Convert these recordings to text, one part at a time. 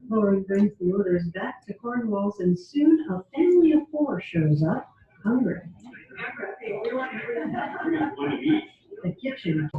Lauren brings the orders back to Cornwalls, and soon a family of 4 shows up, hungry. The kitchen.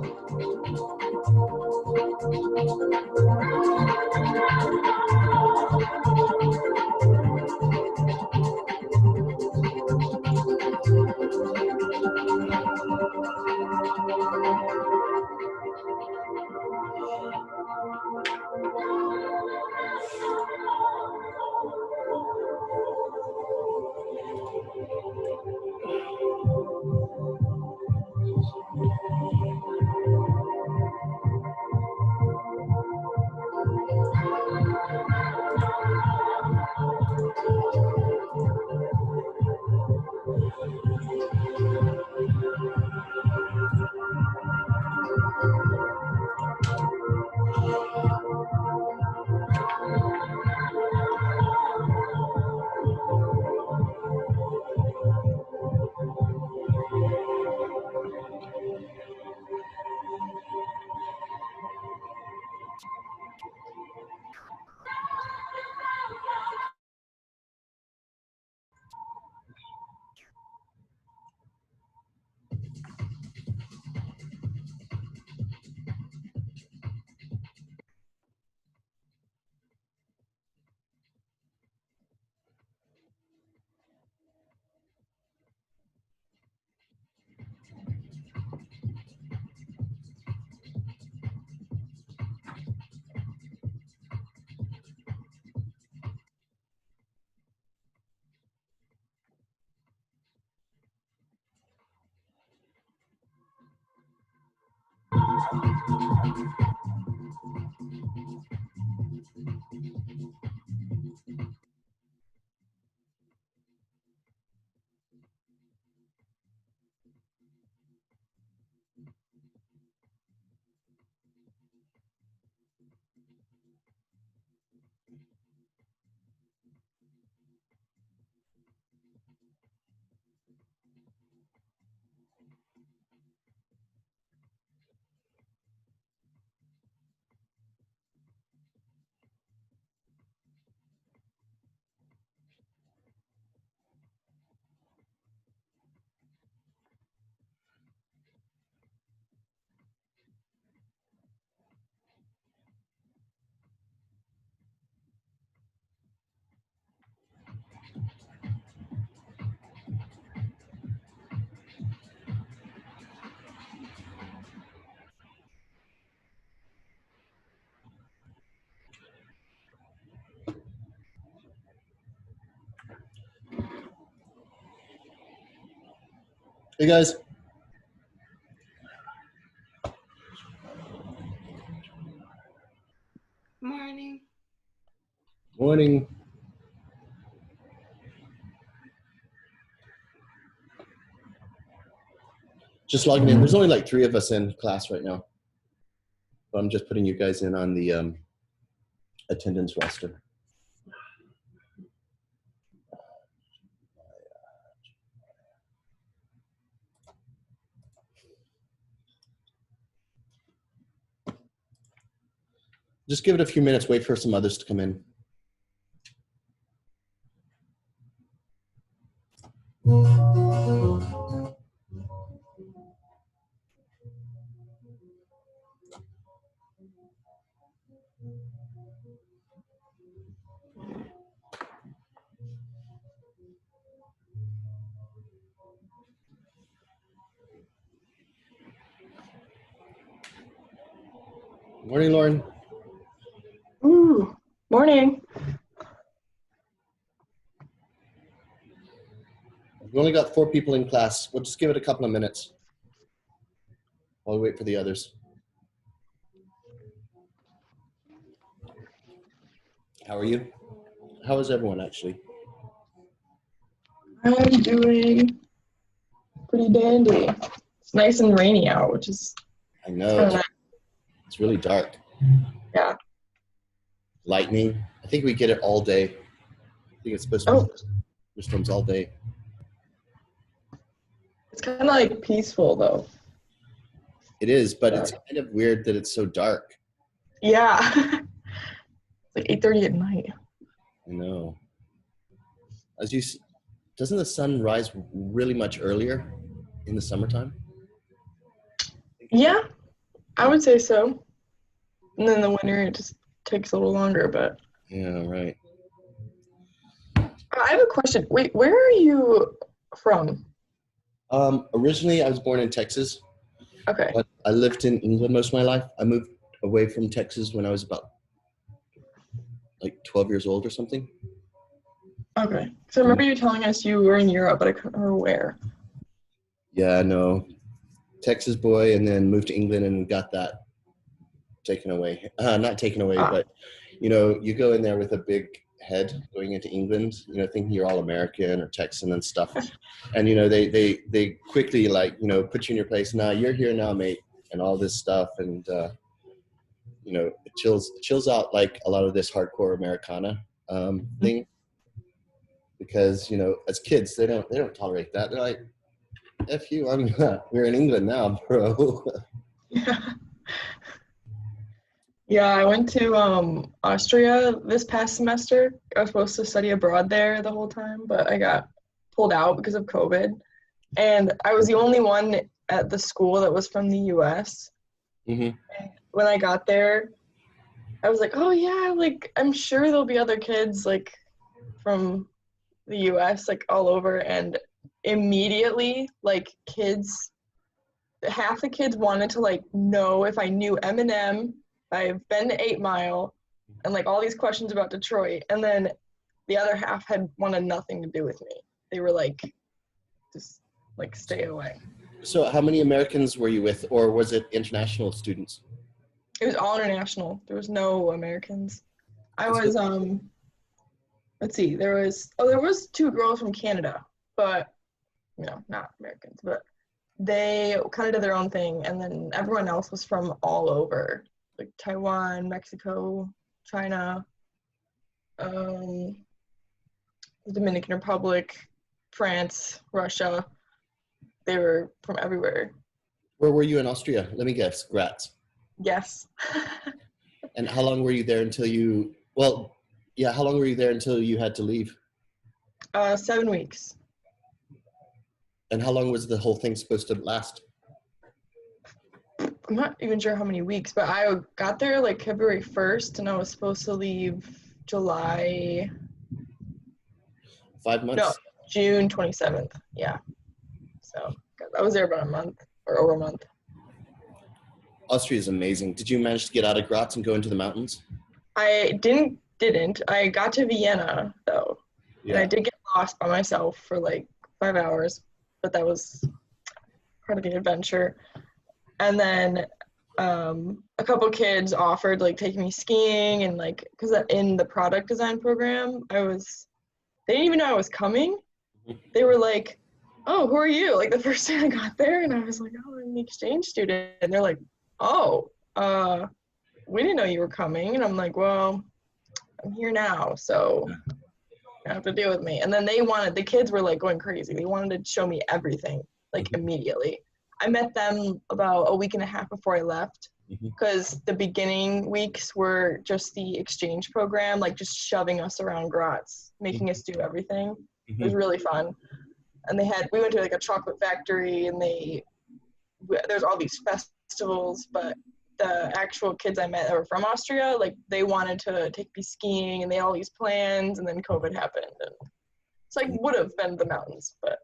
Hey guys. Morning. Morning. Just logging in. There's only like 3 of us in class right now. But I'm just putting you guys in on the attendance roster. Just give it a few minutes, wait for some others to come in. Morning, Lauren. Morning. We only got 4 people in class. We'll just give it a couple of minutes while we wait for the others. How are you? How is everyone actually? I'm doing pretty dandy. It's nice and rainy out, which is I know. nice. It's really dark. Yeah. Lightning. I think we get it all day. I think it's supposed to be thunderstorms all day. It's kind of like peaceful though. It is, but it's kind of weird that it's so dark. Yeah. It's like 8:30 at night. I know. Doesn't the sun rise really much earlier in the summertime? Yeah, I would say so. And then the winter, it just takes a little longer, but Yeah, right. I have a question. Wait, where are you from? Originally, I was born in Texas, Okay. but I lived in England most of my life. I moved away from Texas when I was about like 12 years old or something. Okay. So I remember you telling us you were in Europe, but I couldn't remember where. Yeah, no, Texas boy, and then moved to England and got that taken away. Not taken away, but you go in there with a big head going into England, thinking you're all American or Texan and stuff, and they quickly put you in your place. Nah, you're here now, mate, and all this stuff, and it chills out like a lot of this hardcore Americana thing, because as kids they don't tolerate that. They're like, F you, we're in England now, bro. Yeah. Yeah, I went to Austria this past semester. I was supposed to study abroad there the whole time, but I got pulled out because of COVID. And I was the only one at the school that was from the US. Mm-hmm. And when I got there, I was like, oh yeah, like I'm sure there'll be other kids like from the US like all over. And immediately, like half the kids wanted to like know if I knew Eminem. I've been to 8 Mile, and like all these questions about Detroit, and then the other half had wanted nothing to do with me. They were like, just like stay away. So how many Americans were you with, or was it international students? It was all international. There was no Americans. I was let's see, there was 2 girls from Canada, but not Americans, but they kind of did their own thing, and then everyone else was from all over. Like Taiwan, Mexico, China, the Dominican Republic, France, Russia. They were from everywhere. Where were you in Austria? Let me guess. Graz. Yes. And how long were you there until you? Well, yeah. How long were you there until you had to leave? 7 weeks. And how long was the whole thing supposed to last? I'm not even sure how many weeks, but I got there like February 1st, and I was supposed to leave July. 5 months? No, June 27th. Yeah. So I was there about a month or over a month. Austria is amazing. Did you manage to get out of Graz and go into the mountains? I didn't. I got to Vienna though, and I did get lost by myself for like 5 hours, but that was part of the adventure. And then a couple kids offered like taking me skiing, and like because in the product design program they didn't even know I was coming. They were like, oh, who are you? Like the first day I got there, and I was like, oh, I'm an exchange student. And they're like, oh, we didn't know you were coming. And I'm like, well, I'm here now, so you have to deal with me. And then the kids were like going crazy. They wanted to show me everything like immediately. I met them about a week and a half before I left, because the beginning weeks were just the exchange program, like just shoving us around Graz, making us do everything. It was really fun. And we went to like a chocolate factory, and there's all these festivals, but the actual kids I met that were from Austria, like they wanted to take me skiing, and they had all these plans, and then COVID happened, and it's like would have been the mountains, but.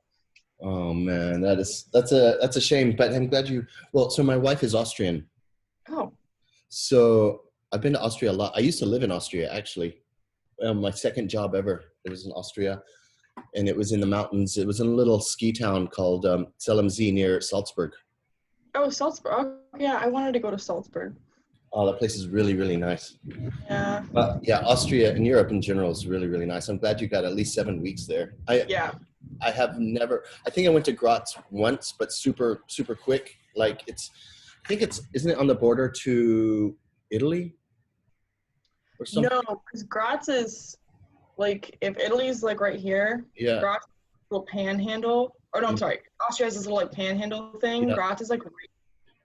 Oh man, that's a shame. But I'm glad so my wife is Austrian. Oh. So I've been to Austria a lot. I used to live in Austria actually. My second job ever, it was in Austria, and it was in the mountains. It was in a little ski town called Zell near Salzburg. Oh, Salzburg. Oh, yeah, I wanted to go to Salzburg. Oh, that place is really, really nice. Yeah. Yeah, Austria and Europe in general is really, really nice. I'm glad you got at least 7 weeks there. I have never. I think I went to Graz once, but super, super quick. Like isn't it on the border to Italy? Or something? No, because Graz is like if Italy's like right here. Yeah. Graz is a little panhandle. Or no, I'm sorry. Austria has this little like panhandle thing. Yeah. Graz is like right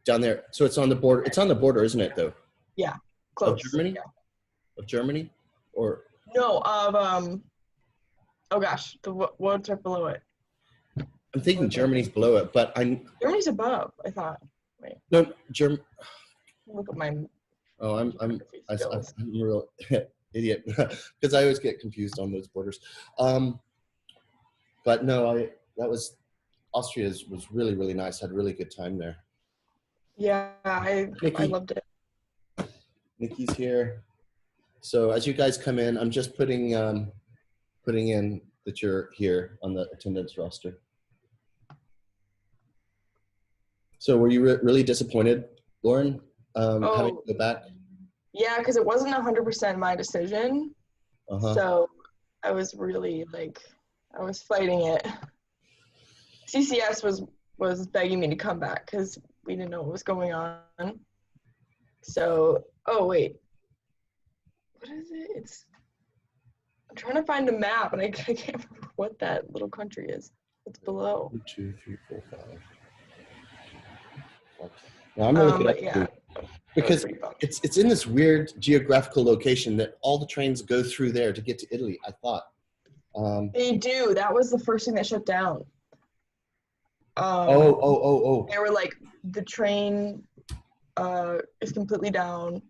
Down there. So it's on the border. It's on the border, isn't it? Though. Yeah. Close. Of Germany? Yeah. Of Germany? Or No, of oh gosh, what's right below it? I'm thinking Germany's below it, but Germany's above, I thought. Wait, no look at my I'm geography skills. I'm a real idiot because I always get confused on those borders. But no, Austria was really, really nice. Had a really good time there. Yeah, I loved it. Nikki's here. So as you guys come in, I'm just putting in that you're here on the attendance roster. So were you really disappointed, Lauren, having to go back? Yeah, because it wasn't 100% my decision. So I was really I was fighting it. CCS was begging me to come back because we didn't know what was going on. So, oh wait, what is it? I'm trying to find a map and I can't remember what that little country is. It's below. 1, 2, 3, 4, 5. Now I'm gonna look it up because it's in this weird geographical location that all the trains go through there to get to Italy. I thought. They do. That was the first thing that shut down. Oh. They were like, the train is completely down.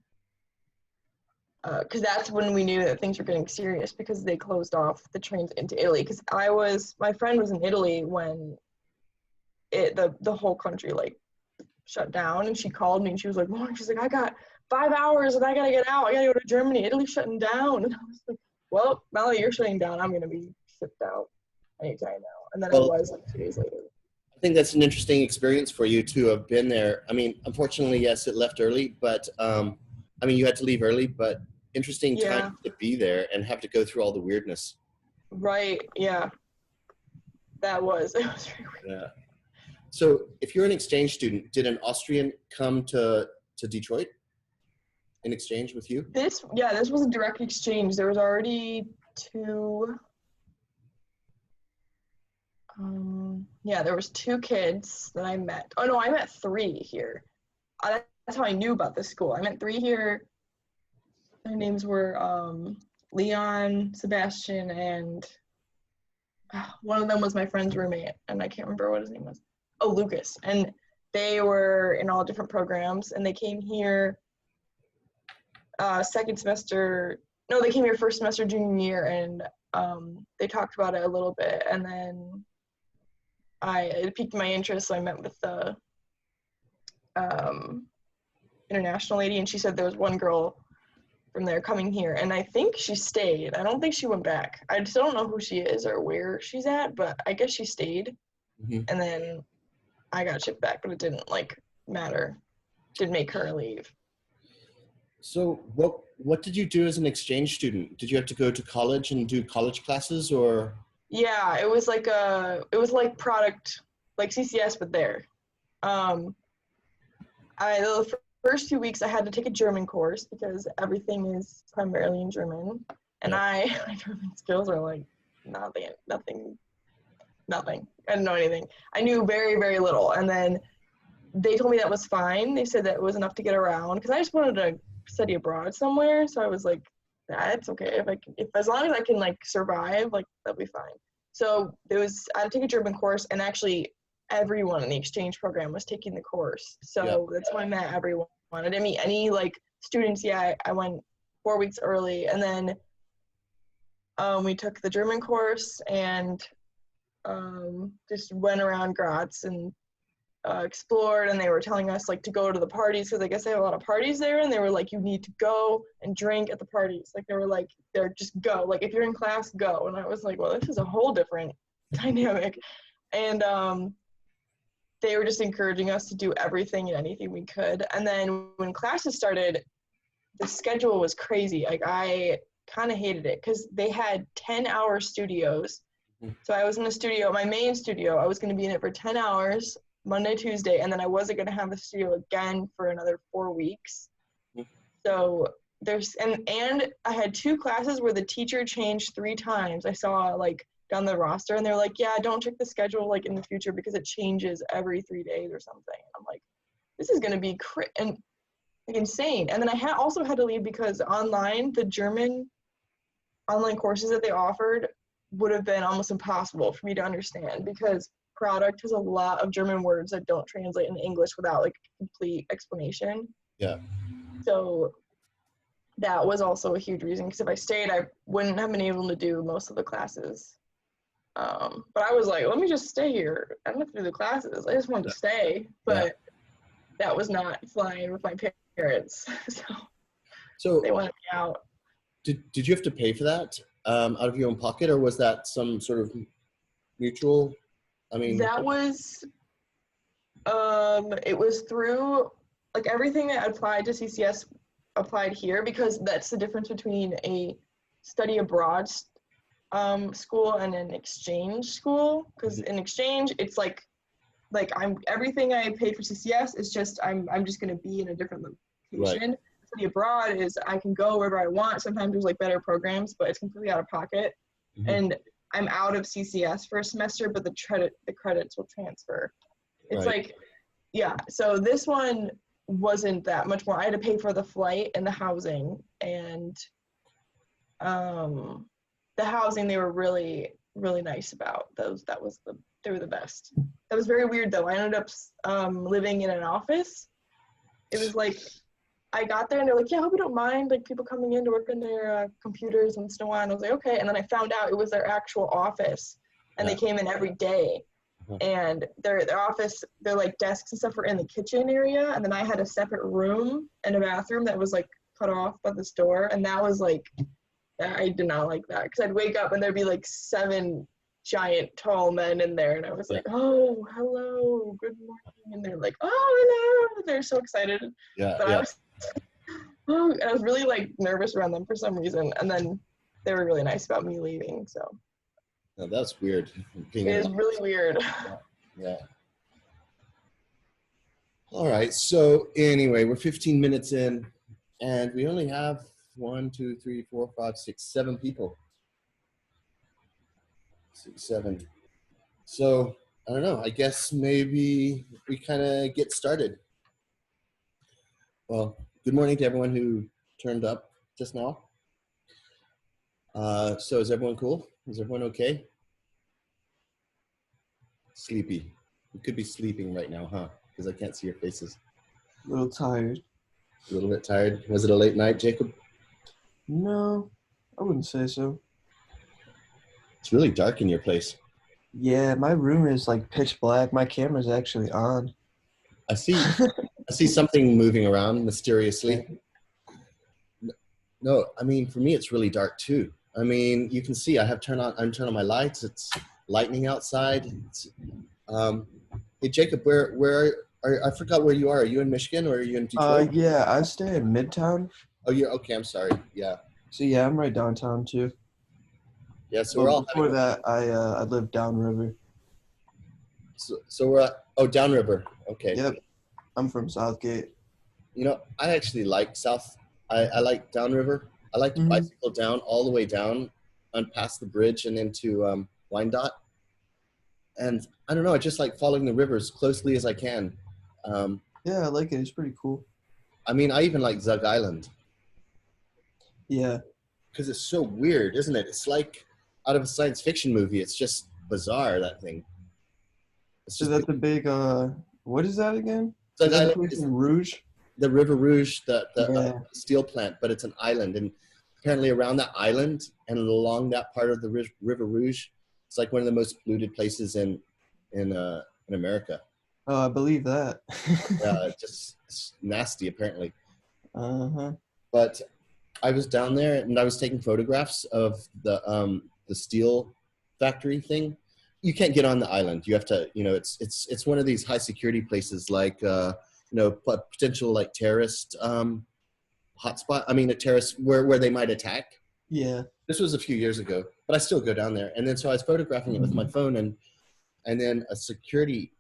Because that's when we knew that things were getting serious because they closed off the trains into Italy. Because my friend was in Italy when the whole country shut down, and she called me and she was like, Lauren, she's like, I got 5 hours and I gotta get out. I gotta go to Germany. Italy's shutting down. And I was like, well, now that you're shutting down, I'm gonna be shipped out anytime now. And then I was 2 days later. I think that's an interesting experience for you to have been there. I mean, unfortunately, yes, it left early, but you had to leave early, but interesting time to be there and have to go through all the weirdness. Right. Yeah. It was very weird. Yeah. So if you're an exchange student, did an Austrian come to Detroit in exchange with you? This was a direct exchange. There was already 2. There was 2 kids that I met. Oh no, I met 3 here. That's how I knew about this school. I met 3 here. Their names were Leon, Sebastian, and one of them was my friend's roommate, and I can't remember what his name was. Oh, Lucas. And they were in all different programs, and they came here second semester. No, they came here first semester junior year, and they talked about it a little bit, and then it piqued my interest, so I met with the international lady, and she said there was one girl from there coming here, and I think she stayed. I don't think she went back. I just don't know who she is or where she's at, but I guess she stayed. And then I got shipped back, but it didn't matter. Didn't make her leave. So what did you do as an exchange student? Did you have to go to college and do college classes, or? Yeah, it was like product, like CCS, but there. The first 2 weeks I had to take a German course because everything is primarily in German, and my German skills are nothing. I didn't know anything. I knew very, very little, and then they told me that was fine. They said that it was enough to get around because I just wanted to study abroad somewhere. So I was like, that's okay. If as long as I can survive, that'll be fine. So I had to take a German course, and actually everyone in the exchange program was taking the course. So that's when I met everyone. I didn't meet any students yet. I went 4 weeks early, and then we took the German course and just went around Graz and explored, and they were telling us to go to the parties because I guess they have a lot of parties there, and they were like, you need to go and drink at the parties. They were they're just go. If you're in class, go. And I was like, well, this is a whole different dynamic. And they were just encouraging us to do everything and anything we could. And then when classes started, the schedule was crazy. I kind of hated it because they had 10-hour studios. So I was in the studio, my main studio. I was going to be in it for 10 hours, Monday, Tuesday, and then I wasn't going to have the studio again for another 4 weeks. So and I had 2 classes where the teacher changed 3 times. I saw down the roster, and they're like, yeah, don't check the schedule in the future because it changes every 3 days or something. I'm like, this is going to be and like insane. And then I also had to leave because the German online courses that they offered would have been almost impossible for me to understand because product has a lot of German words that don't translate into English without like a complete explanation. Yeah. So that was also a huge reason because if I stayed, I wouldn't have been able to do most of the classes. But I was like, let me just stay here. I don't have to do the classes. I just wanted to stay. But that was not flying with my parents. So they wanted me out. Did you have to pay for that out of your own pocket, or was that some sort of mutual? I mean, that was, it was through, like everything that applied to CCS applied here because that's the difference between a study abroad school and an exchange school. Because in exchange, it's like everything I paid for CCS is just I'm just gonna be in a different location. Right. Study abroad is I can go wherever I want. Sometimes there's like better programs, but it's completely out of pocket. Mm-hmm. And I'm out of CCS for a semester, but the credits will transfer. It's right. Like, yeah. So this one wasn't that much more. I had to pay for the flight and the housing, and the housing they were really, really nice about. They were the best. That was very weird though. I ended up living in an office. It was like, I got there and they're like, yeah, I hope you don't mind like people coming in to work on their computers and so on. I was like, okay. And then I found out it was their actual office and they came in every day. And their office, their like desks and stuff were in the kitchen area. And then I had a separate room and a bathroom that was like cut off by this door. And that was like, I did not like that because I'd wake up and there'd be like 7 giant tall men in there. And I was like, oh, hello, good morning. And they're like, oh, hello. They're so excited. Yeah. But I was really like nervous around them for some reason. And then they were really nice about me leaving. So. No, that's weird. It is really weird. Yeah. All right. So anyway, we're 15 minutes in, and we only have 1, 2, 3, 4, 5, 6, 7 people. 6, 7. So I don't know. I guess maybe we kind of get started. Well, good morning to everyone who turned up just now. So is everyone cool? Is everyone okay? Sleepy. You could be sleeping right now, huh? Because I can't see your faces. A little tired. A little bit tired. Was it a late night, Jacob? No, I wouldn't say so. It's really dark in your place. Yeah, my room is like pitch black. My camera's actually on. I see something moving around mysteriously. No, I mean, for me, it's really dark too. I mean, you can see I'm turned on my lights. It's lightning outside. Hey, Jacob, I forgot where you are. Are you in Michigan or are you in Detroit? Yeah, I stay in Midtown. Oh, you're okay. I'm sorry. Yeah. So yeah, I'm right downtown too. Yeah. So we're all before that. I lived downriver. So we're downriver. Okay. Yep. I'm from Southgate. You know, I actually like I like downriver. I like to bicycle down all the way down and past the bridge and into Wyandotte. And I don't know, I just like following the river as closely as I can. Yeah, I like it. It's pretty cool. I mean, I even like Zug Island. Yeah. Because it's so weird, isn't it? It's like out of a science fiction movie. It's just bizarre, that thing. So that's the big, what is that again? Zug Island is Rouge? The River Rouge, the steel plant, but it's an island. And apparently around that island and along that part of the River Rouge, it's like one of the most polluted places in America. Oh, I believe that. It's nasty, apparently. Uh-huh. But I was down there and I was taking photographs of the steel factory thing. You can't get on the island. You have to, it's one of these high security places like, potential like terrorist hotspot. I mean, a terrorist where they might attack. Yeah. This was a few years ago, but I still go down there. And then so I was photographing it with my phone, and then a security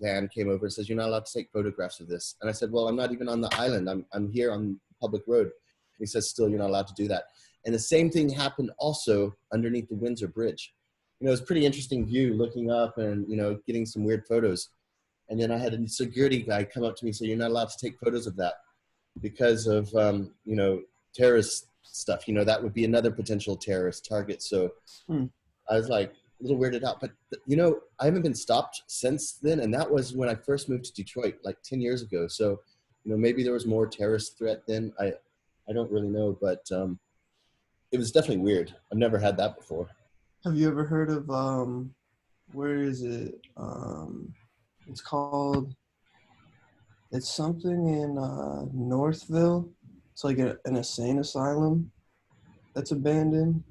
van came over and says, "You're not allowed to take photographs of this." And I said, "Well, I'm not even on the island. I'm here on public road." He says, "Still, you're not allowed to do that." And the same thing happened also underneath the Windsor Bridge. It was a pretty interesting view looking up and, getting some weird photos. And then I had a security guy come up to me and say, "You're not allowed to take photos of that." because of you know, terrorist stuff. You know, that would be another potential terrorist target. So I was like a little weirded out. But you know, I haven't been stopped since then, and that was when I first moved to Detroit, like 10 years ago. So you know, maybe there was more terrorist threat then. I don't really know, but it was definitely weird. I've never had that before. Have you ever heard of where is it? It's called. It's something in Northville. It's like an insane asylum that's abandoned.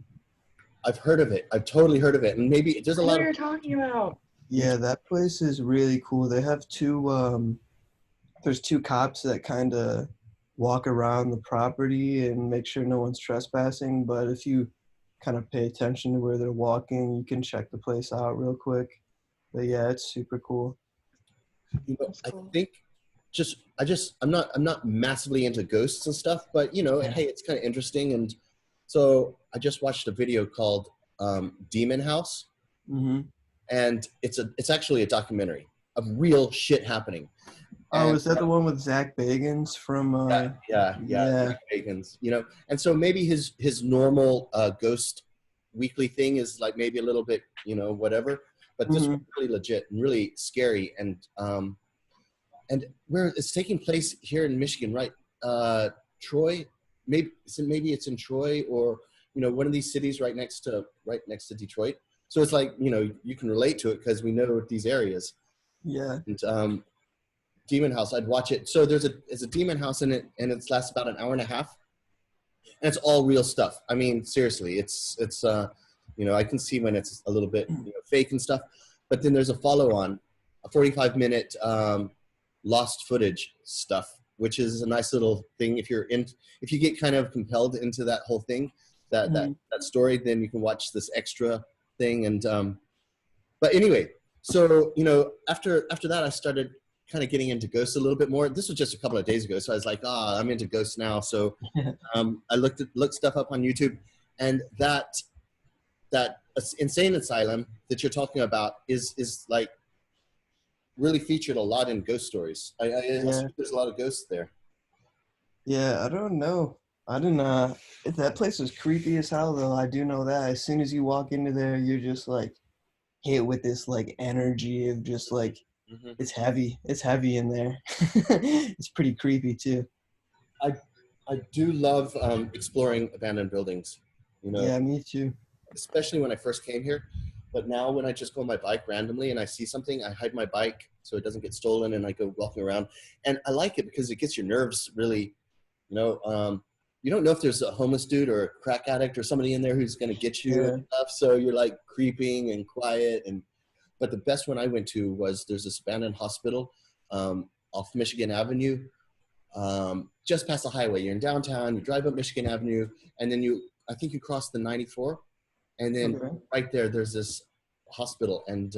I've heard of it. I've totally heard of it, and maybe there's a I know lot what of. you're talking about. Yeah, that place is really cool. They have two. There's two cops that kind of walk around the property and make sure no one's trespassing. But if you kind of pay attention to where they're walking, you can check the place out real quick. But yeah, it's super cool. You know, That's I cool. think I'm not massively into ghosts and stuff, but you know, hey, it's kind of interesting. And so I just watched a video called Demon House, Mm-hmm. and it's actually a documentary of real shit happening. Oh, And, is that the one with Zach Bagans from? yeah. Zach Bagans, you know, and so maybe his normal ghost weekly thing is like maybe a little bit, you know, whatever, but this was really legit and really scary. And where it's taking place here in Michigan, right? Troy, maybe it's in Troy, or you know, one of these cities right next to Detroit. So it's like, you know, you can relate to it because we know these areas. Yeah. And Demon House, I'd watch it. So there's a demon house in it, and it lasts about an hour and a half, and it's all real stuff. I mean, seriously, it's you know, I can see when it's a little bit, you know, fake and stuff, but then there's a follow-on, a 45-minute lost footage stuff, which is a nice little thing. If you get kind of compelled into that whole thing, that story, then you can watch this extra thing. And but anyway, so you know, after that, I started kind of getting into ghosts a little bit more. This was just a couple of days ago, so I was like, I'm into ghosts now. So I looked stuff up on YouTube, and that insane asylum that you're talking about is like really featured a lot in ghost stories. I there's a lot of ghosts there. Yeah, I don't know. I didn't. That place was creepy as hell, though. I do know that. As soon as you walk into there, you're just like hit with this like energy of just like it's heavy. It's heavy in there. It's pretty creepy too. I do love exploring abandoned buildings. You know. Yeah, me too. Especially when I first came here. But now when I just go on my bike randomly and I see something, I hide my bike so it doesn't get stolen, and I go walking around. And I like it because it gets your nerves really, you know, you don't know if there's a homeless dude or a crack addict or somebody in there who's going to get you and stuff. So you're like creeping and quiet. But the best one I went to was there's this abandoned hospital off Michigan Avenue, just past the highway. You're in downtown, you drive up Michigan Avenue, and then I think you cross the 94. And then right there's this hospital, and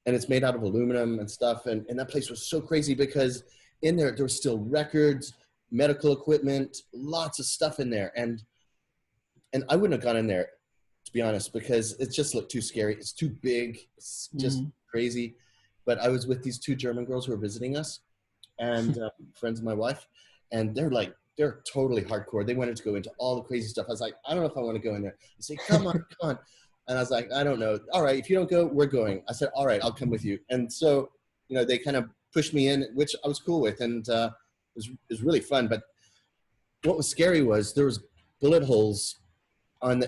it's made out of aluminum and stuff. And that place was so crazy because in there were still records, medical equipment, lots of stuff in there. And I wouldn't have gone in there, to be honest, because it just looked too scary. It's too big. It's just crazy. But I was with these two German girls who were visiting us, and friends of my wife, and they're totally hardcore. They wanted to go into all the crazy stuff. I was like, I don't know if I want to go in there. They say, come on. And I was like, I don't know. All right, if you don't go, we're going. I said, all right, I'll come with you. And so, you know, they kind of pushed me in, which I was cool with, and it was really fun. But what was scary was there was bullet holes in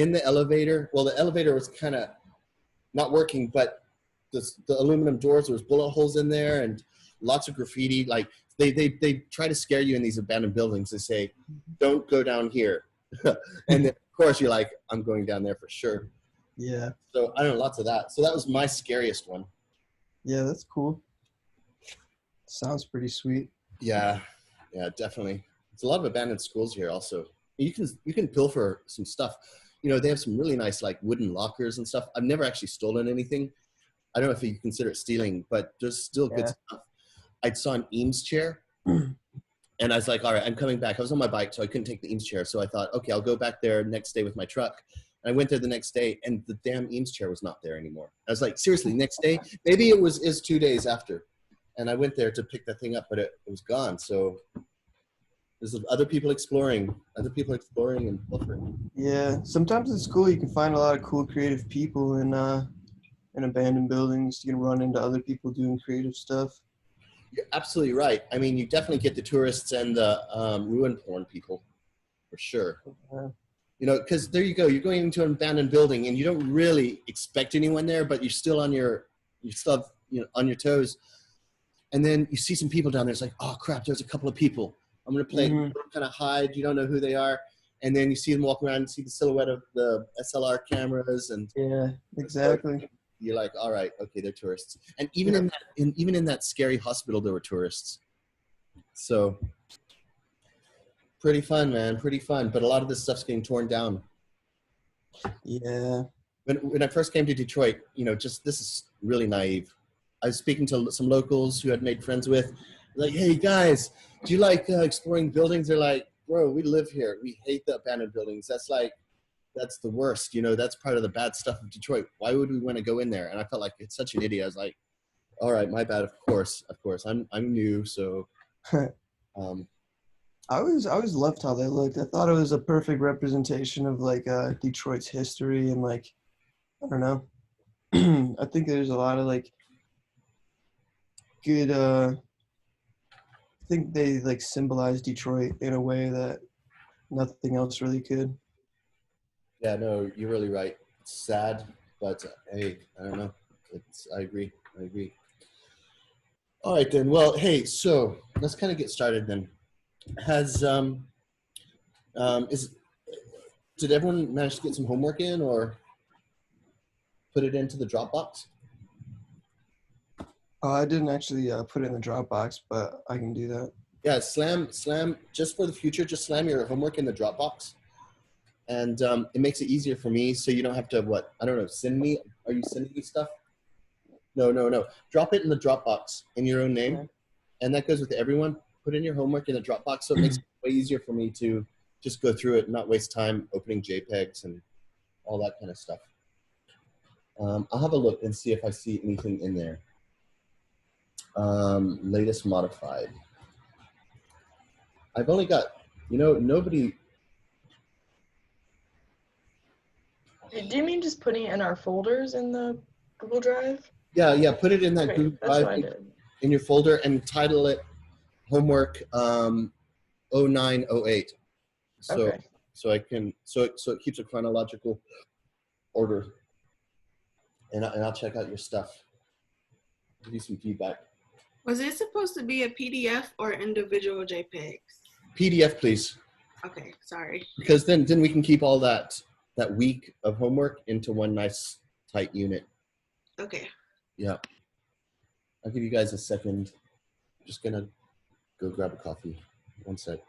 the elevator. Well, the elevator was kind of not working, but the aluminum doors, there was bullet holes in there and lots of graffiti. Like they try to scare you in these abandoned buildings. They say, don't go down here. And then, of course you're like, I'm going down there for sure. Yeah. So I don't know, lots of that. So that was my scariest one. Yeah, that's cool. Sounds pretty sweet. Yeah, definitely. There's a lot of abandoned schools here also. You can pilfer some stuff. You know, they have some really nice like wooden lockers and stuff. I've never actually stolen anything. I don't know if you consider it stealing, but there's still good stuff. I saw an Eames chair, and I was like, all right, I'm coming back. I was on my bike, so I couldn't take the Eames chair. So I thought, okay, I'll go back there next day with my truck. And I went there the next day, and the damn Eames chair was not there anymore. I was like, seriously, next day? Maybe it is 2 days after. and I went there to pick that thing up, but it was gone. So there's other people exploring and pilfering. Yeah, sometimes in school you can find a lot of cool creative people in abandoned buildings. You can run into other people doing creative stuff. You're absolutely right. I mean, you definitely get the tourists and the ruin porn people, for sure. You know, because there you go. You're going into an abandoned building, and you don't really expect anyone there, but you're still on your on your toes. And then you see some people down there. It's like, oh crap, there's a couple of people. I'm gonna play kind of hide. You don't know who they are, and then you see them walk around and see the silhouette of the SLR cameras, and yeah, exactly. You're like, all right, okay, they're tourists. And even in that scary hospital, there were tourists. So pretty fun, man, pretty fun. But a lot of this stuff's getting torn down. Yeah. When I first came to Detroit, you know, this is really naive. I was speaking to some locals who I'd made friends with. Like, hey guys, do you like exploring buildings? They're like, bro, we live here. We hate the abandoned buildings. That's the worst. You know, that's part of the bad stuff of Detroit. Why would we want to go in there? And I felt like it's such an idiot. I was like, all right, my bad. Of course. I'm new, so. I always loved how they looked. I thought it was a perfect representation of like Detroit's history and like, I don't know. I think there's a lot of like good. I think they like symbolize Detroit in a way that nothing else really could. Yeah, no, you're really right. It's sad, but hey, I don't know. I agree. All right then. Well, hey, so let's kind of get started then. Did everyone manage to get some homework in or put it into the Dropbox? Oh, I didn't actually put it in the Dropbox, but I can do that. Yeah, slam. Just for the future, just slam your homework in the Dropbox. And it makes it easier for me, so you don't have to, send me? Are you sending me stuff? No. Drop it in the Dropbox in your own name. Okay. And that goes with everyone. Put in your homework in the Dropbox, so it makes it way easier for me to just go through it and not waste time opening JPEGs and all that kind of stuff. I'll have a look and see if I see anything in there. Latest modified. I've only got, nobody... Do you mean just putting it in our folders in the Google Drive? Yeah, put it in that Google Drive in your folder and title it homework 0908. So so it keeps a chronological order. And I'll check out your stuff. Give you some feedback. Was it supposed to be a PDF or individual JPEGs? PDF, please. Okay, sorry. Because then we can keep all that week of homework into one nice tight unit. Okay. Yeah. I'll give you guys a second. I'm just gonna go grab a coffee. One sec.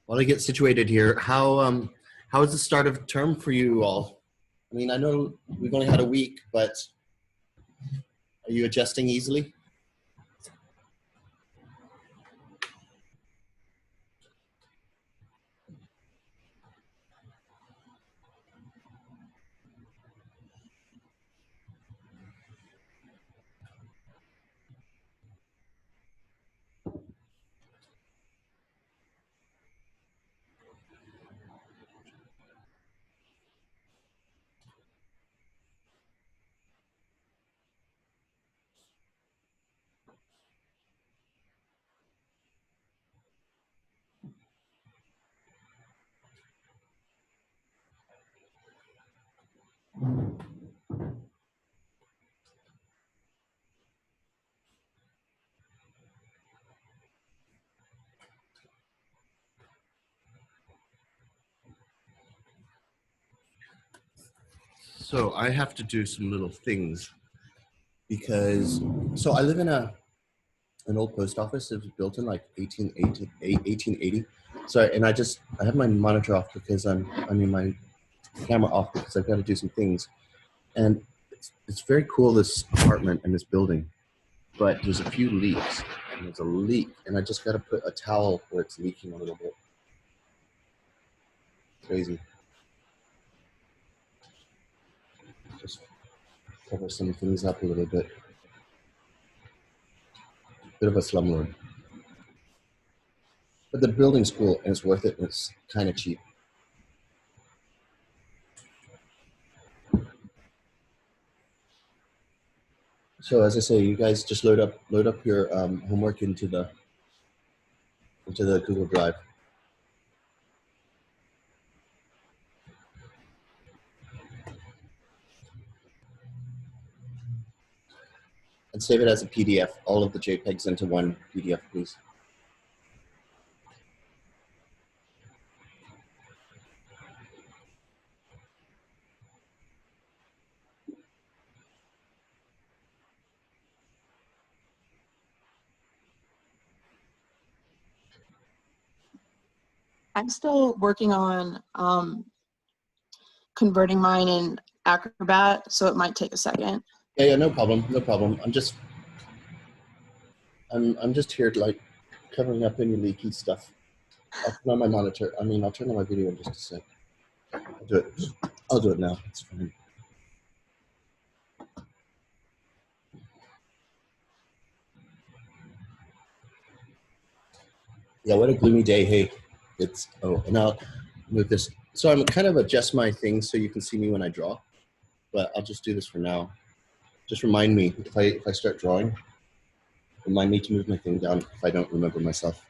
While I get situated here, how is the start of term for you all? I mean, I know we've only had a week, but are you adjusting easily? So I have to do some little things because, so I live in an old post office. It was built in like 1880. So, and I have my monitor off because my camera off because I've got to do some things. And it's very cool, this apartment and this building, but there's a few leaks. And there's a leak, and I just got to put a towel where it's leaking a little bit. Crazy. Just cover some things up a little bit. Bit of a slumlord. But the building's cool, and it's worth it, and it's kind of cheap. So as I say, you guys just load up your homework into the Google Drive. And save it as a PDF, all of the JPEGs into one PDF, please. I'm still working on converting mine in Acrobat, so it might take a second. Yeah, no problem, no problem. I'm just here to like covering up any leaky stuff. I'll turn on my monitor. I'll turn on my video in just a sec. I'll do it now. It's fine. Yeah, what a gloomy day. Hey, and I'll move this. So I'm kind of adjust my things so you can see me when I draw, but I'll just do this for now. Just remind me if I start drawing, remind me to move my thing down if I don't remember myself.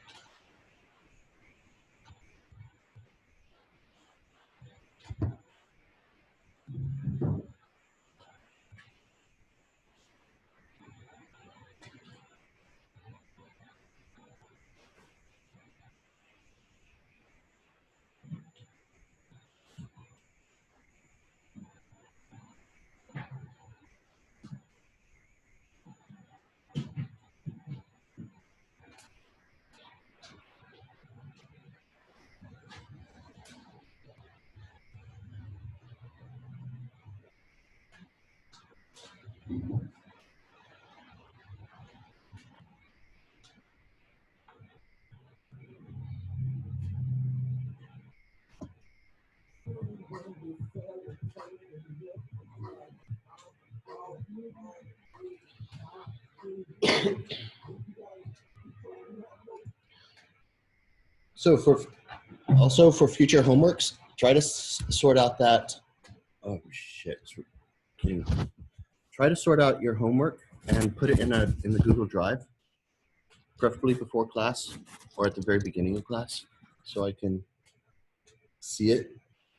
So for future homeworks, try to sort out that. Oh shit! Try to sort out your homework and put it in the Google Drive, preferably before class or at the very beginning of class, so I can see it.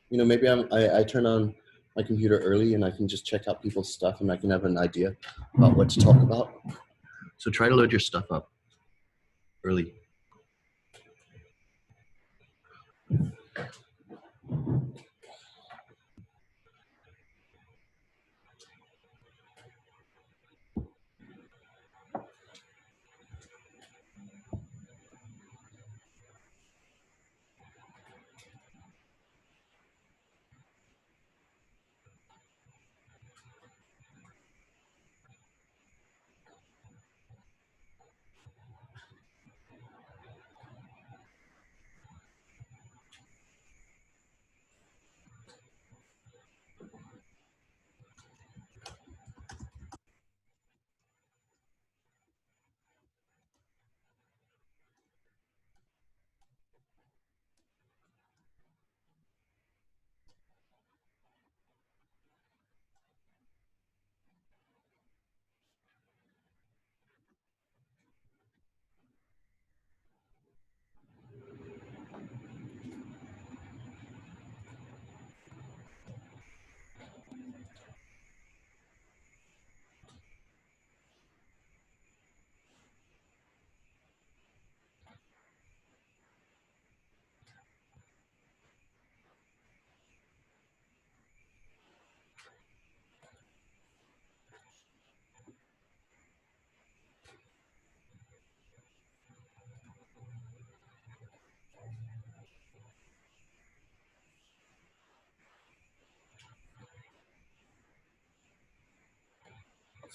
You know, maybe I turn on my computer early and I can just check out people's stuff and I can have an idea about what to talk about. So try to load your stuff up early.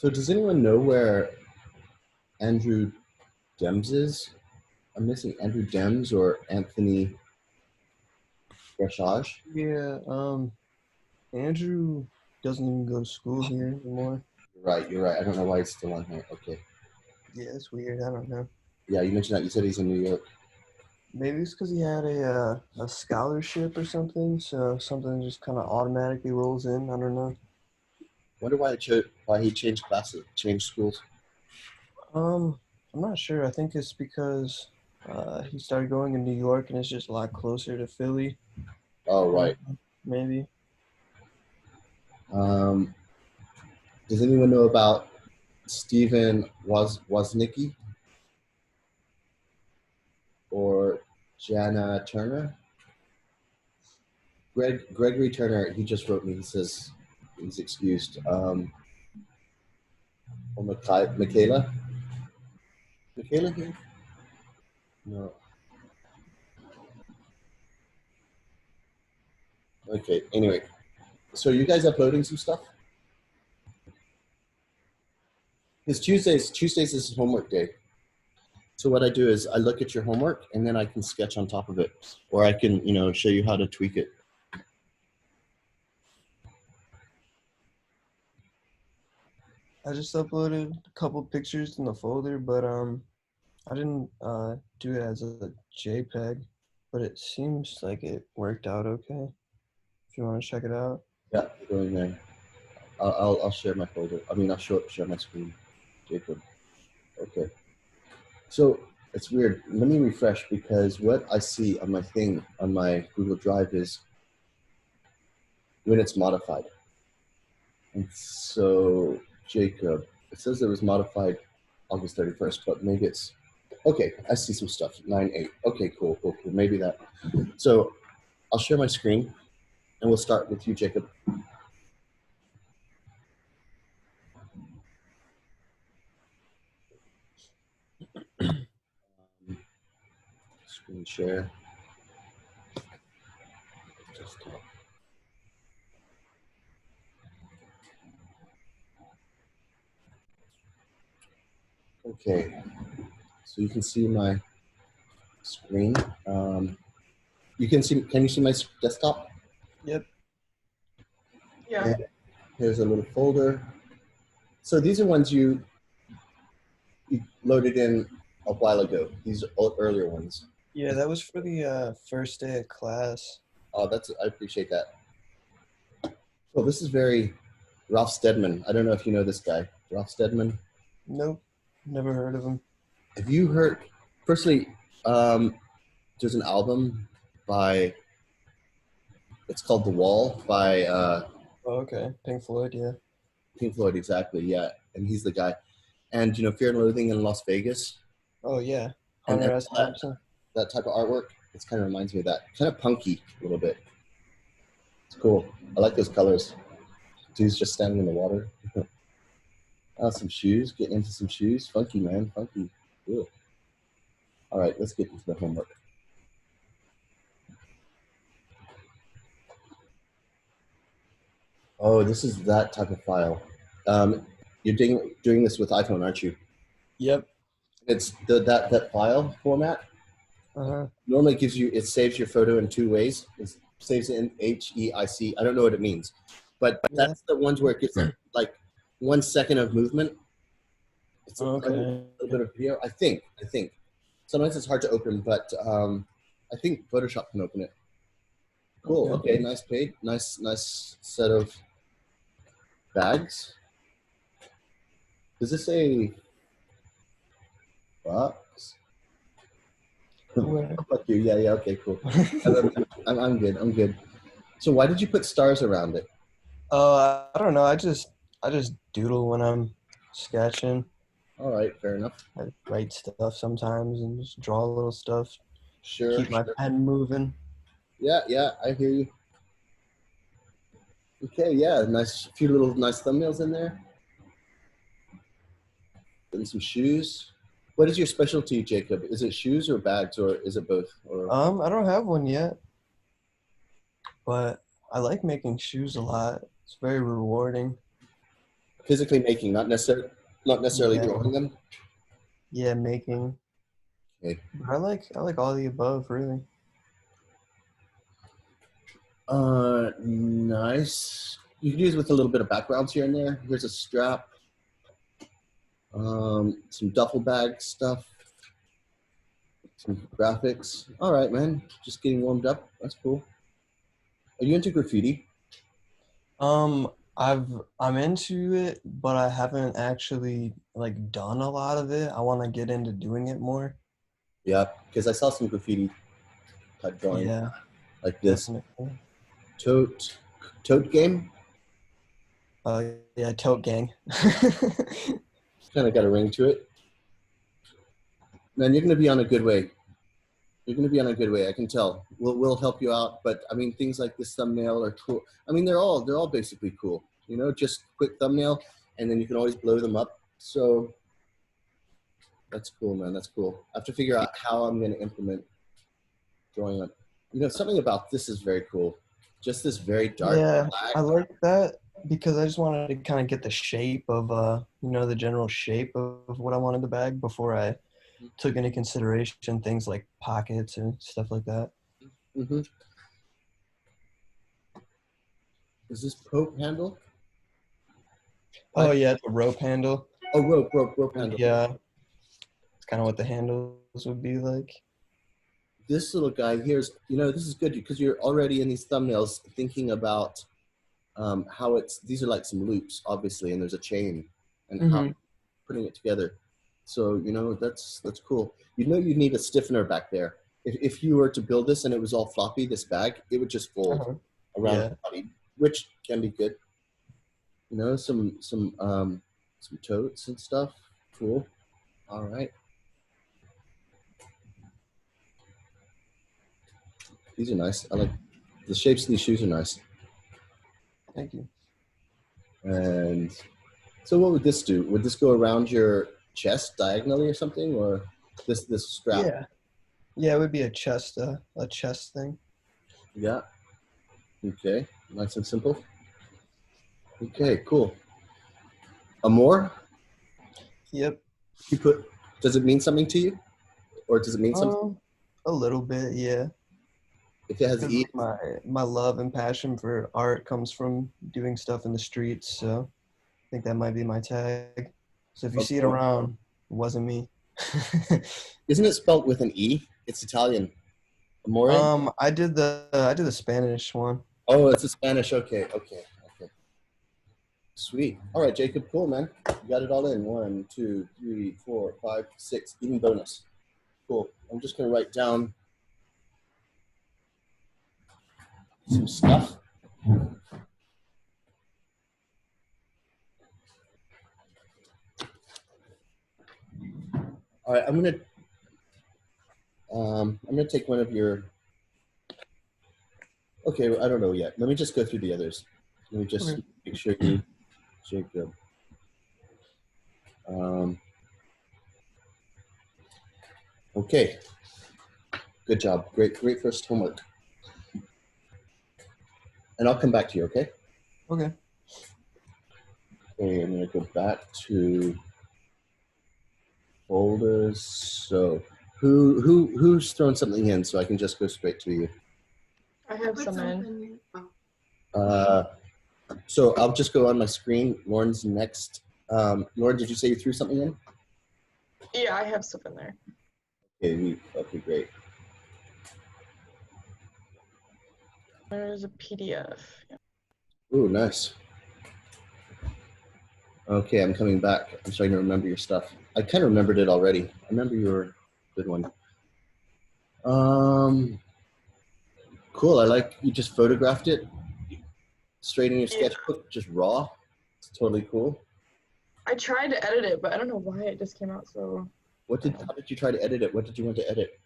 So does anyone know where Andrew Dems is? I'm missing Andrew Dems or Anthony Brashage. Yeah, Andrew doesn't even go to school here anymore. You're right. I don't know why he's still on here. Okay. Yeah, it's weird. I don't know. Yeah, you mentioned that. You said he's in New York. Maybe it's because he had a scholarship or something, so something just kind of automatically rolls in. I don't know. Wonder why he changed classes, changed schools. I'm not sure. I think it's because he started going in New York and it's just a lot closer to Philly. Oh, right. Maybe. Does anyone know about Stephen Woznicki or Jana Turner? Gregory Turner, he just wrote me. He says he's excused. Or Michaela? Michaela here? No. Okay, anyway. So you guys uploading some stuff? Because Tuesdays is homework day. So what I do is I look at your homework and then I can sketch on top of it. Or I can, show you how to tweak it. I just uploaded a couple pictures in the folder, but I didn't do it as a JPEG, but it seems like it worked out okay. If you want to check it out. Yeah, go in there. I'll share my folder. I'll share my screen, Jacob. Okay. So it's weird. Let me refresh because what I see on my thing on my Google Drive is when it's modified. And so Jacob, it says it was modified August 31st, but maybe it's okay. I see some stuff. 9/8. Okay, cool. Maybe that. So I'll share my screen and we'll start with you, Jacob. Screen share. Okay, so you can see my screen. Can you see my desktop? Yep. Yeah. And here's a little folder. So these are ones you loaded in a while ago. These earlier ones. Yeah, that was for the first day of class. Oh, I appreciate that. Well, this is very Ralph Steadman. I don't know if you know this guy, Ralph Steadman. Nope, never heard of him. Have you heard? Firstly, there's an album by. It's called The Wall by. Oh, okay, Pink Floyd, yeah. Pink Floyd, exactly, yeah, and he's the guy. And Fear and Loathing in Las Vegas. Oh yeah, And Hunter S. Thompson. That type of artwork. It kind of reminds me of that. Kind of punky a little bit. It's cool. I like those colors. Dude's just standing in the water. Some shoes. Getting into some shoes. Funky, man. Funky. Cool. All right, let's get into the homework. Oh, this is that type of file. You're doing this with iPhone, aren't you? Yep. It's that file format. Normally it saves your photo in two ways. It saves it in HEIC. I don't know what it means, but that's the ones where it gets like 1 second of movement. It's a little bit of video. I think. Sometimes it's hard to open, but I think Photoshop can open it. Cool. Okay. Nice page. Nice set of bags. Does this say box? Fuck you. Yeah. Okay. Cool. I'm good. So why did you put stars around it? I don't know. I just doodle when I'm sketching. All right. Fair enough. I write stuff sometimes and just draw a little stuff. Sure. Keep my pen moving. Yeah. I hear you. Okay. Yeah. Few little nice thumbnails in there. And some shoes. What is your specialty, Jacob? Is it shoes or bags, or is it both? Or I don't have one yet, but I like making shoes a lot. It's very rewarding. physically making, not necessarily Yeah. drawing them. Yeah, making. Okay. I like all the above, really. Nice. You can use with a little bit of backgrounds here and there. Here's a strap. Some duffel bag stuff. Some graphics. All right, man. Just getting warmed up. That's cool. Are you into graffiti? I'm into it, but I haven't actually like done a lot of it. I want to get into doing it more. Yeah, because I saw some graffiti type drawing Yeah, like this. definitely. Tote game. Yeah, tote gang. Kind of got a ring to it. Man, you're gonna be on a good way. You're gonna be on a good way. I can tell. We'll help you out. But I mean, things like this thumbnail are cool. I mean, they're all basically cool. You know, just quick thumbnail, and then you can always blow them up. So that's cool, man. That's cool. I have to figure out how I'm gonna implement drawing on. You know, something about this is very cool. Just this very dark Yeah, black. I like that because I just wanted to kind of get the shape of the general shape of what I wanted the bag before I took into consideration things like pockets and stuff like that. Mm-hmm. Is this Pope handle? Oh yeah, it's a rope handle. Oh, rope handle. Yeah, it's kind of what the handles would be like. This little guy here is, you know, this is good because you're already in these thumbnails thinking about how these are like some loops, obviously, and there's a chain and how putting it together. So, you know, that's cool. You know, you need a stiffener back there. If you were to build this and it was all floppy, this bag, it would just fold around the body, which can be good. You know, some totes and stuff. Cool. All right. These are nice. I like the shapes of these shoes are nice. Thank you. And so what would this do? Would this go around your chest diagonally or something, or this strap? Yeah, it would be a chest thing. Yeah. Okay. Nice and simple. Okay, cool. Amor? Yep. Does it mean something to you? Or does it mean something? A little bit, yeah. If it has E? My love and passion for art comes from doing stuff in the streets, so I think that might be my tag. So if you see it around, it wasn't me. Isn't it spelled with an E? It's Italian. Amore? I did the Spanish one. Oh, it's a Spanish. Okay. Sweet. All right, Jacob. Cool, man. You got it all in. 1, 2, 3, 4, 5, 6. Even bonus. Cool. I'm just gonna write down some stuff. All right, I'm gonna take one of your. Okay, I don't know yet. Let me just go through the others. Let me just make sure you, Jacob. Okay. Good job. Great first homework. And I'll come back to you. Okay. Okay. Okay, I'm gonna go back to folders. So who's thrown something in so I can just go straight to you? I have some in. So I'll just go on my screen. Lauren's next. Lauren, did you say you threw something in? Yeah, I have stuff in there. Okay, great. There's a PDF. Yeah. Ooh, nice. Okay, I'm coming back. I'm starting to remember your stuff. I kind of remembered it already. I remember you were a good one. Cool. I like you just photographed it straight in your sketchbook, just raw. It's totally cool. I tried to edit it, but I don't know why it just came out so. How did you try to edit it? What did you want to edit?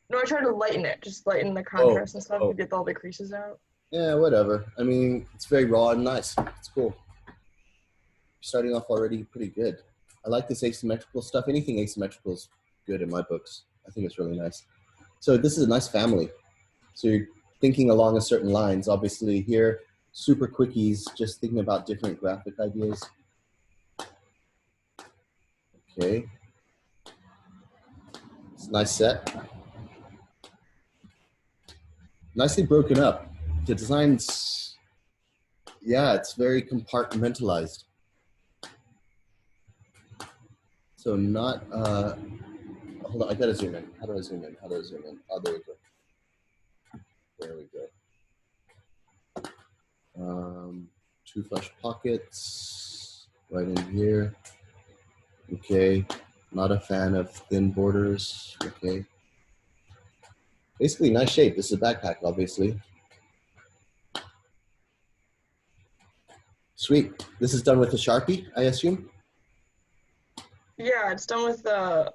No, I tried to lighten it, just lighten the contrast and stuff to get all the creases out. Yeah, whatever. I mean, it's very raw and nice. It's cool. You're starting off already pretty good. I like this asymmetrical stuff. Anything asymmetrical is good in my books. I think it's really nice. So this is a nice family. So you're thinking along a certain lines. Obviously here, super quickies, just thinking about different graphic ideas. Okay. It's a nice set. Nicely broken up. The design's, yeah, it's very compartmentalized. So not, hold on, I gotta zoom in. How do I zoom in? How do I zoom in? Oh, there we go. There we go. Two flush pockets right in here. Okay, not a fan of thin borders. Okay. Basically, nice shape. This is a backpack, obviously. Sweet. This is done with a Sharpie, I assume? Yeah, it's done with a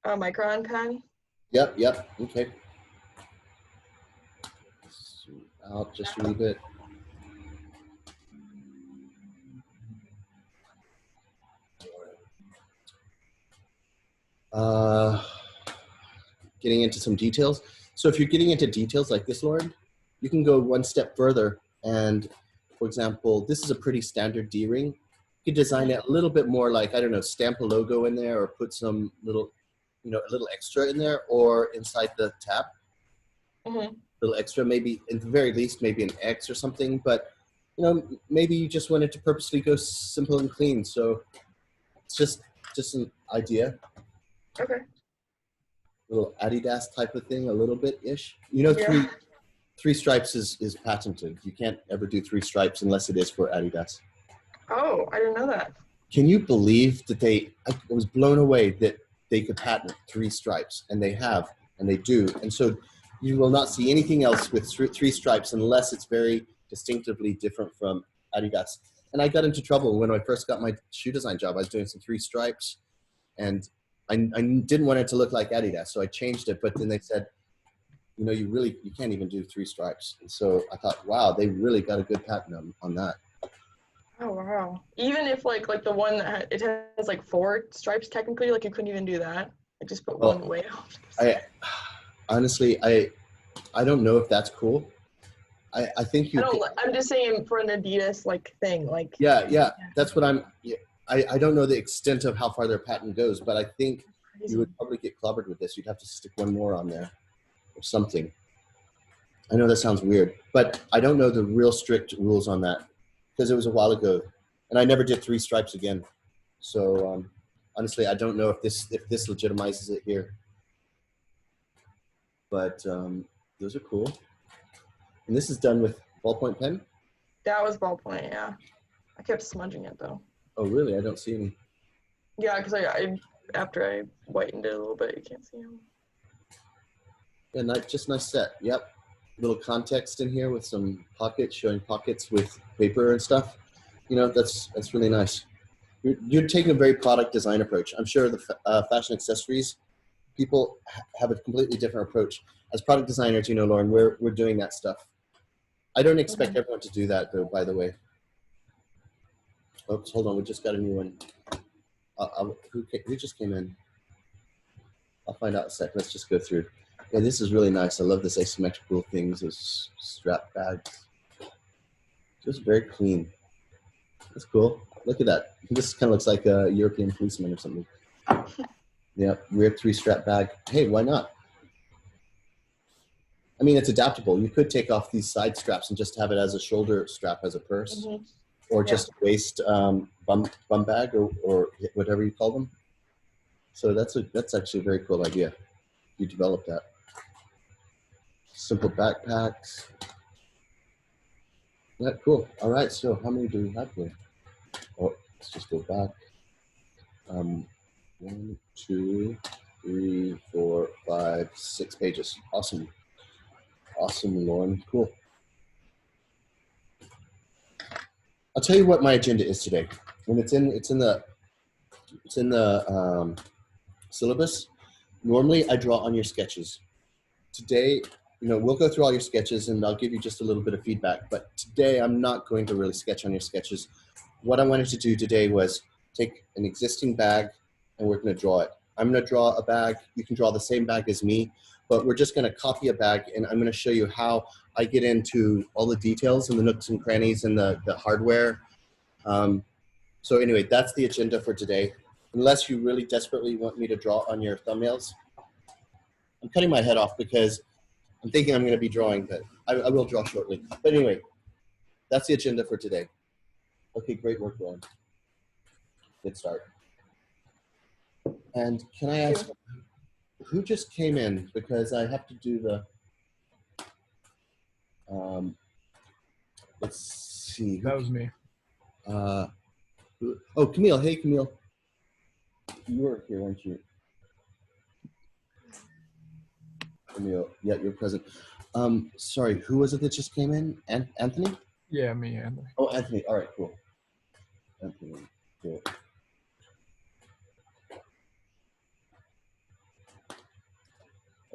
micron pen. Yep, yep. Okay. Zoom out just a little bit. Getting into some details. So if you're getting into details like this, Lauren, you can go one step further. And for example, this is a pretty standard D-ring. You could design it a little bit more like, I don't know, stamp a logo in there or put some little, you know, a little extra in there or inside the tab. A little extra, maybe at the very least, maybe an X or something. But, you know, maybe you just wanted to purposely go simple and clean. So it's just an idea. Okay. Little Adidas type of thing, a little bit-ish. You know, three stripes is patented. You can't ever do 3 stripes unless it is for Adidas. Oh, I didn't know that. Can you believe that I was blown away that they could patent 3 stripes, and they have, and they do. And so you will not see anything else with 3 stripes unless it's very distinctively different from Adidas. And I got into trouble when I first got my shoe design job. I was doing some 3 stripes, and I didn't want it to look like Adidas, so I changed it. But then they said, you know, you can't even do 3 stripes. And so I thought, wow, they really got a good patent on that. Oh wow! Even if like the one that it has like 4 stripes technically, like you couldn't even do that. Like just put one way out. Honestly, I don't know if that's cool. I think you. I'm just saying for an Adidas like thing, like. Yeah. That's what I'm. Yeah, I don't know the extent of how far their patent goes, but I think you would probably get clobbered with this. You'd have to stick one more on there or something. I know that sounds weird, but I don't know the real strict rules on that because it was a while ago, and I never did 3 stripes again. So honestly, I don't know if this legitimizes it here. But those are cool. And this is done with ballpoint pen? That was ballpoint, yeah. I kept smudging it though. Oh really? I don't see any. Yeah, because after I whitened it a little bit, you can't see them. Yeah, just nice set. Yep. Little context in here with some pockets, showing pockets with paper and stuff. You know, that's really nice. You're taking a very product design approach. I'm sure the fashion accessories people have a completely different approach. As product designers, you know, Lauren, we're doing that stuff. I don't expect everyone to do that, though, by the way. Oops, hold on. We just got a new one. Who just came in? I'll find out in a sec. Let's just go through. Yeah, this is really nice. I love this asymmetrical things, those strap bags. Just very clean. That's cool. Look at that. This kind of looks like a European policeman or something. Yeah, weird 3-strap bag. Hey, why not? I mean, it's adaptable. You could take off these side straps and just have it as a shoulder strap as a purse, or just a waist bum bag or whatever you call them. So that's actually a very cool idea. You developed that. Simple backpacks. Yeah, cool. All right. So how many do we have here? Oh, let's just go back. 1, 2, 3, 4, 5, 6 pages. Awesome. Awesome, Lauren. Cool. I'll tell you what my agenda is today. When it's in the syllabus. Normally, I draw on your sketches. Today, you know, we'll go through all your sketches and I'll give you just a little bit of feedback. But today, I'm not going to really sketch on your sketches. What I wanted to do today was take an existing bag and we're going to draw it. I'm going to draw a bag. You can draw the same bag as me, but we're just going to copy a bag and I'm going to show you how I get into all the details and the nooks and crannies and the hardware. So anyway, that's the agenda for today. unless you really desperately want me to draw on your thumbnails. I'm cutting my head off because I'm thinking I'm going to be drawing, but I will draw shortly. But anyway, that's the agenda for today. Okay, great work, Rowan. Good start. And can I ask, who just came in? Because I have to do the, let's see. That was me. Oh, Camille. Hey, Camille. You were here, weren't you? Camille, yeah, you're present. Sorry, who was it that just came in? Anthony? Yeah, me, Anthony. Oh, Anthony. All right, cool. Anthony, cool.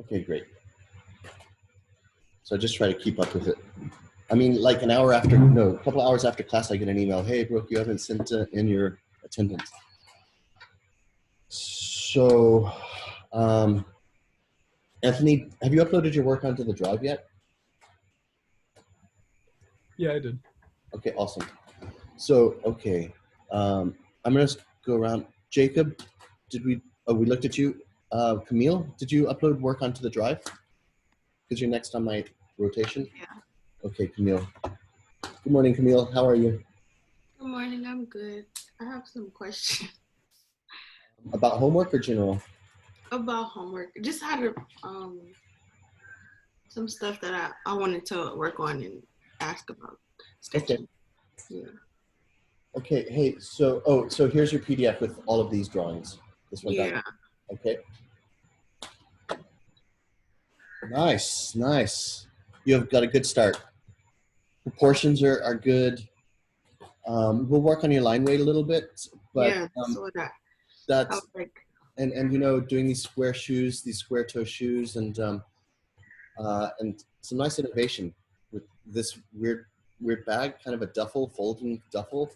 Okay, great. So I just try to keep up with it. I mean, like a couple hours after class, I get an email. Hey, Brooke, you haven't sent in your attendance. So, Anthony, have you uploaded your work onto the drive yet? Yeah, I did. Okay, awesome. So, okay, I'm gonna go around. Jacob, we looked at you. Camille, did you upload work onto the drive? Because you're next on my rotation? Yeah. Okay, Camille. Good morning, Camille. How are you? Good morning. I'm good. I have some questions About homework or general? about homework. Just had a, some stuff that I wanted to work on and ask about. Sketching. Yeah. Okay, hey, so here's your PDF with all of these drawings. This one. Yeah. Okay. Nice, nice. You have got a good start. Proportions are good. We'll work on your line weight a little bit, but yeah. So I that's was like, and you know, doing these square shoes, these square toe shoes, and some nice innovation with this weird bag, kind of a duffel, folding duffel.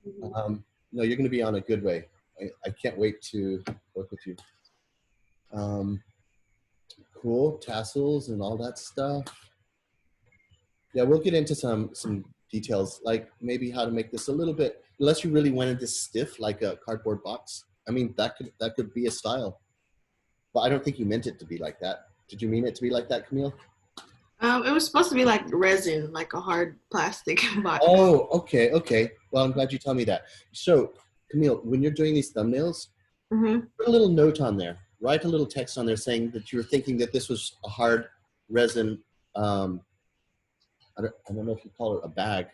No, you're going to be on a good way. I can't wait to work with you. Cool, tassels and all that stuff. Yeah, we'll get into some details, like maybe how to make this a little bit, unless you really wanted this stiff, like a cardboard box. I mean, that could be a style. But I don't think you meant it to be like that. Did you mean it to be like that, Camille? it was supposed to be like resin, like a hard plastic box. Oh, okay, okay. Well, I'm glad you told me that. So, Camille, when you're doing these thumbnails, put a little note on there. Write a little text on there saying that you were thinking that this was a hard resin. I don't know if you call it a bag,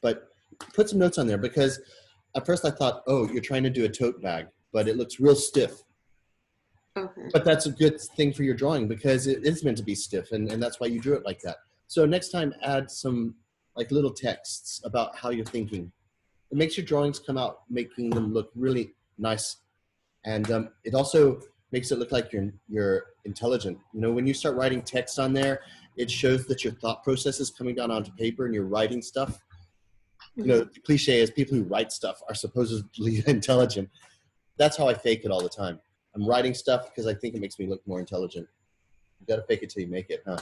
but put some notes on there, because at first I thought, oh, you're trying to do a tote bag, but it looks real stiff. Okay. But that's a good thing for your drawing, because it is meant to be stiff, and that's why you drew it like that. So next time, add some like little texts about how you're thinking. It makes your drawings come out, making them look really nice. And it also makes it look like you're intelligent. You know, when you start writing text on there, it shows that your thought process is coming down onto paper and you're writing stuff. You know, the cliche is people who write stuff are supposedly intelligent. That's how I fake it all the time. I'm writing stuff because I think it makes me look more intelligent. You got to fake it till you make it, huh?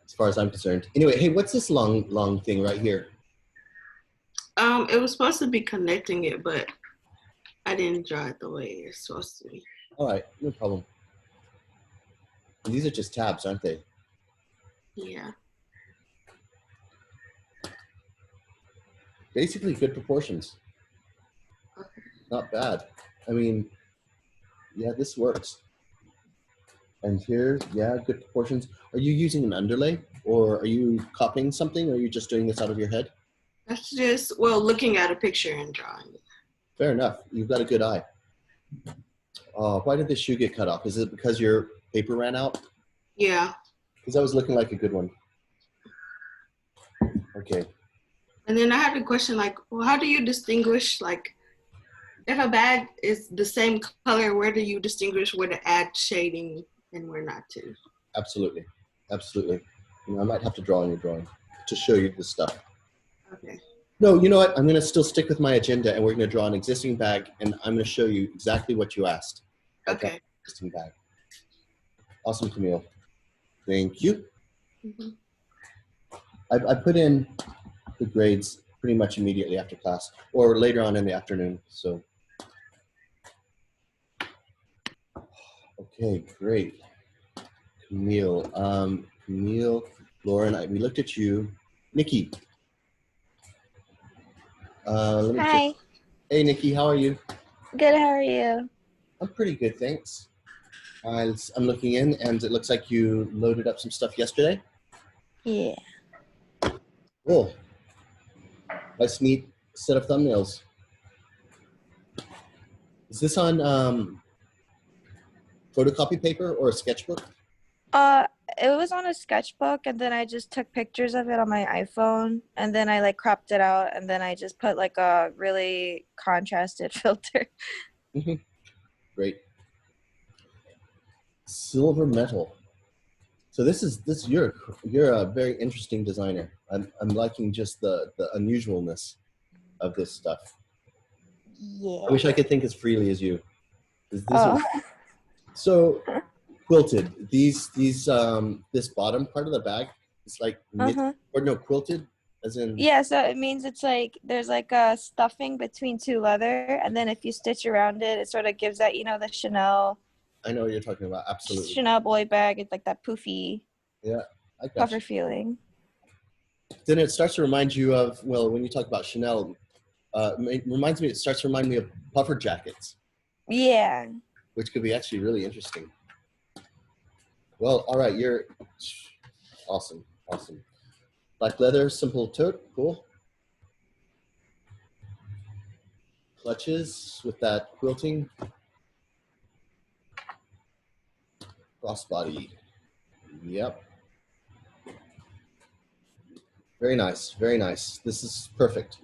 As far as I'm concerned. Anyway, hey, what's this long thing right here? It was supposed to be connecting it, but I didn't draw it the way it's supposed to be. All right, no problem. And these are just tabs, aren't they? Yeah. Basically good proportions. Okay. Not bad. I mean, yeah, this works. And here, yeah, good proportions. Are you using an underlay, or are you copying something, or are you just doing this out of your head? That's just, well, looking at a picture and drawing it. Fair enough. You've got a good eye. Why did the shoe get cut off? Is it because your paper ran out? Yeah. Because that was looking like a good one. Okay. And then I had a question like, well, how do you distinguish, like, if a bag is the same color, where do you distinguish where to add shading and where not to? Absolutely. Absolutely. You know, I might have to draw on your drawing to show you this stuff. Okay. No, you know what? I'm going to still stick with my agenda, and we're going to draw an existing bag, and I'm going to show you exactly what you asked. Okay. Existing bag. Awesome, Camille. Thank you. I put in the grades pretty much immediately after class or later on in the afternoon. So, okay, great. Camille, Lauren, we looked at you. Nikki. Hi. Hey, Nikki, how are you? Good, how are you? I'm pretty good, thanks. I'm looking in, and it looks like you loaded up some stuff yesterday. Yeah. Cool. Nice, neat set of thumbnails. Is this on photocopy paper or a sketchbook? It was on a sketchbook, and then I just took pictures of it on my iPhone, and then I like cropped it out, and then I just put like a really contrasted filter. Great. Silver metal. So you're a very interesting designer. I'm liking just the unusualness of this stuff. Yeah. I wish I could think as freely as you. So quilted. This bottom part of the bag is like knit, or no, quilted as in. Yeah, so it means it's like there's like a stuffing between two leather, and then if you stitch around it, it sort of gives that, the Chanel. I know what you're talking about. Absolutely. Chanel boy bag. It's like that poofy. Yeah, I got puffer you. feeling. Then it starts to remind you of, well, when you talk about Chanel, it starts to remind me of puffer jackets. Yeah. Which could be actually really interesting. Well, all right, you're awesome, awesome. Black leather, simple tote, cool. Clutches with that quilting. Crossbody, yep. Very nice, very nice. This is perfect.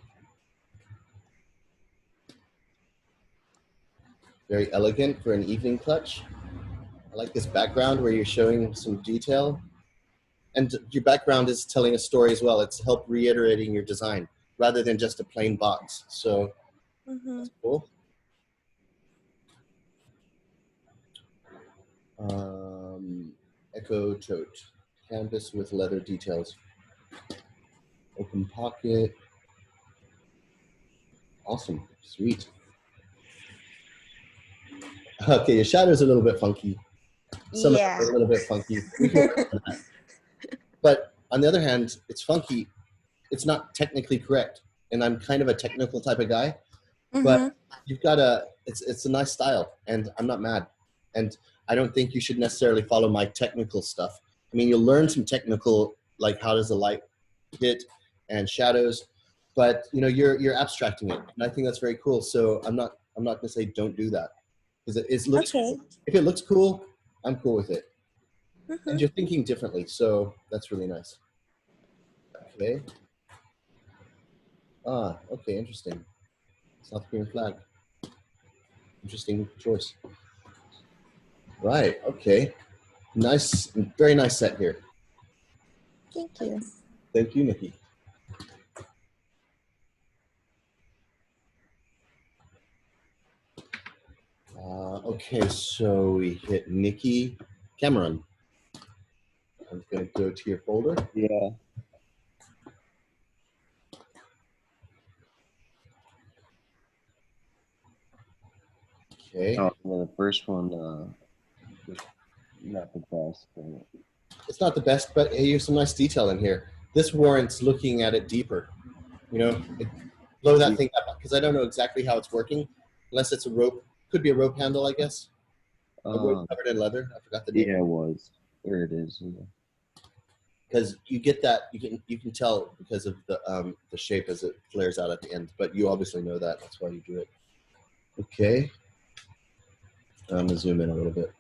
Very elegant for an evening clutch. I like this background where you're showing some detail. And your background is telling a story as well. It's helped reiterating your design rather than just a plain box. So that's cool. Echo tote, canvas with leather details. Open pocket. Awesome, sweet. Okay, your shadow's a little bit funky. Some yeah. are a little bit funky. We can work on that. But on the other hand, it's funky. It's not technically correct. And I'm kind of a technical type of guy. But you've got it's a nice style. And I'm not mad. And I don't think you should necessarily follow my technical stuff. I mean, you'll learn some technical, like how does the light hit and shadows. But you're abstracting it. And I think that's very cool. So I'm not gonna say don't do that. Because if it looks cool, I'm cool with it. And you're thinking differently, so that's really nice. Okay. Okay, interesting. South Korean flag. Interesting choice. Right, okay. Nice, very nice set here. Thank you. Thank you, Nikki. Okay, so we hit Nikki. Cameron. I'm going to go to your folder. Yeah. Okay. Oh, well, the first one, not the best. But... It's not the best, but hey, you have some nice detail in here. This warrants looking at it deeper. Blow that thing up, because I don't know exactly how it's working, unless it's a rope. Could be a rope handle, I guess. A rope covered in leather. I forgot the name. Yeah, it was. There it is. Yeah. Because you get that, you can tell because of the shape as it flares out at the end. But you obviously know that. That's why you do it. Okay. I'm gonna zoom in a little bit.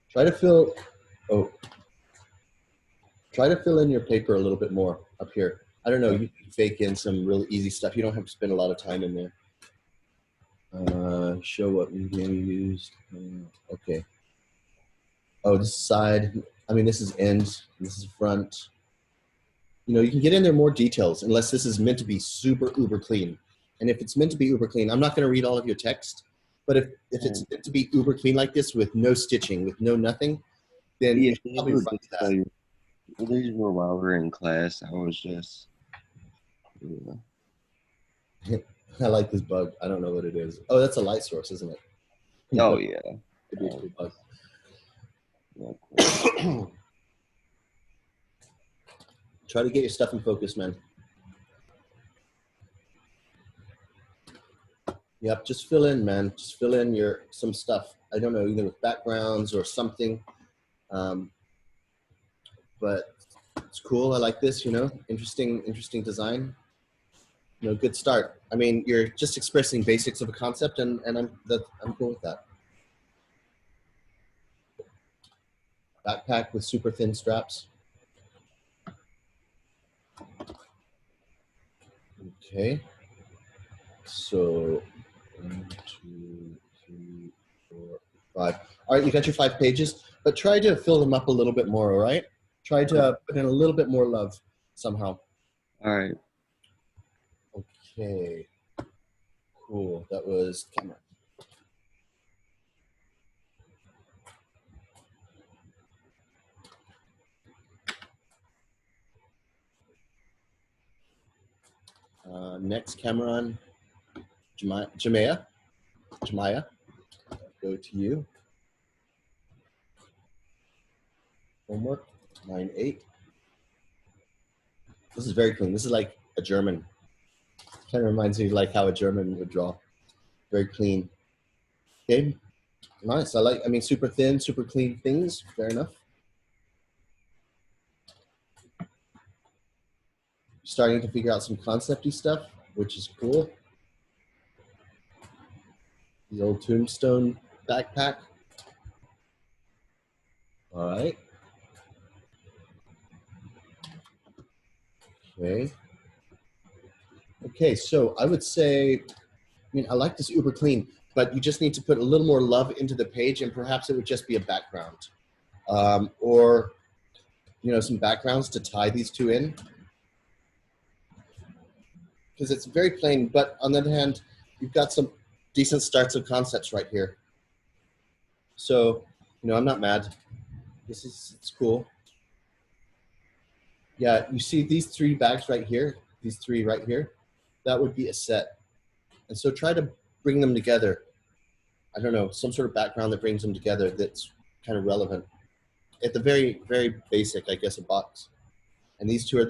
Try to fill in your paper a little bit more up here. I don't know. You can fake in some real easy stuff. You don't have to spend a lot of time in there. Show what medium you used. Okay. Oh, this side. I mean, this is end. This is front. You can get in there more details unless this is meant to be super uber clean. And if it's meant to be uber clean, I'm not going to read all of your text. But if it's meant to be uber clean like this with no stitching, with no nothing, then you should probably write that. These were while we were in class. I was just, yeah. I like this bug. I don't know what it is. Oh, that's a light source, isn't it? Oh yeah. Could be a cool bug. Yeah, Try to get your stuff in focus, man. Yep, just fill in, man. Just fill in some stuff. I don't know, either with backgrounds or something. But it's cool. I like this, you know, interesting design. You know, good start. I mean, you're just expressing basics of a concept, and I'm cool with that. Backpack with super thin straps. Okay. So 1, 2, 3, 4, 5. All right, you got your 5 pages, but try to fill them up a little bit more, all right? Try to put in a little bit more love somehow. all right. Okay. Cool. That was camera. Next, Cameron, Jamaya, go to you. Homework, 9-8. This is very clean. This is like a German. Kind of reminds me like how a German would draw. Very clean. Okay, nice. I mean, super thin, super clean things. Fair enough. Starting to figure out some concept-y stuff, which is cool. The old tombstone backpack. All right. Okay. Okay, so I would say, I mean, I like this uber clean, but you just need to put a little more love into the page, and perhaps it would just be a background. Or, you know, some backgrounds to tie these two in. Because it's very plain, but on the other hand, you've got some decent starts of concepts right here. So, you know, I'm not mad. It's cool. Yeah, you see these 3 bags right here, these 3 right here, that would be a set. And so try to bring them together. I don't know, some sort of background that brings them together that's kind of relevant. At the very, very basic, I guess, a box. And these two are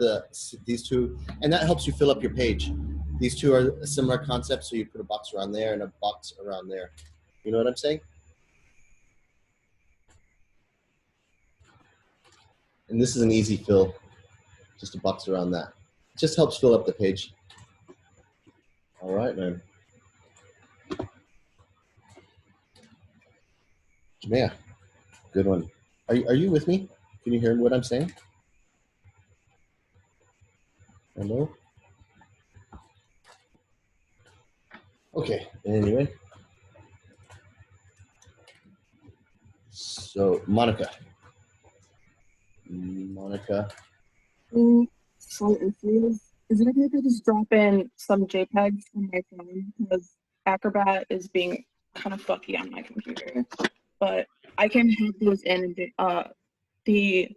these two, and that helps you fill up your page. These two are a similar concept, so you put a box around there and a box around there. You know what I'm saying? And this is an easy fill, just a box around that. It just helps fill up the page. All right, man. Jamea, good one. Are you with me? Can you hear what I'm saying? Hello? Okay, anyway. So, Monica. Slight issues. Is it okay if I just drop in some JPEGs on my phone? Because Acrobat is being kind of fucky on my computer. But I can have those in the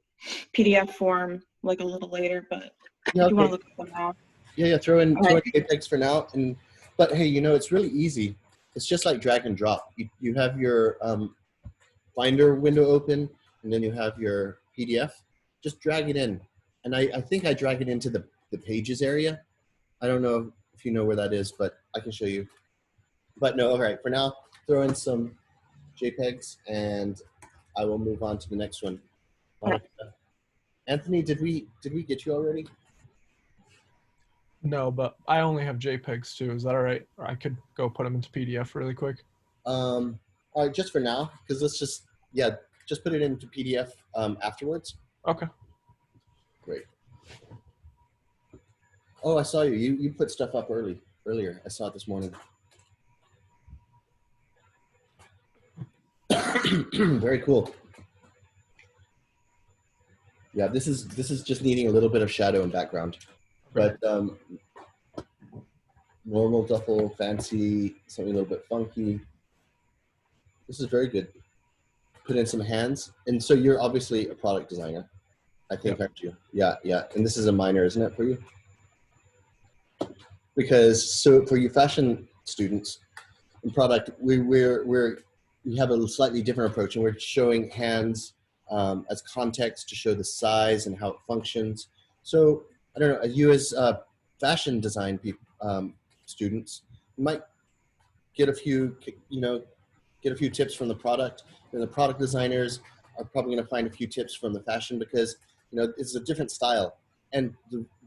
PDF form like a little later, but Yeah, if you want to look at them now. Yeah, throw in Okay. JPEGs for now. But hey, you know, it's really easy. It's just like drag and drop. You have your Finder window open, and then you have your PDF. Just drag it in. And I think I drag it into the pages area. I don't know if you know where that is, but I can show you. But no, all right, for now, throw in some JPEGs, and I will move on to the next one. Monica. Anthony, did we get you already? No, but I only have JPEGs too. Is that all right? Or I could go put them into PDF really quick. All right, just for now, because let's just put it into PDF afterwards. Okay. Great. Oh, I saw you. You put stuff up earlier. I saw it this morning. Very cool. Yeah, this is just needing a little bit of shadow and background, but normal, duffel, fancy, something a little bit funky. This is very good. Put in some hands, and so you're obviously a product designer. I think, aren't you? Yeah, yeah. And this is a minor, isn't it, for you? Because so for you fashion students in product, we have a slightly different approach, and we're showing hands as context to show the size and how it functions. So I don't know, you as fashion design students, you might get a few, get a few tips from the product, and the product designers are probably going to find a few tips from the fashion, because it's a different style. And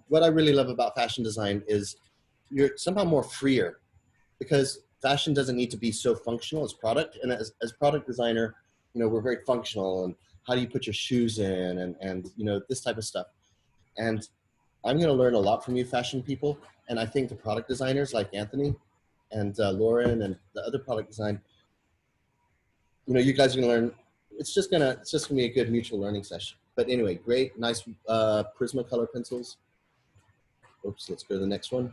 what I really love about fashion design is you're somehow more freer, because fashion doesn't need to be so functional as product. And as product designer, we're very functional, and how do you put your shoes in, and this type of stuff. And I'm going to learn a lot from you fashion people. And I think the product designers like Anthony and Lauren and the other product design, you guys are going to learn. It's just gonna be a good mutual learning session. But anyway, great, nice Prismacolor pencils. Oops, let's go to the next one.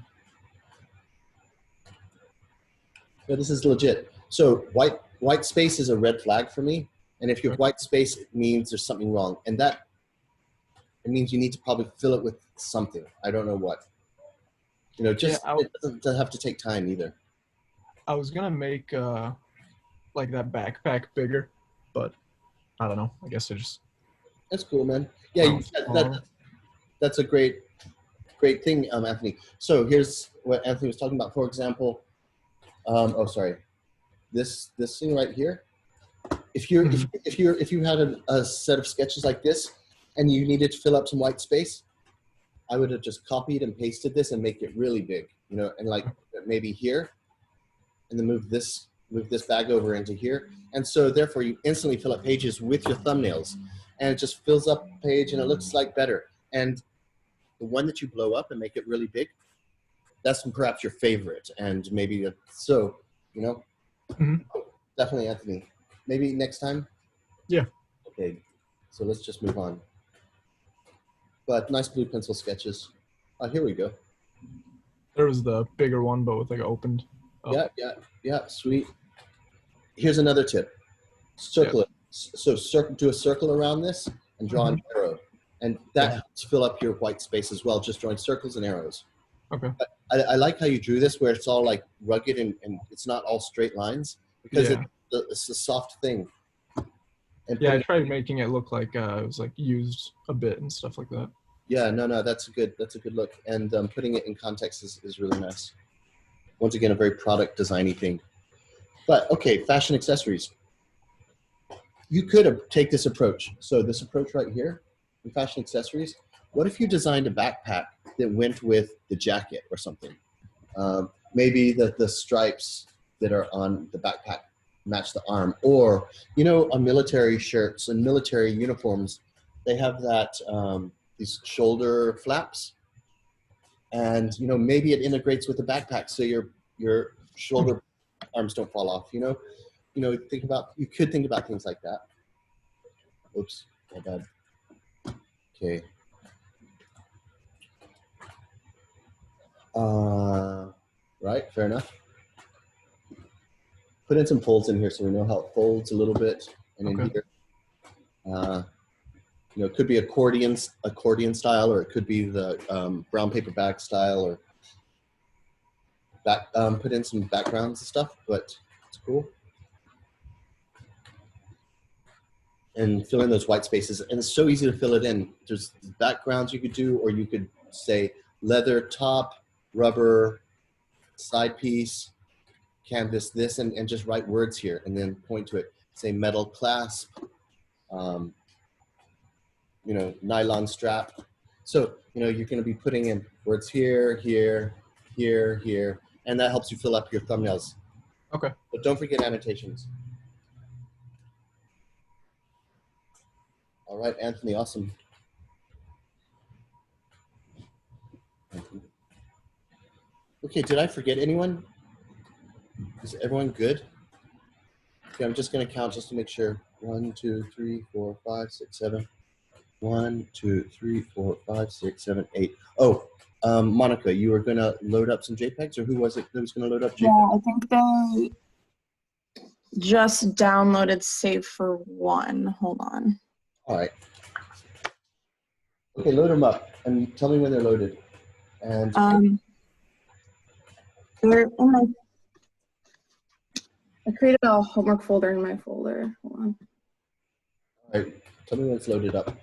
Yeah, this is legit. So white space is a red flag for me. And if you have white space, it means there's something wrong. And it means you need to probably fill it with something. I don't know what. It doesn't have to take time either. I was gonna make like that backpack bigger, but I don't know. I guess I just. That's cool, man. Yeah, that's a great thing, Anthony. So here's what Anthony was talking about. For example, this thing right here. If you had a set of sketches like this, and you needed to fill up some white space, I would have just copied and pasted this and make it really big, and like maybe here, and then move this bag over into here. And so therefore you instantly fill up pages with your thumbnails, and it just fills up the page and it looks like better. And the one that you blow up and make it really big, that's perhaps your favorite. And maybe definitely Anthony, maybe next time. Yeah. Okay. So let's just move on. But nice blue pencil sketches. Oh, here we go. There was the bigger one, but with like opened. Oh. Yeah, sweet. Here's another tip. Circle it. So do a circle around this and draw an arrow. And that helps fill up your white space as well, just drawing circles and arrows. Okay. But I like how you drew this, where it's all like rugged and it's not all straight lines, because it's a soft thing. And I tried making it look like it was like used a bit and stuff like that. Yeah, no, that's a good look. And putting it in context is really nice. Once again, a very product designy thing. But okay, fashion accessories. You could take this approach. So this approach right here in fashion accessories, what if you designed a backpack that went with the jacket or something? Maybe the stripes that are on the backpack match the arm, or on military shirts and military uniforms, they have that these shoulder flaps, and maybe it integrates with the backpack, so your shoulder arms don't fall off. You could think about things like that. Oops, my bad. Okay. Right, fair enough. Put in some folds in here so we know how it folds a little bit. And in here, it could be accordion style, or it could be the brown paper bag style, or put in some backgrounds and stuff, but it's cool. And fill in those white spaces. And it's so easy to fill it in. There's backgrounds you could do, or you could say leather top, rubber, side piece, canvas this, and just write words here and then point to it. Say metal clasp, nylon strap. So, you're going to be putting in words here, here, here, here, and that helps you fill up your thumbnails. Okay. But don't forget annotations. All right, Anthony, awesome. Okay, did I forget anyone? Is everyone good? Okay, I'm just going to count just to make sure. 1, 2, 3, 4, 5, 6, 7. 1, 2, 3, 4, 5, 6, 7, 8. Oh, Monica, you were going to load up some JPEGs, or who was it that was going to load up JPEGs? Yeah, I think they just downloaded Save for One. Hold on. All right. Okay, load them up and tell me when they're loaded. And They're in my. I created a homework folder in my folder. Hold on. all right, tell me when it's loaded up.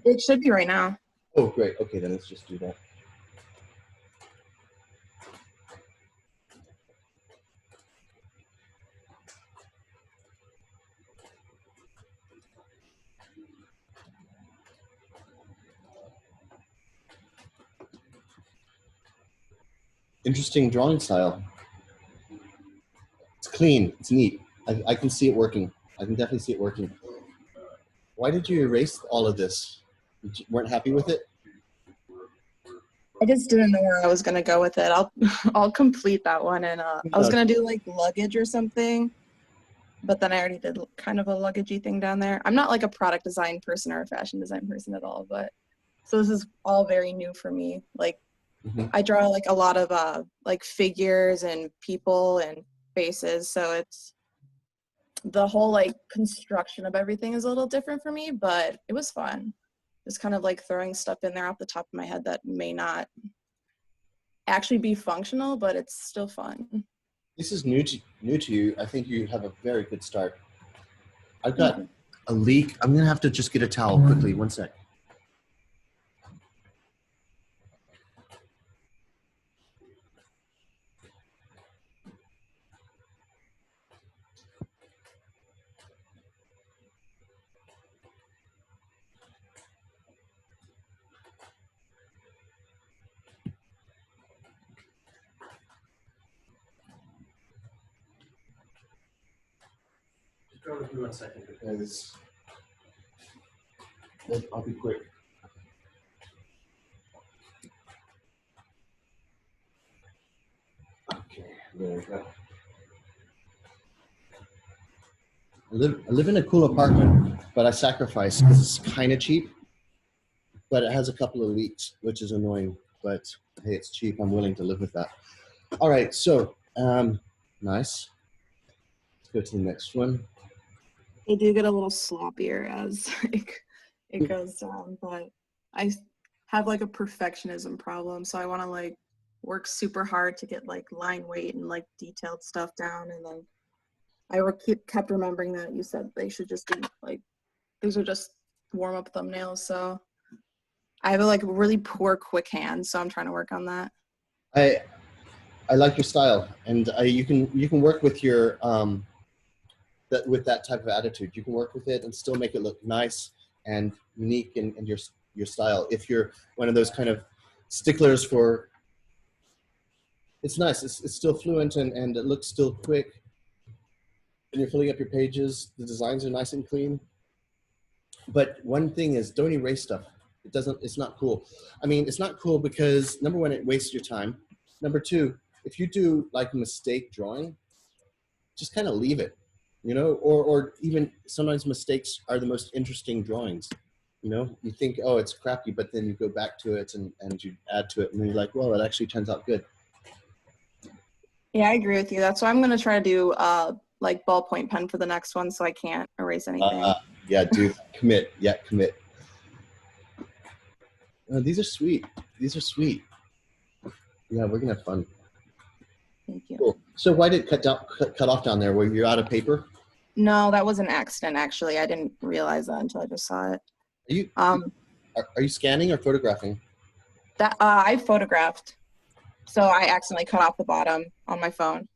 It should be right now. Oh, great. Okay, then let's just do that. Interesting drawing style. It's clean. It's neat. I can see it working. I can definitely see it working. Why did you erase all of this? You weren't happy with it? I just didn't know where I was gonna go with it. I'll complete that one, and I was gonna do like luggage or something, but then I already did kind of a luggagey thing down there. I'm not like a product design person or a fashion design person at all, but so this is all very new for me. Like I draw like a lot of like figures and people and faces, so it's the whole like construction of everything is a little different for me, but it was fun. Just kind of like throwing stuff in there off the top of my head that may not actually be functional, but it's still fun. This is new to you. I think you have a very good start. I've got a leak. I'm gonna have to just get a towel quickly. One sec. Bear with me 1 second because I'll be quick. Okay, there we go. I live in a cool apartment, but I sacrifice because it's kind of cheap, but it has a couple of leaks, which is annoying, but hey, it's cheap. I'm willing to live with that. All right, so nice. Let's go to the next one. They do get a little sloppier as it goes down, but I have like a perfectionism problem, so I want to like work super hard to get like line weight and like detailed stuff down, and then I kept remembering that you said they should just be like, these are just warm-up thumbnails, so I have a like really poor quick hand, so I'm trying to work on that. I like your style, and you can work with your with that type of attitude. You can work with it and still make it look nice and unique in your style. If you're one of those kind of sticklers for, it's nice. It's still fluent and it looks still quick. And you're filling up your pages. The designs are nice and clean. But one thing is, don't erase stuff. It's not cool. I mean, it's not cool because number one, it wastes your time. Number two, if you do like a mistake drawing, just kind of leave it, you know, or even sometimes mistakes are the most interesting drawings. You know, you think, oh, it's crappy, but then you go back to it and you add to it and then you're like, well, it actually turns out good. Yeah, I agree with you. That's why I'm going to try to do like ballpoint pen for the next one so I can't erase anything. Yeah, dude, commit. Yeah, commit. These are sweet. These are sweet. Yeah, we're gonna have fun. Thank you. Cool. So why did it cut off down there? Were you out of paper? No, that was an accident, actually. I didn't realize that until I just saw it. Are you scanning or photographing? That I photographed, so I accidentally cut off the bottom on my phone.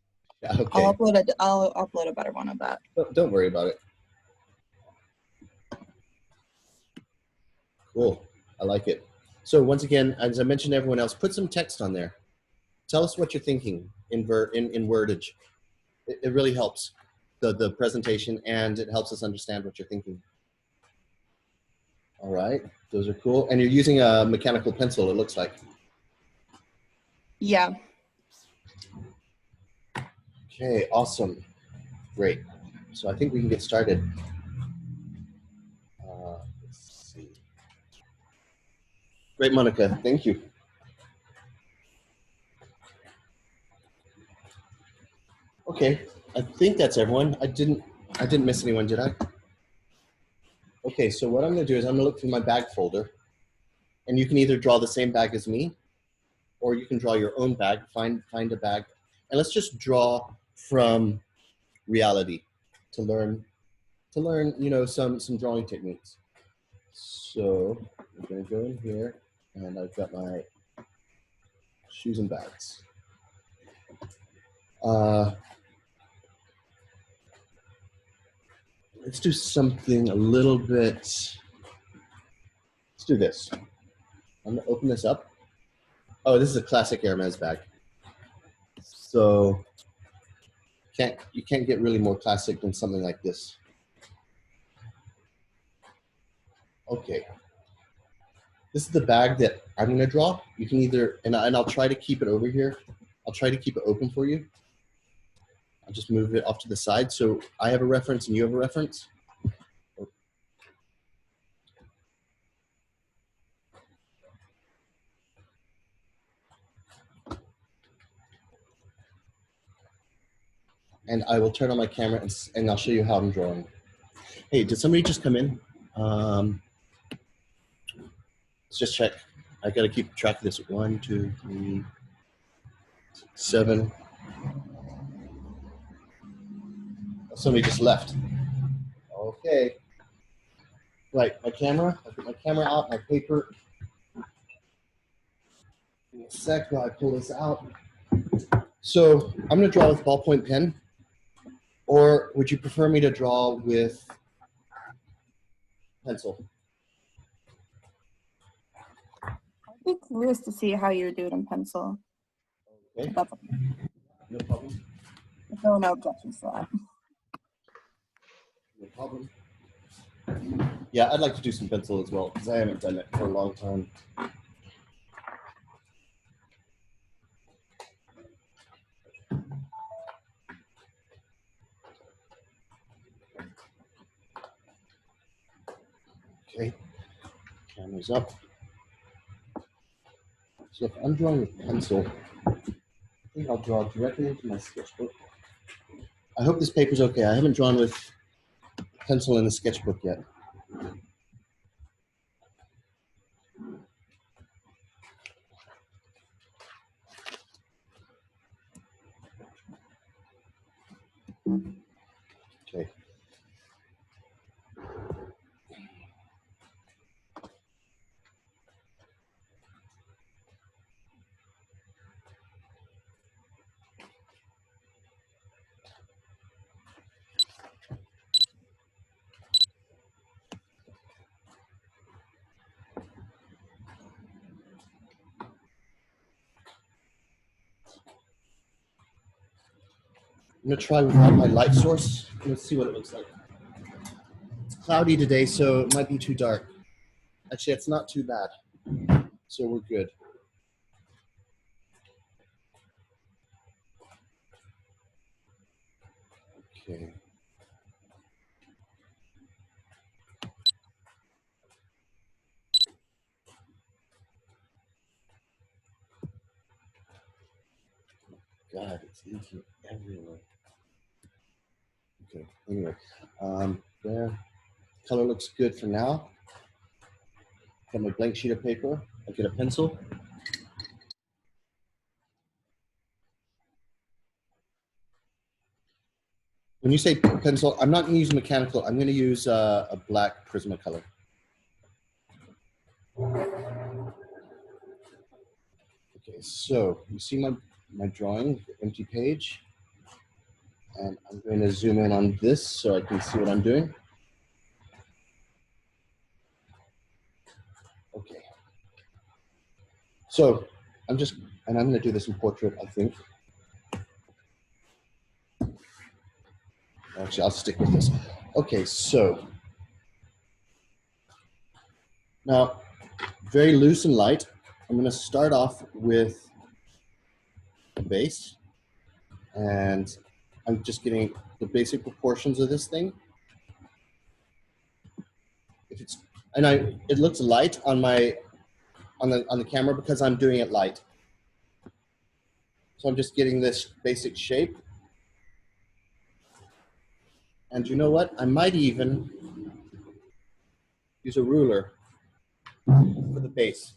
Yeah, okay. I'll upload a better one of that. Don't worry about it. Cool. I like it. So once again, as I mentioned to everyone else, put some text on there. Tell us what you're thinking in wordage. It really helps the presentation, and it helps us understand what you're thinking. All right, those are cool. And you're using a mechanical pencil, it looks like. Yeah. Okay, awesome. Great. So I think we can get started. Let's see. Great, Monica. Thank you. Okay, I think that's everyone. I didn't miss anyone, did I? Okay, so what I'm gonna do is I'm gonna look through my bag folder, and you can either draw the same bag as me, or you can draw your own bag, find a bag, and let's just draw from reality to learn, you know, some drawing techniques. So I'm gonna go in here, and I've got my shoes and bags. Let's do something a little bit, let's do this. I'm gonna open this up. Oh, this is a classic Hermes bag. So you can't get really more classic than something like this. Okay. This is the bag that I'm gonna draw. You can either, and I'll try to keep it over here. I'll try to keep it open for you. I'll just move it off to the side. So I have a reference and you have a reference. And I will turn on my camera and I'll show you how I'm drawing. Hey, did somebody just come in? Let's just check. I gotta keep track of this. 1, 2, 3, 7. Somebody just left. Okay. Right, my camera. I put my camera out, my paper. In a sec while I pull this out. So I'm gonna draw with ballpoint pen, or would you prefer me to draw with pencil? I'd be curious to see how you do it in pencil. Okay. That's okay. No problem. There are no objections to that. No problem. Yeah, I'd like to do some pencil as well because I haven't done it for a long time. Okay, camera's up. So if I'm drawing with pencil, I think I'll draw directly into my sketchbook. I hope this paper's okay. I haven't drawn with pencil in the sketchbook yet. Okay. I'm gonna try without my light source. Let's see what it looks like. It's cloudy today, so it might be too dark. Actually, it's not too bad, so we're good. Okay. God, it's leaking everywhere. Okay, anyway, there. Color looks good for now. Got my blank sheet of paper. I'll get a pencil. When you say pencil, I'm not going to use mechanical. I'm going to use a black Prismacolor. Okay, so you see my drawing, the empty page. And I'm going to zoom in on this so I can see what I'm doing. Okay. So I'm going to do this in portrait, I think. Actually, I'll stick with this. Okay, so now, very loose and light. I'm going to start off with the base, and I'm just getting the basic proportions of this thing. If it's it looks light on the camera because I'm doing it light. So I'm just getting this basic shape. And you know what? I might even use a ruler for the base.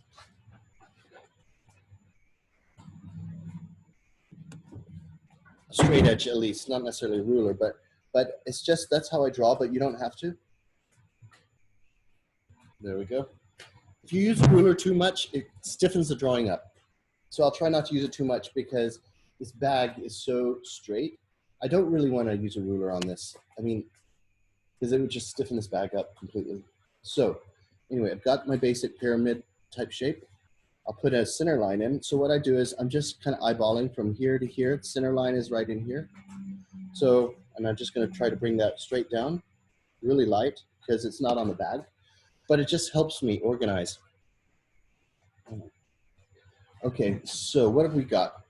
Straight edge at least, not necessarily a ruler, but it's just, that's how I draw, but you don't have to. There we go. If you use a ruler too much, it stiffens the drawing up. So I'll try not to use it too much because this bag is so straight. I don't really want to use a ruler on this. I mean, because it would just stiffen this bag up completely. So anyway, I've got my basic pyramid type shape. I'll put a center line in. So what I do is I'm just kind of eyeballing from here to here. The center line is right in here. So, and I'm just going to try to bring that straight down, really light, because it's not on the bag, but it just helps me organize. Okay, so what have we got?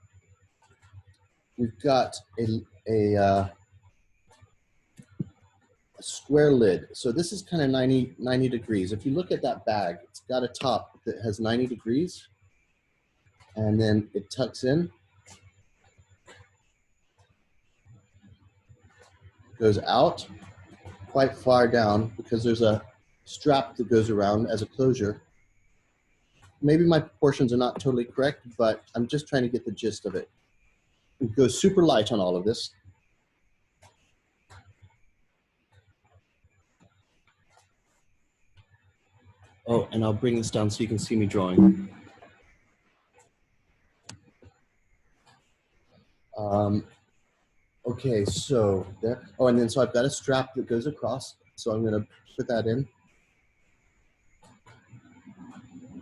We've got a square lid. So this is kind of 90 degrees. If you look at that bag, it's got a top that has 90 degrees and then it tucks in, goes out quite far down because there's a strap that goes around as a closure. Maybe my proportions are not totally correct, but I'm just trying to get the gist of it. It goes super light on all of this. Oh, and I'll bring this down so you can see me drawing. Okay, so there. Oh, and then so I've got a strap that goes across. So I'm going to put that in.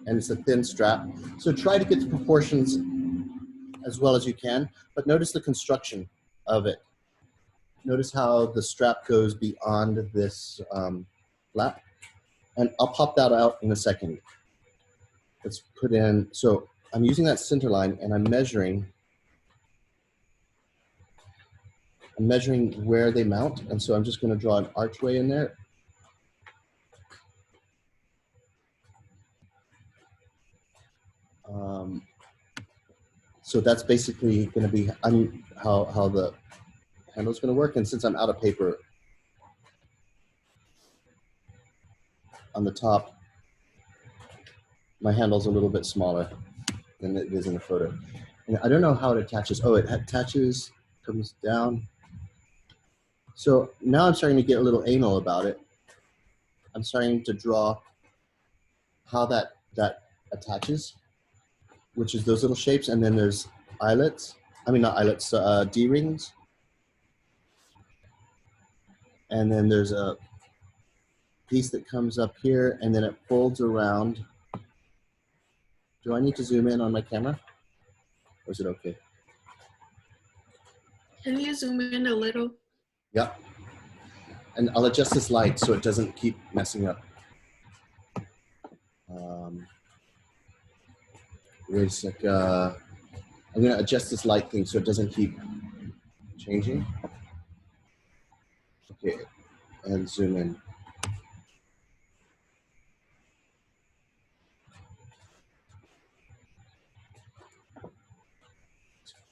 And it's a thin strap. So try to get the proportions as well as you can, but notice the construction of it. Notice how the strap goes beyond this flap. And I'll pop that out in a second. Let's put in, so I'm using that center line and I'm measuring where they mount. And so I'm just going to draw an archway in there. So that's basically going to be how the handle's going to work. And since I'm out of paper on the top, my handle's a little bit smaller than it is in the photo. And I don't know how it attaches. Oh, it attaches, comes down. So now I'm starting to get a little anal about it. I'm starting to draw how that attaches, which is those little shapes. And then there's eyelets. I mean, not eyelets, D-rings. And then there's a piece that comes up here and then it folds around. Do I need to zoom in on my camera? Or is it okay? Can you zoom in a little? Yeah. And I'll adjust this light so it doesn't keep messing up. Wait a sec. I'm going to adjust this light thing so it doesn't keep changing. Okay. And zoom in.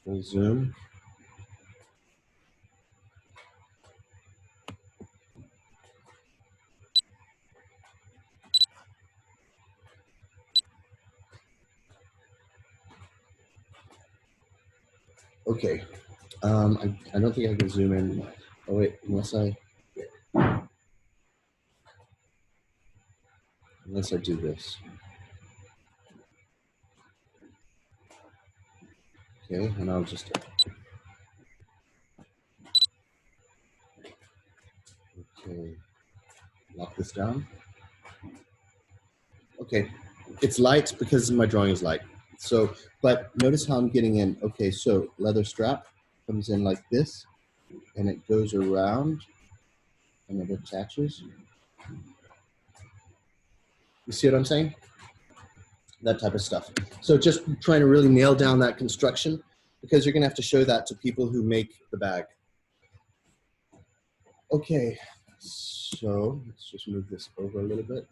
Full zoom. Okay. I don't think I can zoom in. Oh wait, unless I do this. Okay, and I'll just lock this down. Okay, it's light because my drawing is light. So, but notice how I'm getting in. Okay, so leather strap comes in like this, and it goes around, and it attaches. You see what I'm saying? That type of stuff. So just trying to really nail down that construction because you're gonna have to show that to people who make the bag. Okay, so let's just move this over a little bit.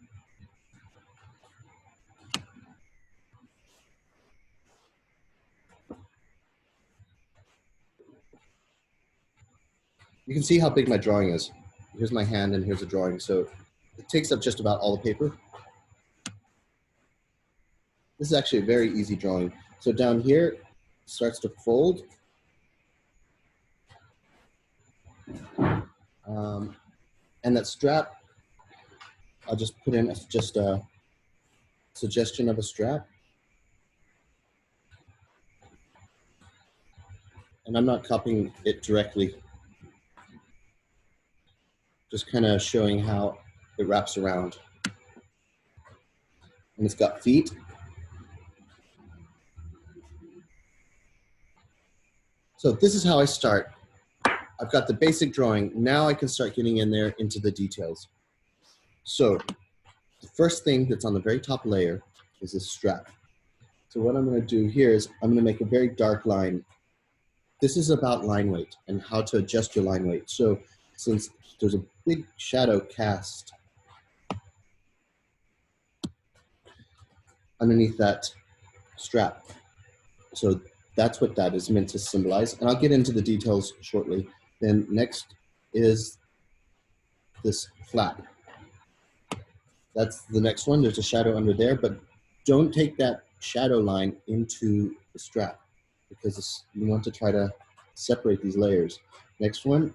You can see how big my drawing is. Here's my hand and here's a drawing. So it takes up just about all the paper. This is actually a very easy drawing. So down here, it starts to fold. And that strap, I'll just put in just a suggestion of a strap. And I'm not copying it directly. Just kind of showing how it wraps around. And it's got feet. So this is how I start. I've got the basic drawing. Now I can start getting in there into the details. So the first thing that's on the very top layer is this strap. So what I'm going to do here is I'm going to make a very dark line. This is about line weight and how to adjust your line weight. So since there's a big shadow cast underneath that strap. So that's what that is meant to symbolize. And I'll get into the details shortly. Then next is this flap. That's the next one. There's a shadow under there, but don't take that shadow line into the strap because you want to try to separate these layers. Next one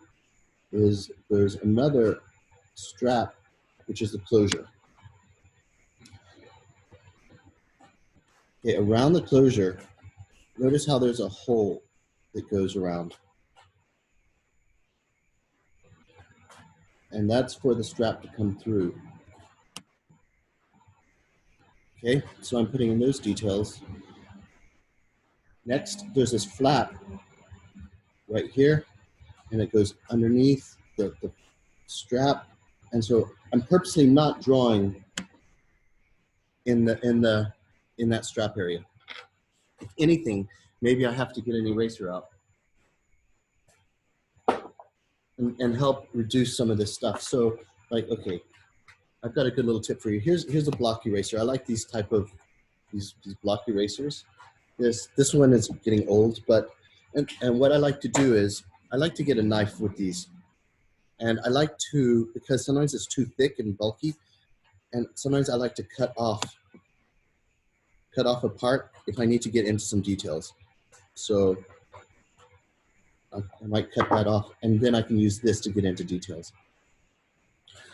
is there's another strap, which is the closure. Okay, around the closure, notice how there's a hole that goes around. And that's for the strap to come through. Okay, so I'm putting in those details. Next, there's this flap right here, and it goes underneath the strap. And so I'm purposely not drawing in that strap area. If anything, maybe I have to get an eraser out and help reduce some of this stuff. So like, okay, I've got a good little tip for you. Here's a block eraser. I like these type of these block erasers. This one is getting old, but and what I like to do is I like to get a knife with these, and I like to, because sometimes it's too thick and bulky, and sometimes I like to cut off a part if I need to get into some details. So I might cut that off, and then I can use this to get into details.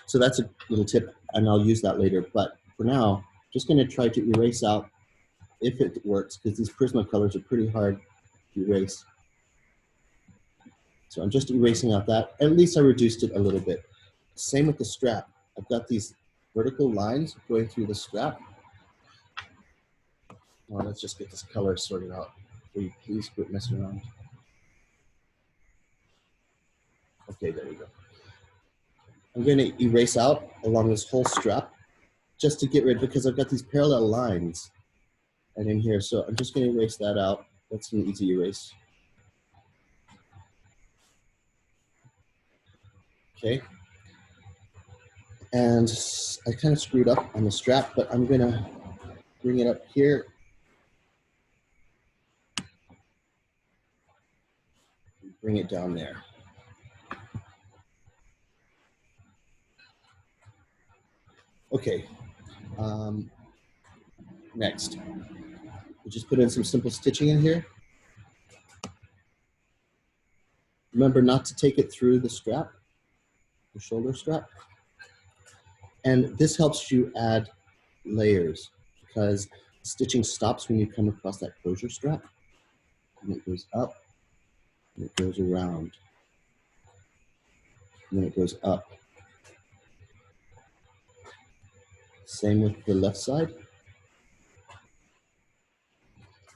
So that's a little tip, and I'll use that later. But for now, just going to try to erase out, if it works, because these Prismacolors are pretty hard to erase. So I'm just erasing out that. At least I reduced it a little bit. Same with the strap. I've got these vertical lines going through the strap. Well, let's just get this color sorted out. Will you please quit messing around? Okay, there we go. I'm going to erase out along this whole strap just to get rid, because I've got these parallel lines and in here. So I'm just going to erase that out. That's an easy erase. Okay. And I kind of screwed up on the strap, but I'm going to bring it up here. Bring it down there. Okay, next, we'll just put in some simple stitching in here. Remember not to take it through the strap, the shoulder strap. And this helps you add layers, because stitching stops when you come across that closure strap. And it goes up, and it goes around, and then it goes up. Same with the left side.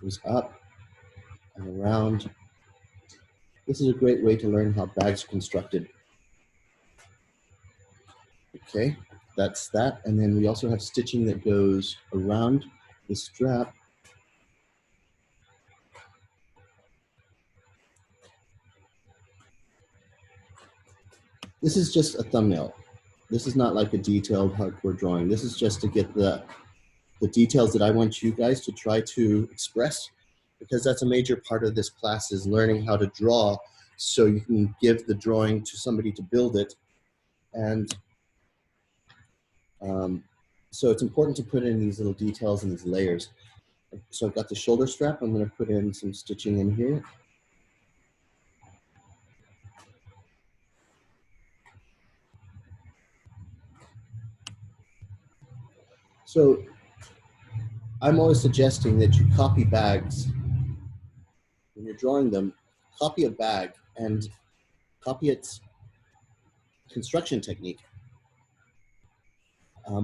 Goes up and around. This is a great way to learn how bags are constructed. Okay, that's that. And then we also have stitching that goes around the strap. This is just a thumbnail. This is not like a detailed hardcore drawing. This is just to get the details that I want you guys to try to express, because that's a major part of this class, is learning how to draw so you can give the drawing to somebody to build it. And So it's important to put in these little details and these layers. So I've got the shoulder strap. I'm going to put in some stitching in here. So I'm always suggesting that you copy bags. When you're drawing them, copy a bag and copy its construction technique.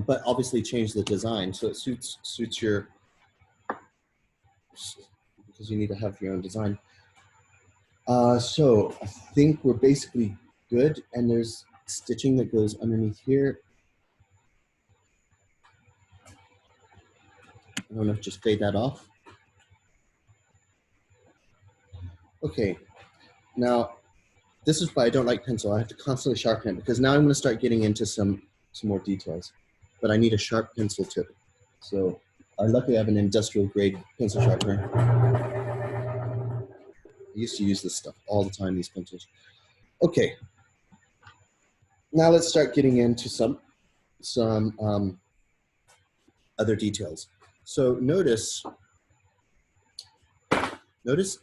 But obviously change the design so it suits your, because you need to have your own design. So I think we're basically good, and there's stitching that goes underneath here. I don't know if just fade that off. Okay, now this is why I don't like pencil. I have to constantly sharpen it because now I'm going to start getting into some more details, but I need a sharp pencil tip. So luckily I have an industrial grade pencil sharpener. I used to use this stuff all the time, these pencils. Okay, now let's start getting into some other details. So notice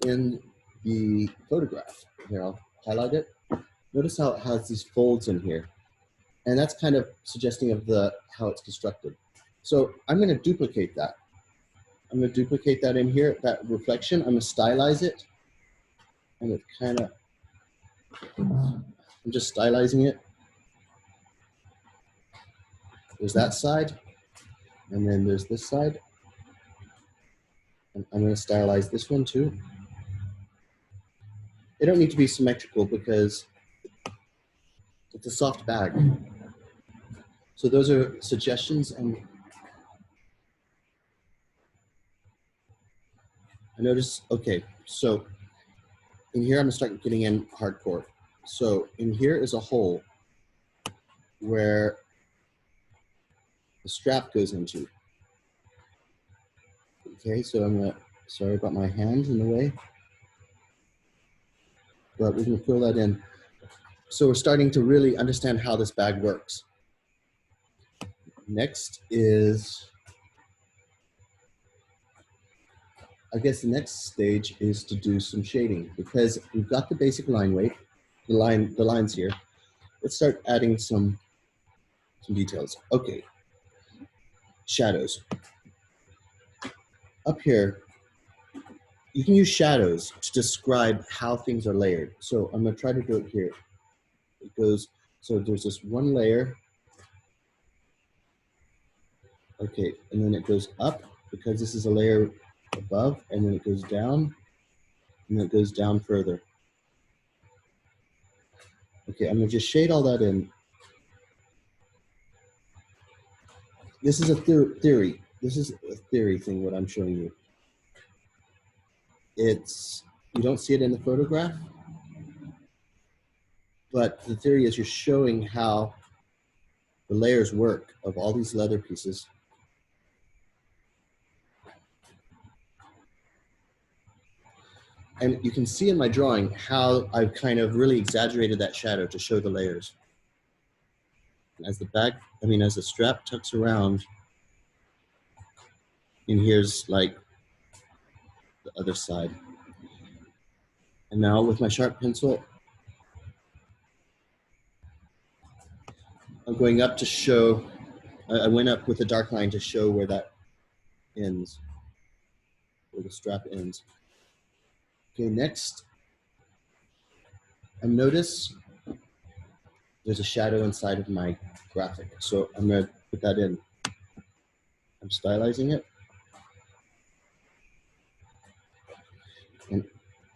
in the photograph, here I'll highlight it. Notice how it has these folds in here. And that's kind of suggesting of how it's constructed. So I'm going to duplicate that. I'm going to duplicate that in here, that reflection. I'm going to stylize it. And it kind of, I'm just stylizing it. There's that side. And then there's this side. And I'm going to stylize this one too. They don't need to be symmetrical because it's a soft bag. So those are suggestions, and I notice, okay, so in here I'm gonna start getting in hardcore. So in here is a hole where the strap goes into. Okay, so I'm gonna, sorry about my hands in the way, but we're gonna fill that in. So we're starting to really understand how this bag works. Next is, I guess the next stage is to do some shading because we've got the basic line weight, the lines here. Let's start adding some details. Okay, shadows. Up here, you can use shadows to describe how things are layered. So I'm gonna try to do it here. It goes, so there's this one layer. Okay, and then it goes up because this is a layer above, and then it goes down, and then it goes down further. Okay, I'm gonna just shade all that in. This is a theory. This is a theory thing, what I'm showing you. You don't see it in the photograph, but the theory is you're showing how the layers work of all these leather pieces. And you can see in my drawing how I've kind of really exaggerated that shadow to show the layers. As the strap tucks around, and here's like the other side. And now with my sharp pencil, I'm going up to show, I went up with a dark line to show where that ends, where the strap ends. Okay, next, and notice there's a shadow inside of my graphic. So I'm gonna put that in. I'm stylizing it. And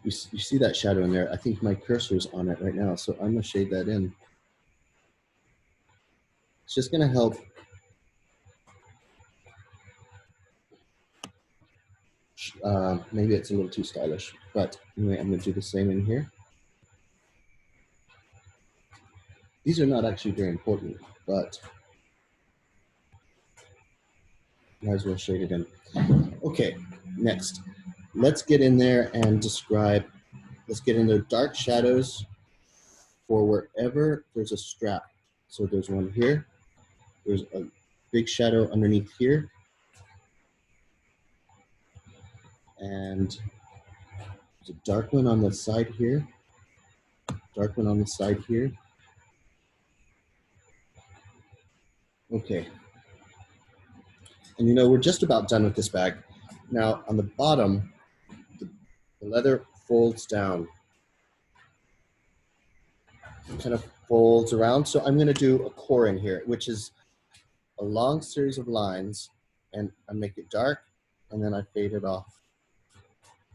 you see that shadow in there. I think my cursor's on it right now, so I'm gonna shade that in. It's just gonna help maybe it's a little too stylish, but anyway, I'm gonna do the same in here. These are not actually very important, but might as well shade it in. Okay, next, let's get in there and describe, let's get into dark shadows for wherever there's a strap. So there's one here, there's big shadow underneath here. And there's a dark one on the side here. Dark one on the side here. Okay. And you know, we're just about done with this bag. Now on the bottom, the leather folds down. It kind of folds around. So I'm gonna do a core in here, which is a long series of lines, and I make it dark, and then I fade it off.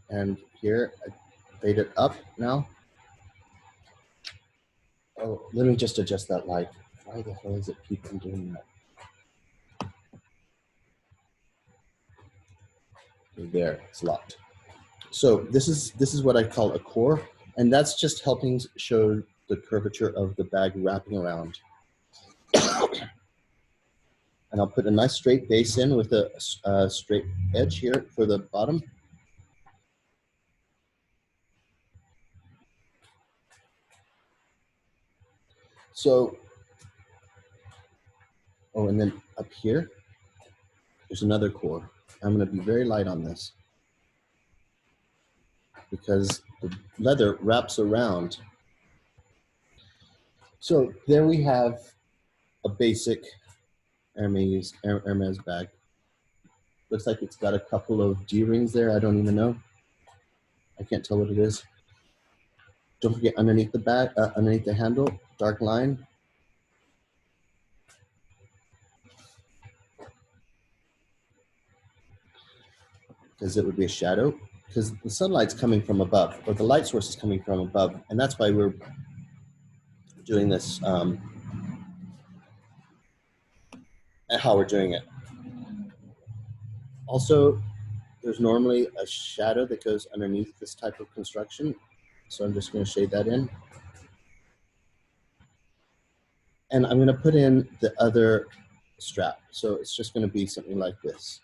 And here, I fade it up now. Oh, let me just adjust that light. Why the hell is it keep on doing that? There, it's locked. So this is what I call a core, and that's just helping show the curvature of the bag wrapping around. And I'll put a nice straight base in with a straight edge here for the bottom. So, oh, and then up here, there's another core. I'm going to be very light on this because the leather wraps around. So there we have a basic Hermes bag. Looks like it's got a couple of D-rings there. I don't even know. I can't tell what it is. Don't forget underneath the bag, underneath the handle, dark line. Because it would be a shadow. Because the sunlight's coming from above, or the light source is coming from above, and that's why we're doing this, and how we're doing it. Also, there's normally a shadow that goes underneath this type of construction, so I'm just going to shade that in. And I'm going to put in the other strap, so it's just going to be something like this.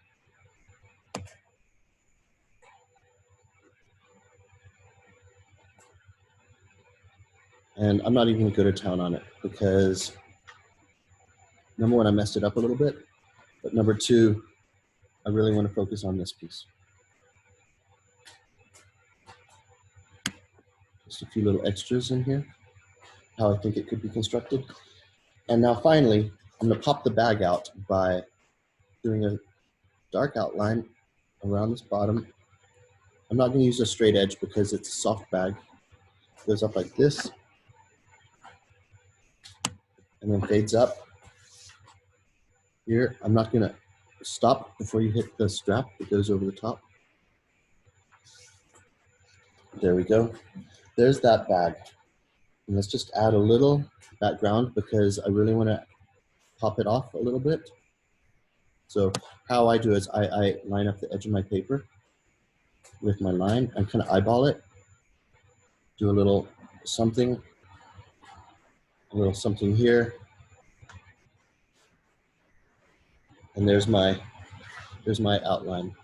And I'm not even going to go to town on it because, number one, I messed it up a little bit, but number two, I really want to focus on this piece. Just a few little extras in here, how I think it could be constructed. And now finally, I'm going to pop the bag out by doing a dark outline around this bottom. I'm not going to use a straight edge because it's a soft bag. It goes up like this, and then fades up. Here, I'm not going to stop before you hit the strap. It goes over the top. There we go. There's that bag. And let's just add a little background because I really want to pop it off a little bit. So how I do is I line up the edge of my paper with my line and kind of eyeball it. Do a little something here. And there's my outline.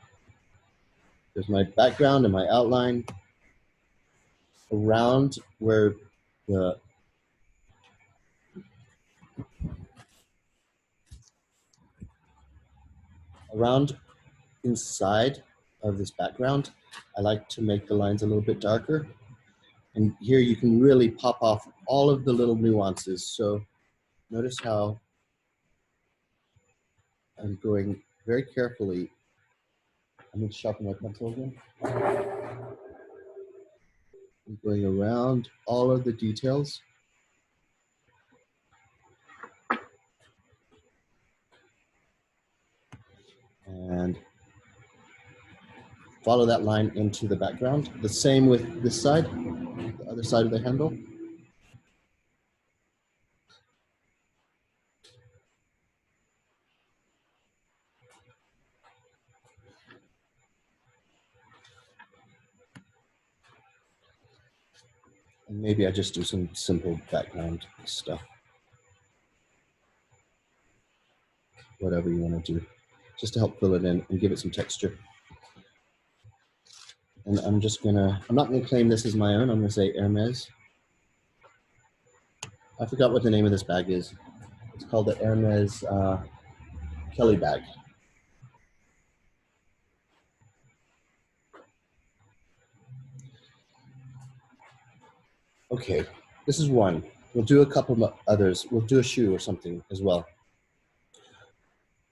There's my background and my outline around where the inside of this background. I like to make the lines a little bit darker. And here you can really pop off all of the little nuances. So notice how I'm going very carefully. I'm going to sharpen my pencil again. I'm going around all of the details. And follow that line into the background. The same with this side, the other side of the handle. And maybe I just do some simple background stuff. Whatever you want to do, just to help fill it in and give it some texture. And I'm not gonna claim this as my own. I'm gonna say Hermes. I forgot what the name of this bag is. It's called the Hermes Kelly bag. Okay, this is one. We'll do a couple of others. We'll do a shoe or something as well.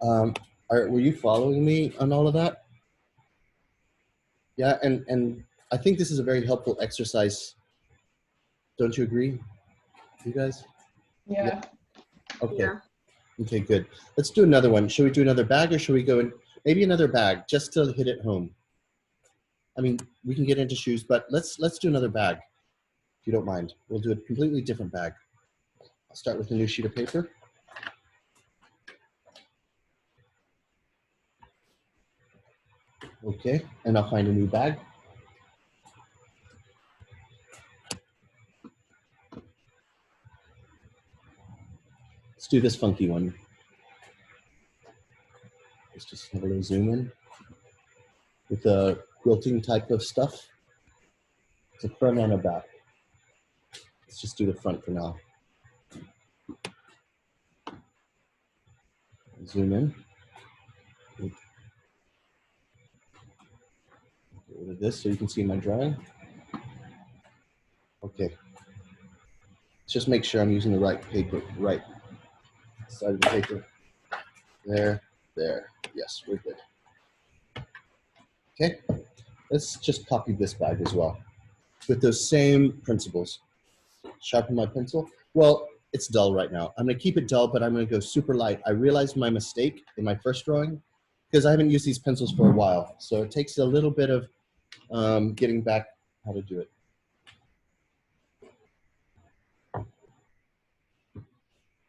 Were you following me on all of that? Yeah, and I think this is a very helpful exercise. Don't you agree, you guys? Yeah. Okay. Yeah. Okay, good. Let's do another one. Should we do another bag or should we go in? Maybe another bag just to hit it home. I mean, we can get into shoes, but let's do another bag, if you don't mind. We'll do a completely different bag. I'll start with a new sheet of paper. Okay, and I'll find a new bag. Let's do this funky one. Let's just have a little zoom in with a quilting type of stuff. It's a front and a back. Let's just do the front for now. Zoom in. Get rid of this so you can see my drawing. Okay. Let's just make sure I'm using the right paper, right side of the paper. There, there. Yes, we're good. Okay. Let's just copy this bag as well with those same principles. Sharpen my pencil. Well, it's dull right now. I'm going to keep it dull, but I'm going to go super light. I realized my mistake in my first drawing because I haven't used these pencils for a while. So it takes a little bit of getting back how to do it.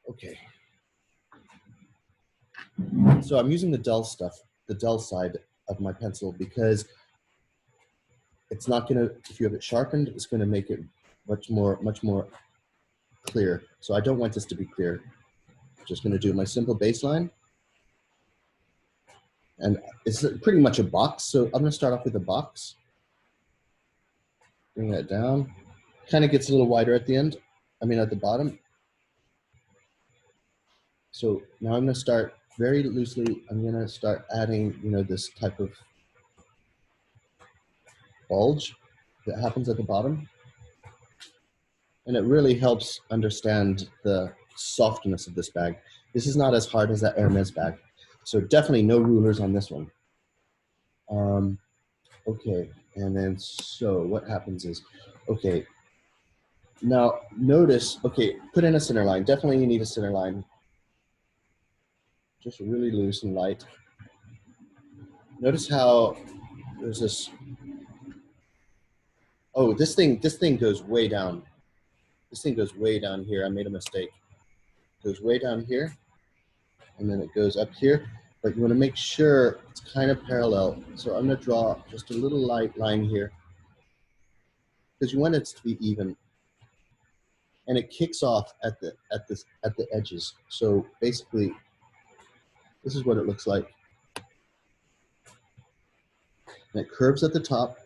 Okay. So I'm using the dull stuff, the dull side of my pencil because it's not going to, if you have it sharpened, it's going to make it much more clear. So I don't want this to be clear. I'm just going to do my simple baseline. And it's pretty much a box. So I'm going to start off with a box. Bring that down. Kind of gets a little wider at the end. I mean, at the bottom. So now I'm going to start very loosely. I'm going to start adding, you know, this type of bulge that happens at the bottom. And it really helps understand the softness of this bag. This is not as hard as that Hermes bag. So definitely no rulers on this one. Okay, and then so what happens is, okay, now notice, okay, put in a center line. Definitely you need a center line. Just really loose and light. Notice how there's this, oh, this thing goes way down. This thing goes way down here. I made a mistake. It goes way down here, and then it goes up here. But you want to make sure it's kind of parallel. So I'm going to draw just a little light line here because you want it to be even. And it kicks off at the edges. So basically, this is what it looks like. And it curves at the top,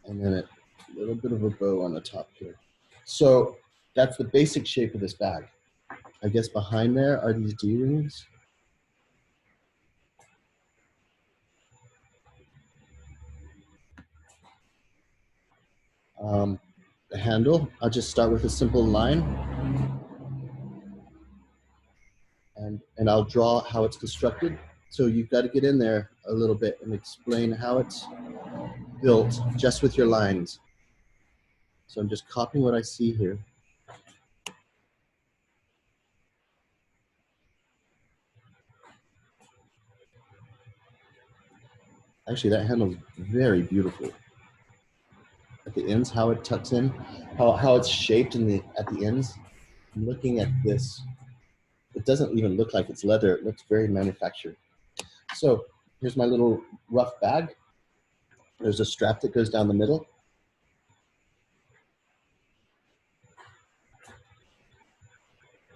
and then a little bit of a bow on the top here. So that's the basic shape of this bag. I guess behind there are these D-rings. The handle, I'll just start with a simple line. And I'll draw how it's constructed. So you've got to get in there a little bit and explain how it's built just with your lines. So I'm just copying what I see here. Actually, that handle is very beautiful. At the ends, how it tucks in, how it's shaped at the ends. I'm looking at this. It doesn't even look like it's leather. It looks very manufactured. So here's my little rough bag. There's a strap that goes down the middle.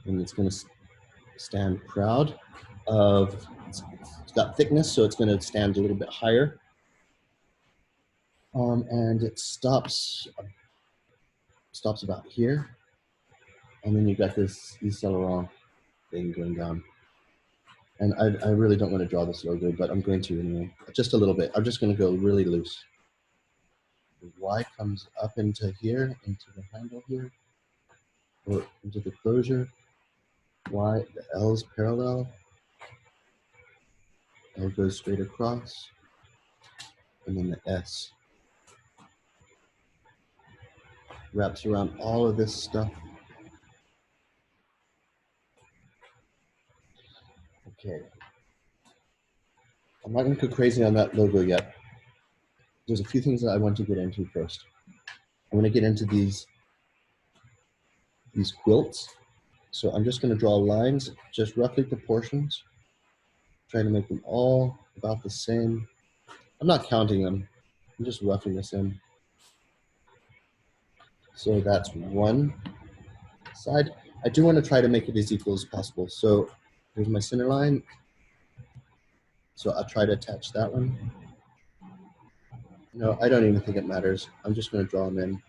And it's going to stand proud of, it's got thickness, so it's going to stand a little bit higher. And it stops about here. And then you've got this aileron. thing going down. And I really don't want to draw this logo, but I'm going to anyway. Just a little bit. I'm just going to go really loose. The Y comes up into here, into the handle here, or into the closure. Y, the L is parallel. L goes straight across. And then the S wraps around all of this stuff. Okay. I'm not going to go crazy on that logo yet. There's a few things that I want to get into first. I'm going to get into these quilts. So I'm just going to draw lines, just roughly proportions. Trying to make them all about the same. I'm not counting them. I'm just roughing this in. So that's one side. I do want to try to make it as equal as possible. So here's my center line. So I'll try to attach that one. No, I don't even think it matters. I'm just going to draw them in.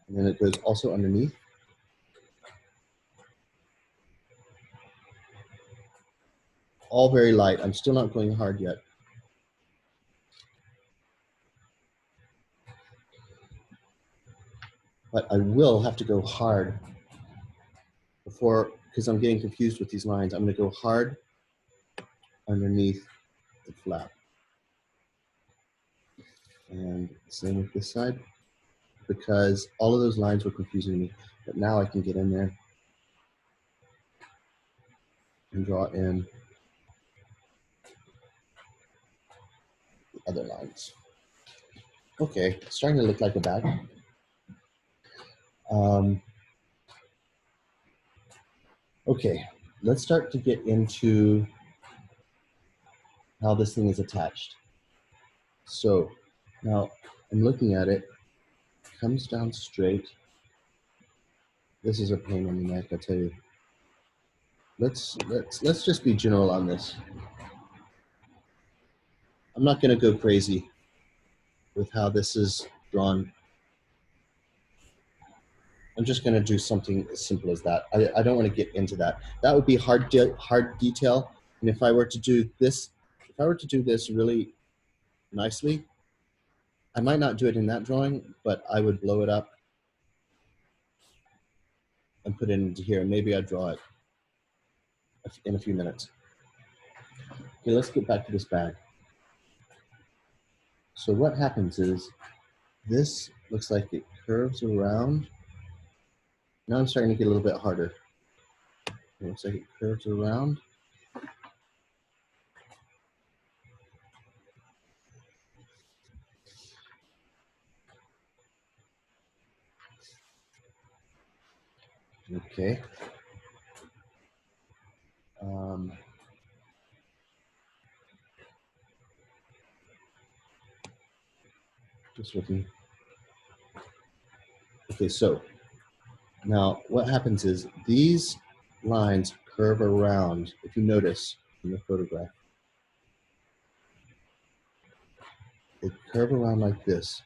And then it goes also underneath. All very light. I'm still not going hard yet. But I will have to go hard before, because I'm getting confused with these lines. I'm going to go hard underneath the flap. And same with this side, because all of those lines were confusing me. But now I can get in there and draw in the other lines. Okay, it's starting to look like a bag. Okay, let's start to get into how this thing is attached. So now I'm looking at it, comes down straight. This is a pain in the neck, I tell you. Let's just be general on this. I'm not going to go crazy with how this is drawn. I'm just going to do something as simple as that. I don't want to get into that. That would be hard detail. And if I were to do this, really nicely, I might not do it in that drawing, but I would blow it up and put it into here. Maybe I'd draw it in a few minutes. Okay, let's get back to this bag. So what happens is this looks like it curves around. Now I'm starting to get a little bit harder. It looks like it curves around. Okay. Just looking. Okay, so now what happens is these lines curve around, if you notice in the photograph. They curve around like this.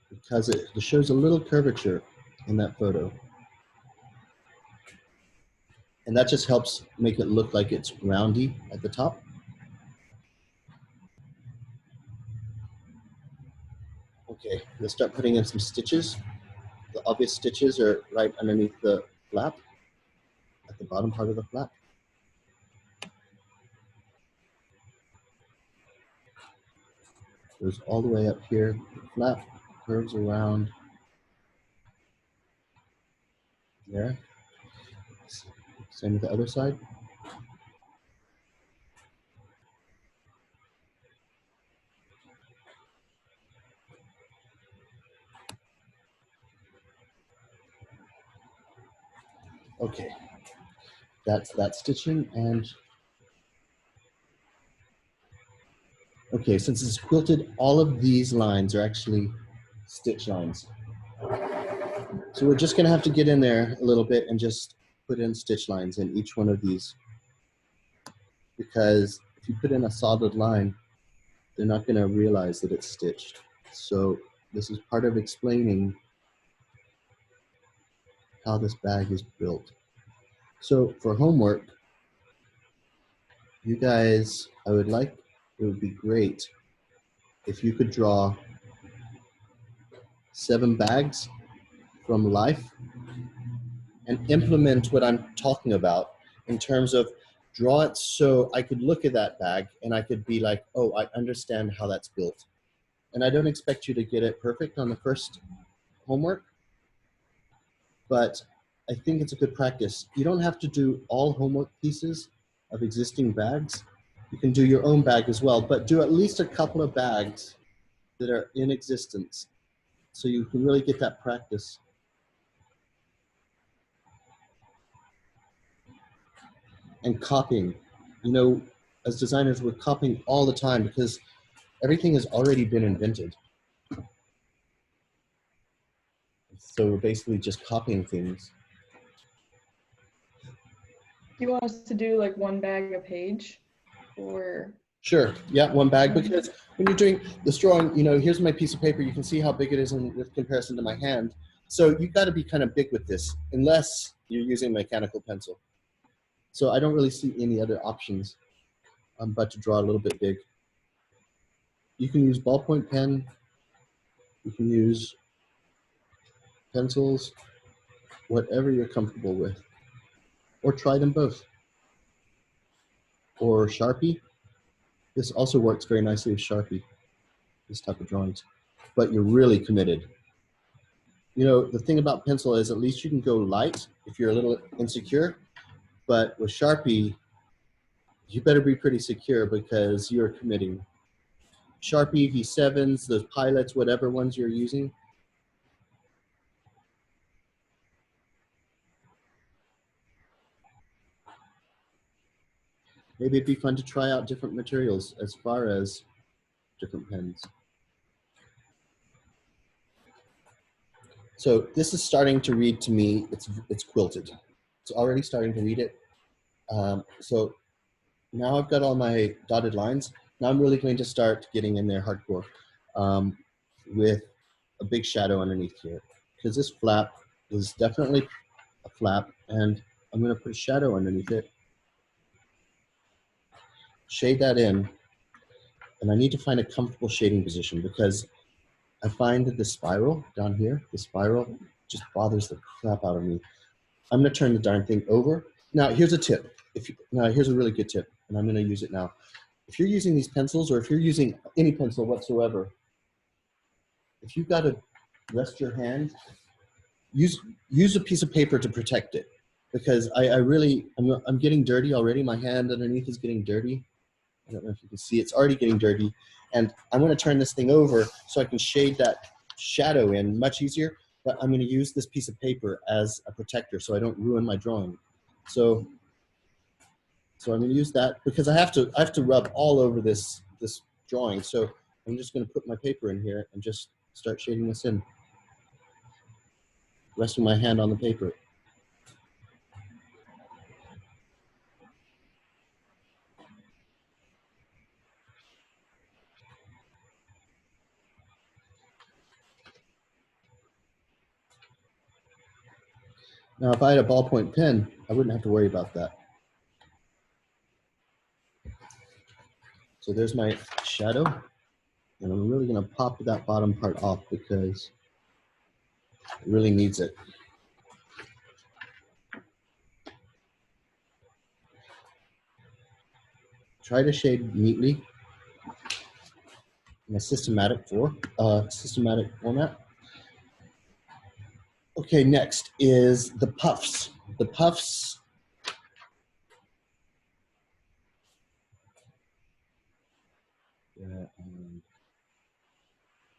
Because it shows a little curvature in that photo. And that just helps make it look like it's roundy at the top. Okay, let's start putting in some stitches. The obvious stitches are right underneath the flap, at the bottom part of the flap. Goes all the way up here. The flap curves around there. Same with the other side. Okay, that's that stitching. And okay, since it's quilted, all of these lines are actually stitch lines. So we're just gonna have to get in there a little bit and just put in stitch lines in each one of these. Because if you put in a solid line, they're not going to realize that it's stitched. So this is part of explaining how this bag is built. So for homework, you guys, it would be great if you could draw 7 bags from life and implement what I'm talking about in terms of draw it so I could look at that bag and I could be like, oh, I understand how that's built. And I don't expect you to get it perfect on the first homework, but I think it's a good practice. You don't have to do all homework pieces of existing bags. You can do your own bag as well, but do at least a couple of bags that are in existence so you can really get that practice. And copying. You know, as designers, we're copying all the time because everything has already been invented. So we're basically just copying things. Do you want us to do like one bag a page, or? Sure, yeah, one bag, because when you're doing this drawing, you know, here's my piece of paper. You can see how big it is in comparison to my hand. So you've got to be kind of big with this, unless you're using a mechanical pencil. So I don't really see any other options but to draw a little bit big. You can use ballpoint pen. You can use pencils, whatever you're comfortable with. Or try them both. Or Sharpie. This also works very nicely with Sharpie, this type of drawings. But you're really committed. You know, the thing about pencil is at least you can go light if you're a little insecure. But with Sharpie, you better be pretty secure because you're committing. Sharpie V7s, those pilots, whatever ones you're using. Maybe it'd be fun to try out different materials as far as different pens. So this is starting to read to me, it's quilted. It's already starting to read it. So now I've got all my dotted lines. Now I'm really going to start getting in there hardcore with a big shadow underneath here. Because this flap is definitely a flap, and I'm going to put a shadow underneath it. Shade that in, and I need to find a comfortable shading position because I find that the spiral down here, the spiral just bothers the crap out of me. I'm going to turn the darn thing over. Now, here's a tip. Now, here's a really good tip, and I'm going to use it now. If you're using these pencils, or if you're using any pencil whatsoever, if you've got to rest your hand, use a piece of paper to protect it, because I'm getting dirty already. My hand underneath is getting dirty. I don't know if you can see, it's already getting dirty. And I'm going to turn this thing over so I can shade that shadow in much easier, but I'm going to use this piece of paper as a protector so I don't ruin my drawing. So I'm going to use that because I have to rub all over this drawing. So I'm just going to put my paper in here and just start shading this in. Resting my hand on the paper. Now, if I had a ballpoint pen, I wouldn't have to worry about that. So there's my shadow, and I'm really going to pop that bottom part off because it really needs it. Try to shade neatly in a systematic format. Okay, next is the puffs. The puffs.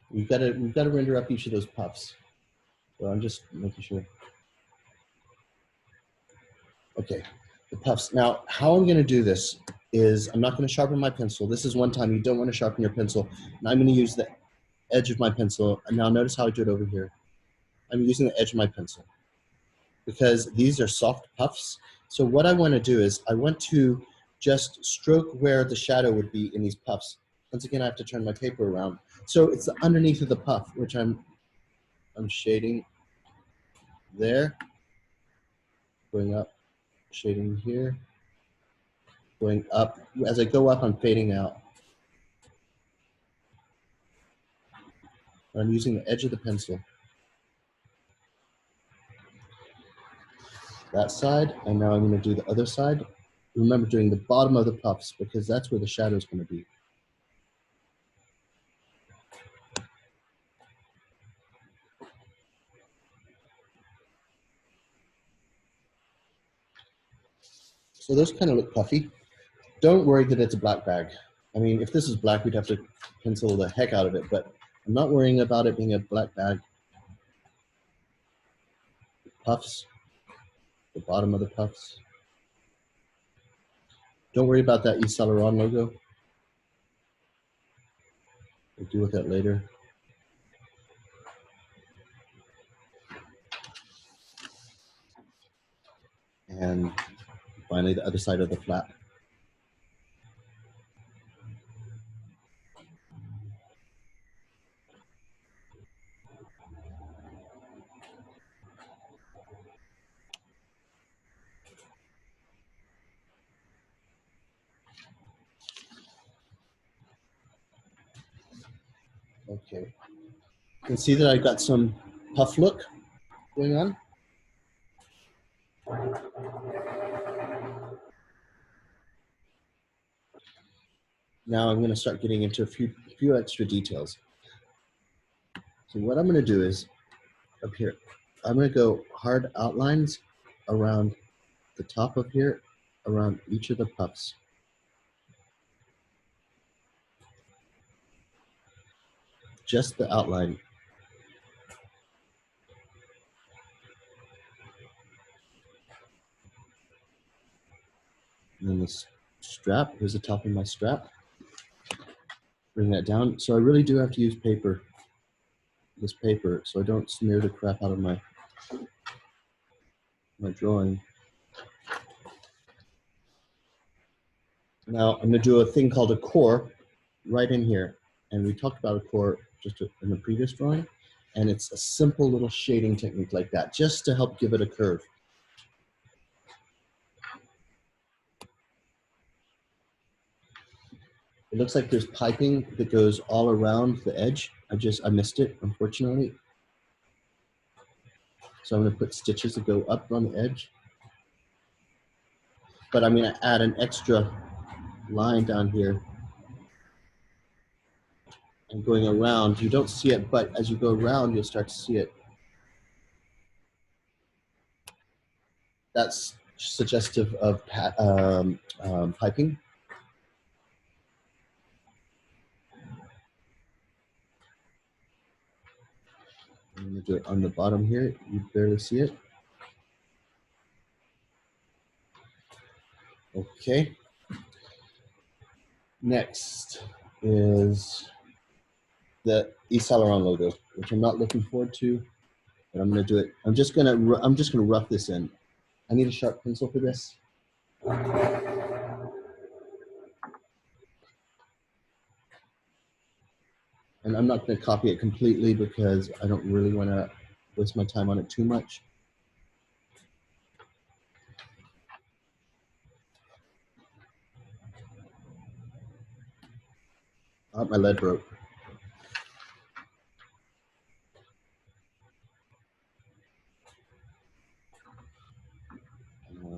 We've got to render up each of those puffs. So I'm just making sure. Okay, the puffs. Now, how I'm going to do this is I'm not going to sharpen my pencil. This is one time you don't want to sharpen your pencil. And I'm going to use the edge of my pencil. And now notice how I do it over here. I'm using the edge of my pencil because these are soft puffs. So what I want to do is I want to just stroke where the shadow would be in these puffs. Once again, I have to turn my paper around. So it's the underneath of the puff, which I'm shading there, going up, shading here, going up. As I go up, I'm fading out. I'm using the edge of the pencil. That side, and now I'm going to do the other side. Remember doing the bottom of the puffs because that's where the shadow is going to be. So those kind of look puffy. Don't worry that it's a black bag. I mean, if this is black, we'd have to pencil the heck out of it, but I'm not worrying about it being a black bag. Puffs, the bottom of the puffs. Don't worry about that Yves Saint Laurent logo. We'll deal with that later. And finally, the other side of the flap. Okay. You can see that I've got some puff look going on. Now I'm going to start getting into a few extra details. So what I'm going to do is, up here, I'm going to go hard outlines around the top of here, around each of the puffs. Just the outline. And then this strap, here's the top of my strap. Bring that down. So I really do have to use paper, this paper, so I don't smear the crap out of my drawing. Now I'm going to do a thing called a core right in here. And we talked about a core just in the previous drawing. And it's a simple little shading technique like that, just to help give it a curve. It looks like there's piping that goes all around the edge. I missed it, unfortunately. So I'm going to put stitches that go up on the edge. But I'm going to add an extra line down here. And going around, you don't see it, but as you go around, you'll start to see it. That's suggestive of piping. I'm going to do it on the bottom here. You barely see it. Okay. Next is the Yves Saint Laurent logo, which I'm not looking forward to, but I'm going to do it. I'm just going to rough this in. I need a sharp pencil for this. And I'm not going to copy it completely because I don't really want to waste my time on it too much. Oh, my lead broke.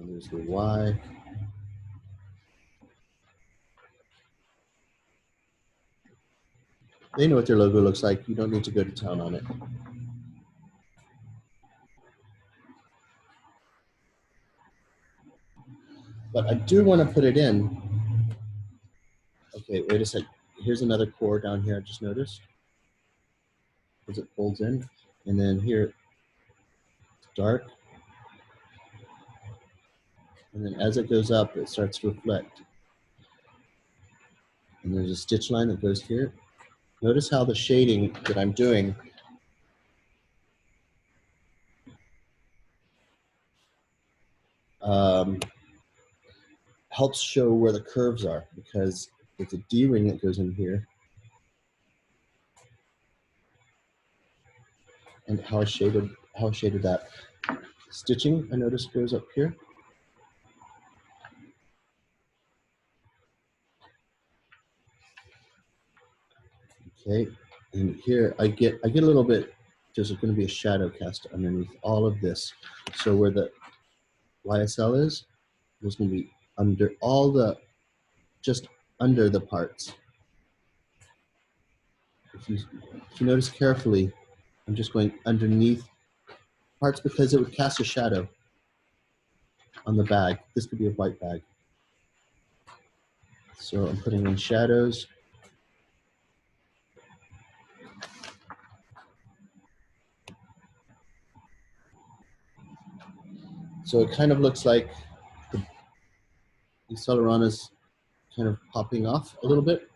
There's the Y. They know what their logo looks like. You don't need to go to town on it. But I do want to put it in. Okay, wait a sec. Here's another core down here I just noticed. As it folds in. And then here, it's dark. And then as it goes up, it starts to reflect. And there's a stitch line that goes here. Notice how the shading that I'm doing helps show where the curves are because it's a D-ring that goes in here. And how I shaded that. Stitching, I noticed, goes up here. Okay, and here I get a little bit, there's going to be a shadow cast underneath all of this. So where the YSL is, there's going to be under all the, just under the parts. If you notice carefully, I'm just going underneath parts because it would cast a shadow on the bag. This could be a white bag. So I'm putting in shadows. So it kind of looks like the Solarana's kind of popping off a little bit.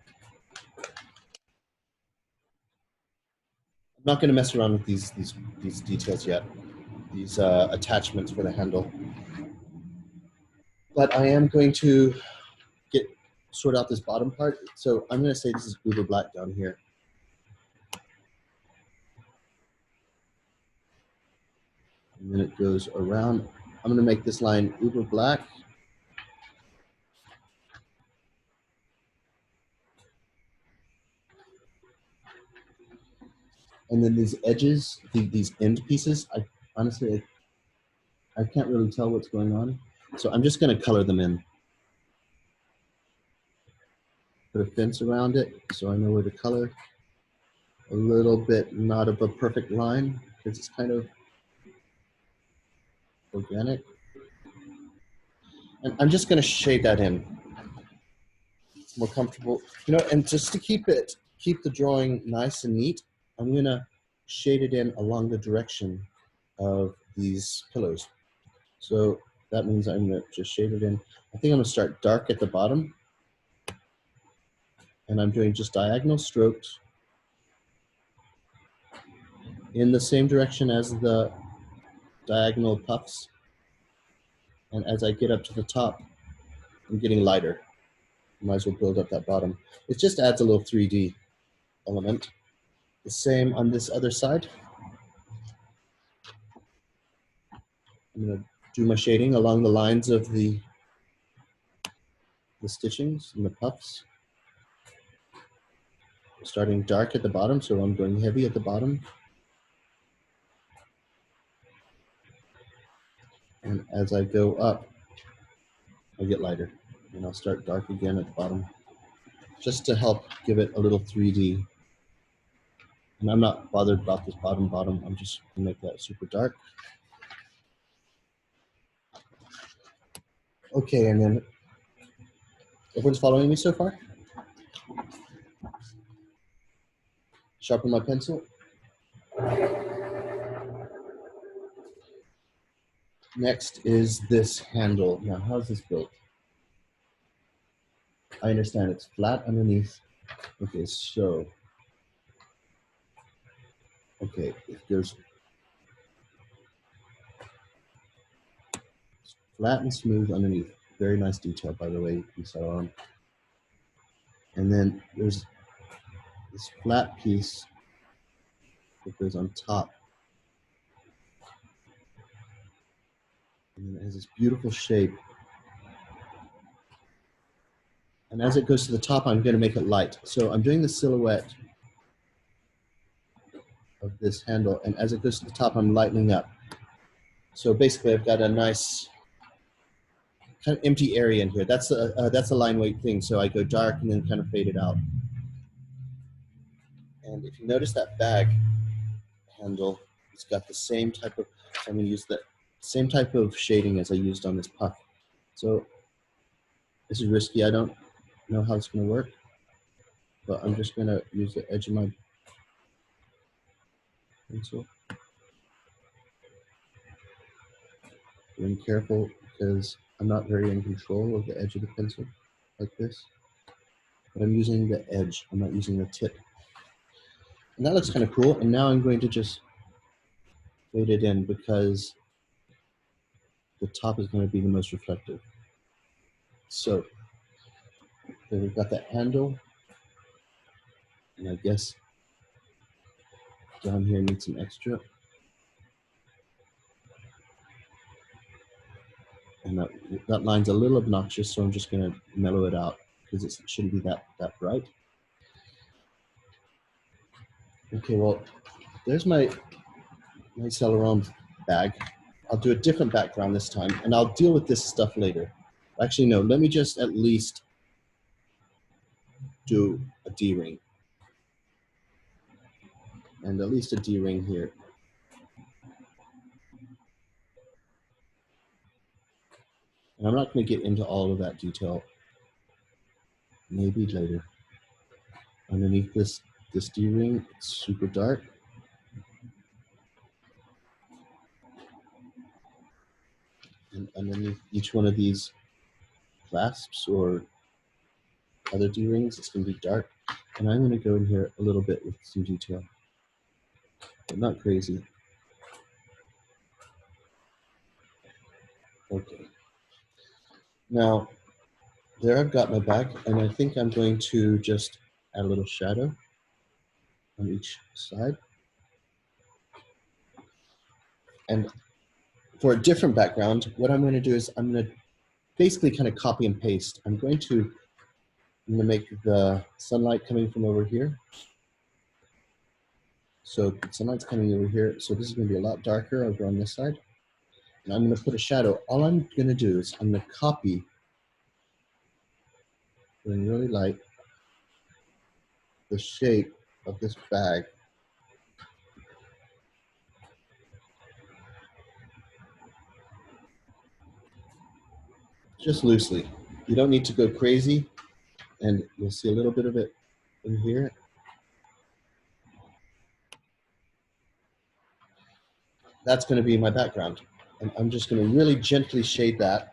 I'm not going to mess around with these details yet, these attachments for the handle. But I am going to sort out this bottom part. So I'm going to say this is uber black down here. And then it goes around. I'm going to make this line uber black. And then these edges, these end pieces, honestly, I can't really tell what's going on. So I'm just going to color them in. Put a fence around it so I know where to color. A little bit, not of a perfect line because it's kind of organic. And I'm just going to shade that in. It's more comfortable, you know, and just to keep the drawing nice and neat, I'm going to shade it in along the direction of these pillows. So that means I'm going to just shade it in. I think I'm going to start dark at the bottom. And I'm doing just diagonal strokes in the same direction as the diagonal puffs. And as I get up to the top, I'm getting lighter. Might as well build up that bottom. It just adds a little 3D element. The same on this other side. I'm going to do my shading along the lines of the stitchings and the puffs. Starting dark at the bottom, so I'm going heavy at the bottom. And as I go up, I get lighter. And I'll start dark again at the bottom, just to help give it a little 3D. And I'm not bothered about this bottom. I'm just gonna make that super dark. Okay, and then everyone's following me so far? Sharpen my pencil. Next is this handle. Now, how's this built? I understand it's flat underneath. Okay, so, okay, it goes flat and smooth underneath. Very nice detail, by the way, you saw on. And then there's this flat piece that goes on top. And it has this beautiful shape. And as it goes to the top, I'm going to make it light. So I'm doing the silhouette of this handle, and as it goes to the top, I'm lightening up. So basically, I've got a nice kind of empty area in here. That's a line weight thing. So I go dark and then kind of fade it out. And if you notice that bag handle, it's got the same type of. I'm going to use the same type of shading as I used on this puff. So this is risky. I don't know how it's going to work, but I'm just going to use the edge of my pencil. Being careful because I'm not very in control of the edge of the pencil like this, but I'm using the edge. I'm not using the tip. And that looks kind of cool. And now I'm going to just fade it in because the top is going to be the most reflective. So then we've got that handle, and I guess down here needs some extra. And that line's a little obnoxious, so I'm just going to mellow it out because it shouldn't be that bright. Okay, well, there's my Celeron bag. I'll do a different background this time, and I'll deal with this stuff later. Actually, no, let me just at least do a D-ring. And at least a D-ring here. And I'm not going to get into all of that detail. Maybe later. Underneath this D-ring, it's super dark. And underneath each one of these clasps or other D-rings, it's going to be dark. And I'm going to go in here a little bit with some detail, but not crazy. Okay. Now, there I've got my bag, and I think I'm going to just add a little shadow on each side. And for a different background, what I'm going to do is I'm going to basically kind of copy and paste. I'm going to make the sunlight coming from over here. So the sunlight's coming over here. So this is going to be a lot darker over on this side. And I'm going to put a shadow. All I'm going to do is I'm going to copy, going really light, the shape of this bag. Just loosely. You don't need to go crazy. And you'll see a little bit of it in here. That's going to be my background. And I'm just going to really gently shade that.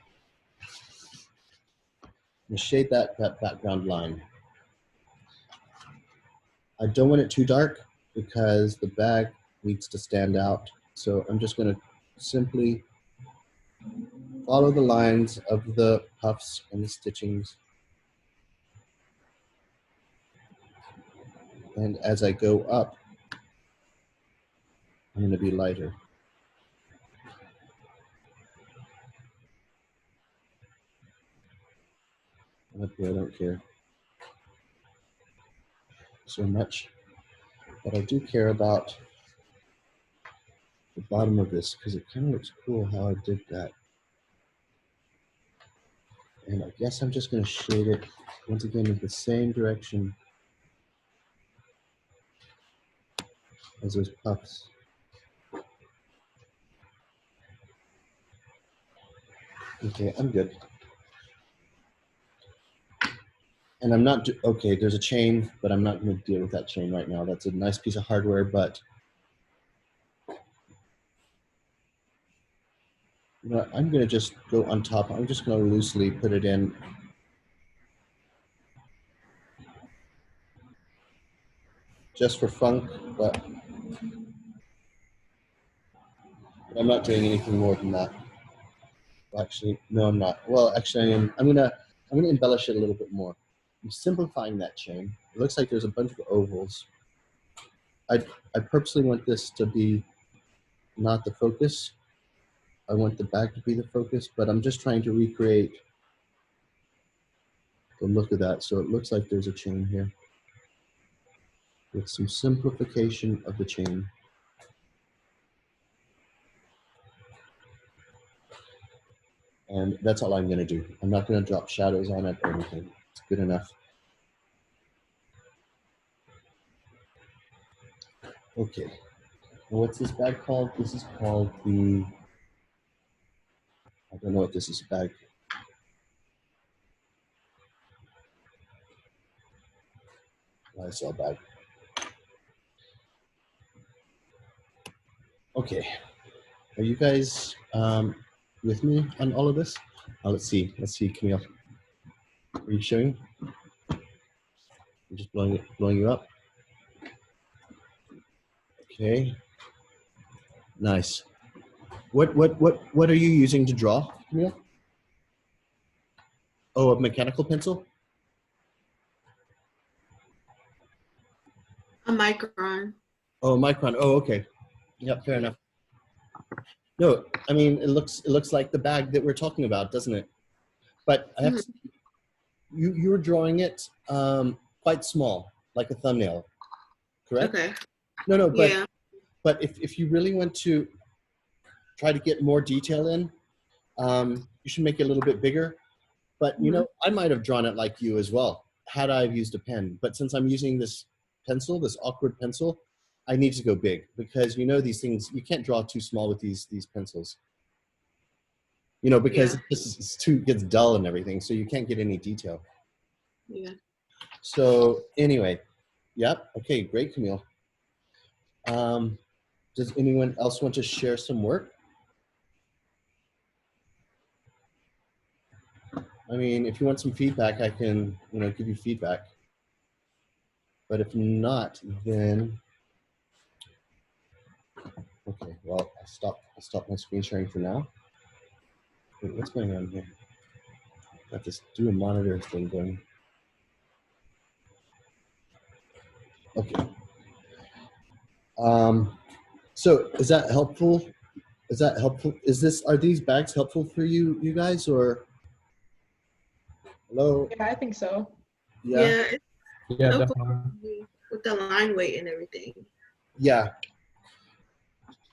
And shade that background line. I don't want it too dark because the bag needs to stand out. So I'm just going to simply follow the lines of the puffs and the stitchings. And as I go up, I'm going to be lighter. Okay, I don't care so much, but I do care about the bottom of this because it kind of looks cool how I did that. And I guess I'm just going to shade it once again in the same direction as those puffs. Okay, I'm good. And I'm not, okay, there's a chain, but I'm not going to deal with that chain right now. That's a nice piece of hardware, but you know, I'm going to just go on top. I'm just going to loosely put it in. Just for fun, but I'm not doing anything more than that. Well, actually, no, I'm not. Well, actually, I'm gonna embellish it a little bit more. I'm simplifying that chain. It looks like there's a bunch of ovals. I purposely want this to be not the focus. I want the bag to be the focus, but I'm just trying to recreate the look of that. So it looks like there's a chain here with some simplification of the chain. And that's all I'm going to do. I'm not going to drop shadows on it or anything. It's good enough. Okay. And what's this bag called? This is called the, I don't know what this is, bag. YSL bag. Okay. Are you guys with me on all of this? Let's see, Camille. Are you showing? I'm just blowing you up. Okay. Nice. What are you using to draw, Camille? Oh, a mechanical pencil? A micron. Oh, a micron. Oh, okay. Yep, fair enough. No, I mean it looks like the bag that we're talking about, doesn't it? But I have to, you were drawing it quite small, like a thumbnail, correct? Okay. No, Yeah. but if you really want to try to get more detail in, you should make it a little bit bigger. But you know, I might have drawn it like you as well had I used a pen. But since I'm using this pencil, this awkward pencil, I need to go big because you know these things you can't draw too small with these pencils. You know, because it gets dull and everything, so you can't get any detail. Yeah. So anyway, yep. Okay, great, Camille. Does anyone else want to share some work? I mean, if you want some feedback, I can, you know, give you feedback. But if not, then okay. Well, I'll stop my screen sharing for now. Wait, what's going on here? I have to do a monitor thing going. Okay. So is that helpful? Is that helpful? Are these bags helpful for you guys, or hello? Yeah, I think so. Yeah. It's Yeah, helpful definitely. with the line weight and everything. Yeah.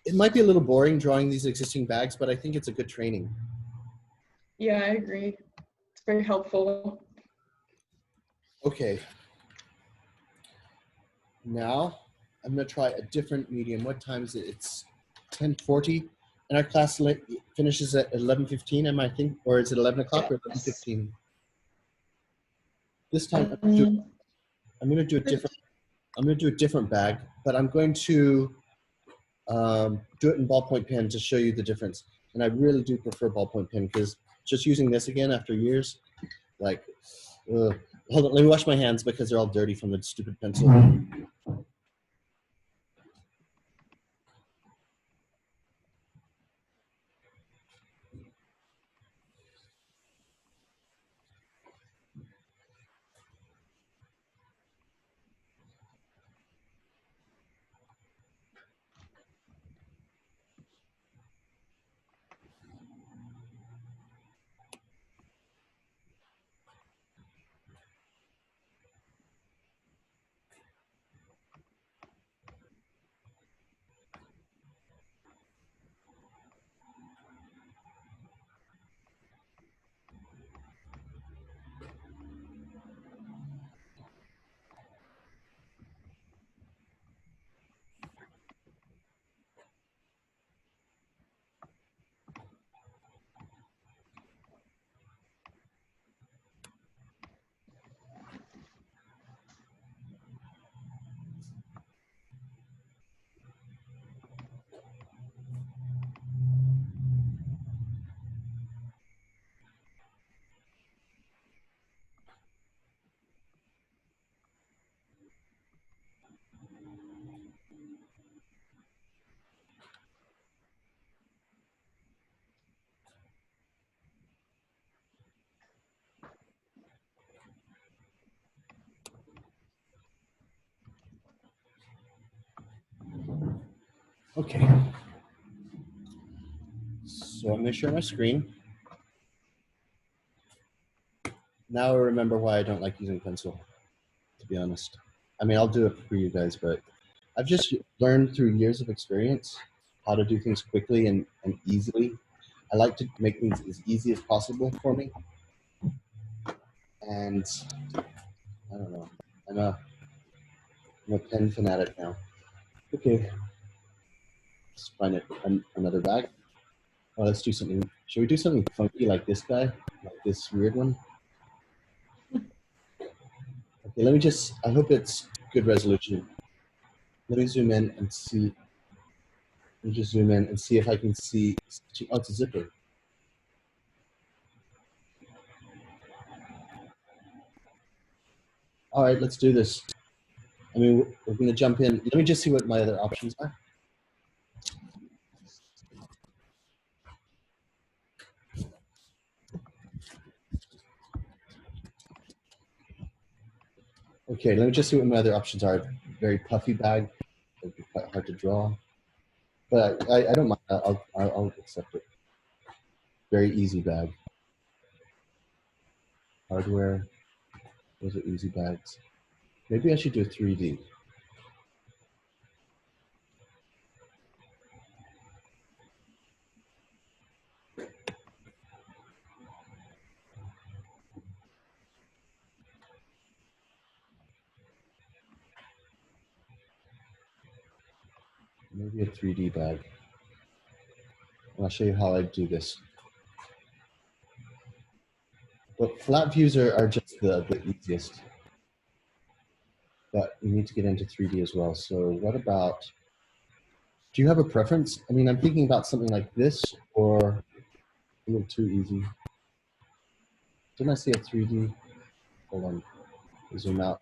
It might be a little boring drawing these existing bags, but I think it's a good training. Yeah, I agree. It's very helpful. Okay. Now I'm going to try a different medium. What time is it? It's 10:40, and our class finishes at 11:15. Am I think, or is it 11 o'clock or 11:15? This time I'm going to do a different. I'm going to do a different bag, but I'm going to do it in ballpoint pen to show you the difference. And I really do prefer ballpoint pen because just using this again after years, like, hold on, let me wash my hands because they're all dirty from the stupid pencil. Okay. So I'm going to share my screen. Now I remember why I don't like using pencil, to be honest. I mean, I'll do it for you guys, but I've just learned through years of experience how to do things quickly and easily. I like to make things as easy as possible for me. And I don't know, I'm a pen fanatic now. Okay, let's find another bag. Oh, let's do something. Should we do something funky like this guy? Like this weird one? Okay, let me just, I hope it's good resolution. Let me zoom in and see. Let me just zoom in and see if I can see. Oh, it's a zipper. All right, let's do this. I mean, we're going to jump in. Let me just see what my other options are. Okay, let me just see what my other options are. Very puffy bag. It'd be quite hard to draw. But I don't mind. I'll accept it. Very easy bag. Hardware. Those are easy bags. Maybe I should do a 3D. Maybe a 3D bag. And I'll show you how I do this. But flat views are just the easiest. But you need to get into 3D as well. So what about, do you have a preference? I mean, I'm thinking about something like this or a little too easy. Didn't I see a 3D? Hold on, zoom out.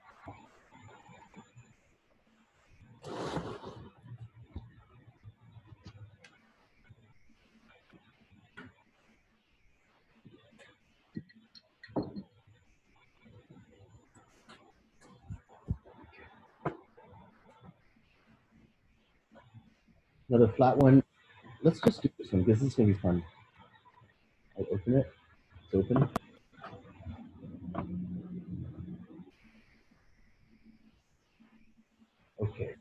Another flat one. Let's just do this one because this is gonna be fun. I open it. It's open. Okay.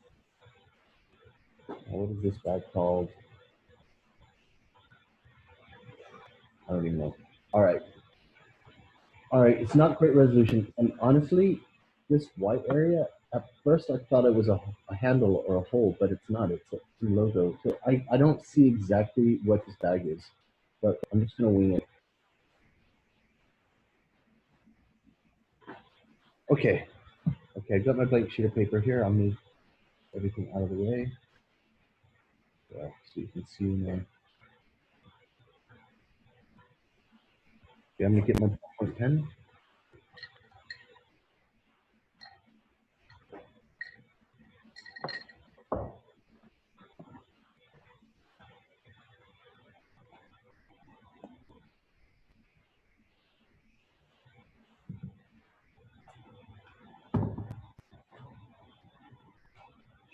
Now what is this bag called? I don't even know. All right. All right. It's not great resolution, and honestly, this white area. At first, I thought it was a handle or a hole, but it's not. It's a logo. So I don't see exactly what this bag is, but I'm just gonna wing it. Okay. Okay, I got my blank sheet of paper here. I'll move everything out of the way. Yeah, so you can see my. Okay, I'm gonna get my ballpoint pen.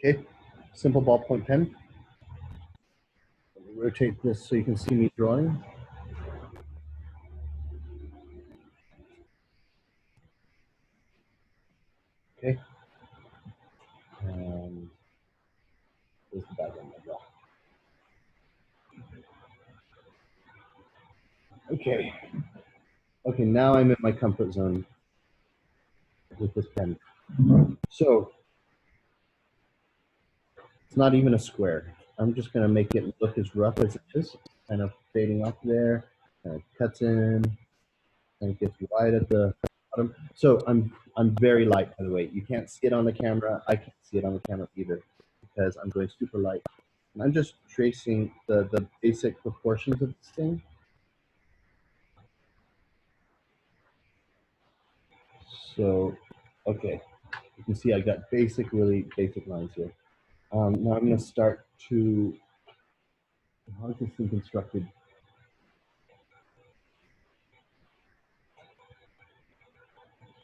Okay, simple ballpoint pen. Let me rotate this so you can see me drawing. Okay. There's the background I draw. Okay. Okay, now I'm in my comfort zone with this pen. So it's not even a square. I'm just gonna make it look as rough as it is, kind of fading off there, kind of cuts in, and it gets wide at the bottom. So I'm very light, by the way. You can't see it on the camera. I can't see it on the camera either because I'm going super light. And I'm just tracing the basic proportions of this thing. So, okay, you can see I got really basic lines here. Now I'm going to start to, how is this thing constructed?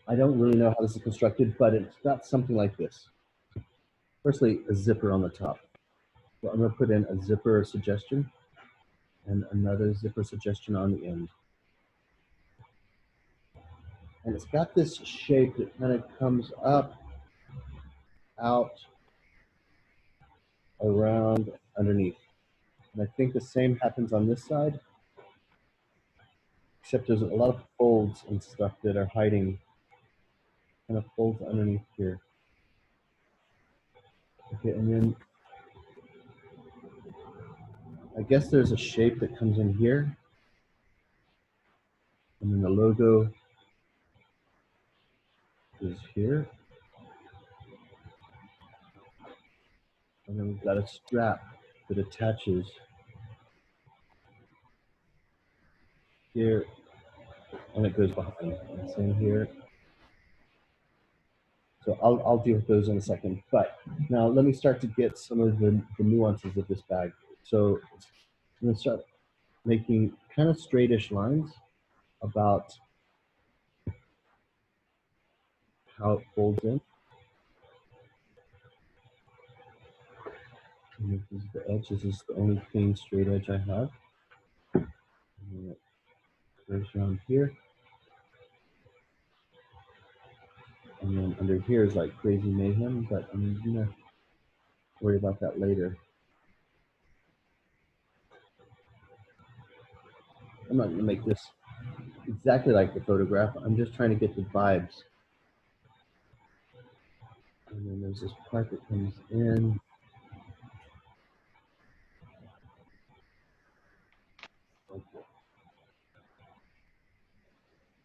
I don't really know how this is constructed, but it's got something like this. Firstly, a zipper on the top. So I'm going to put in a zipper suggestion and another zipper suggestion on the end. And it's got this shape that kind of comes up, out, around, underneath. And I think the same happens on this side, except there's a lot of folds and stuff that are hiding, kind of folds underneath here. Okay, and then I guess there's a shape that comes in here. And then the logo is here. And then we've got a strap that attaches here, and it goes behind. Same here. So I'll deal with those in a second. But now let me start to get some of the nuances of this bag. So I'm going to start making kind of straightish lines about how it folds in. And this is the edge. This is the only clean straight edge I have. And it curves around here. And then under here is like crazy mayhem, but I'm gonna worry about that later. I'm not gonna make this exactly like the photograph. I'm just trying to get the vibes. And then there's this part that comes in. Okay.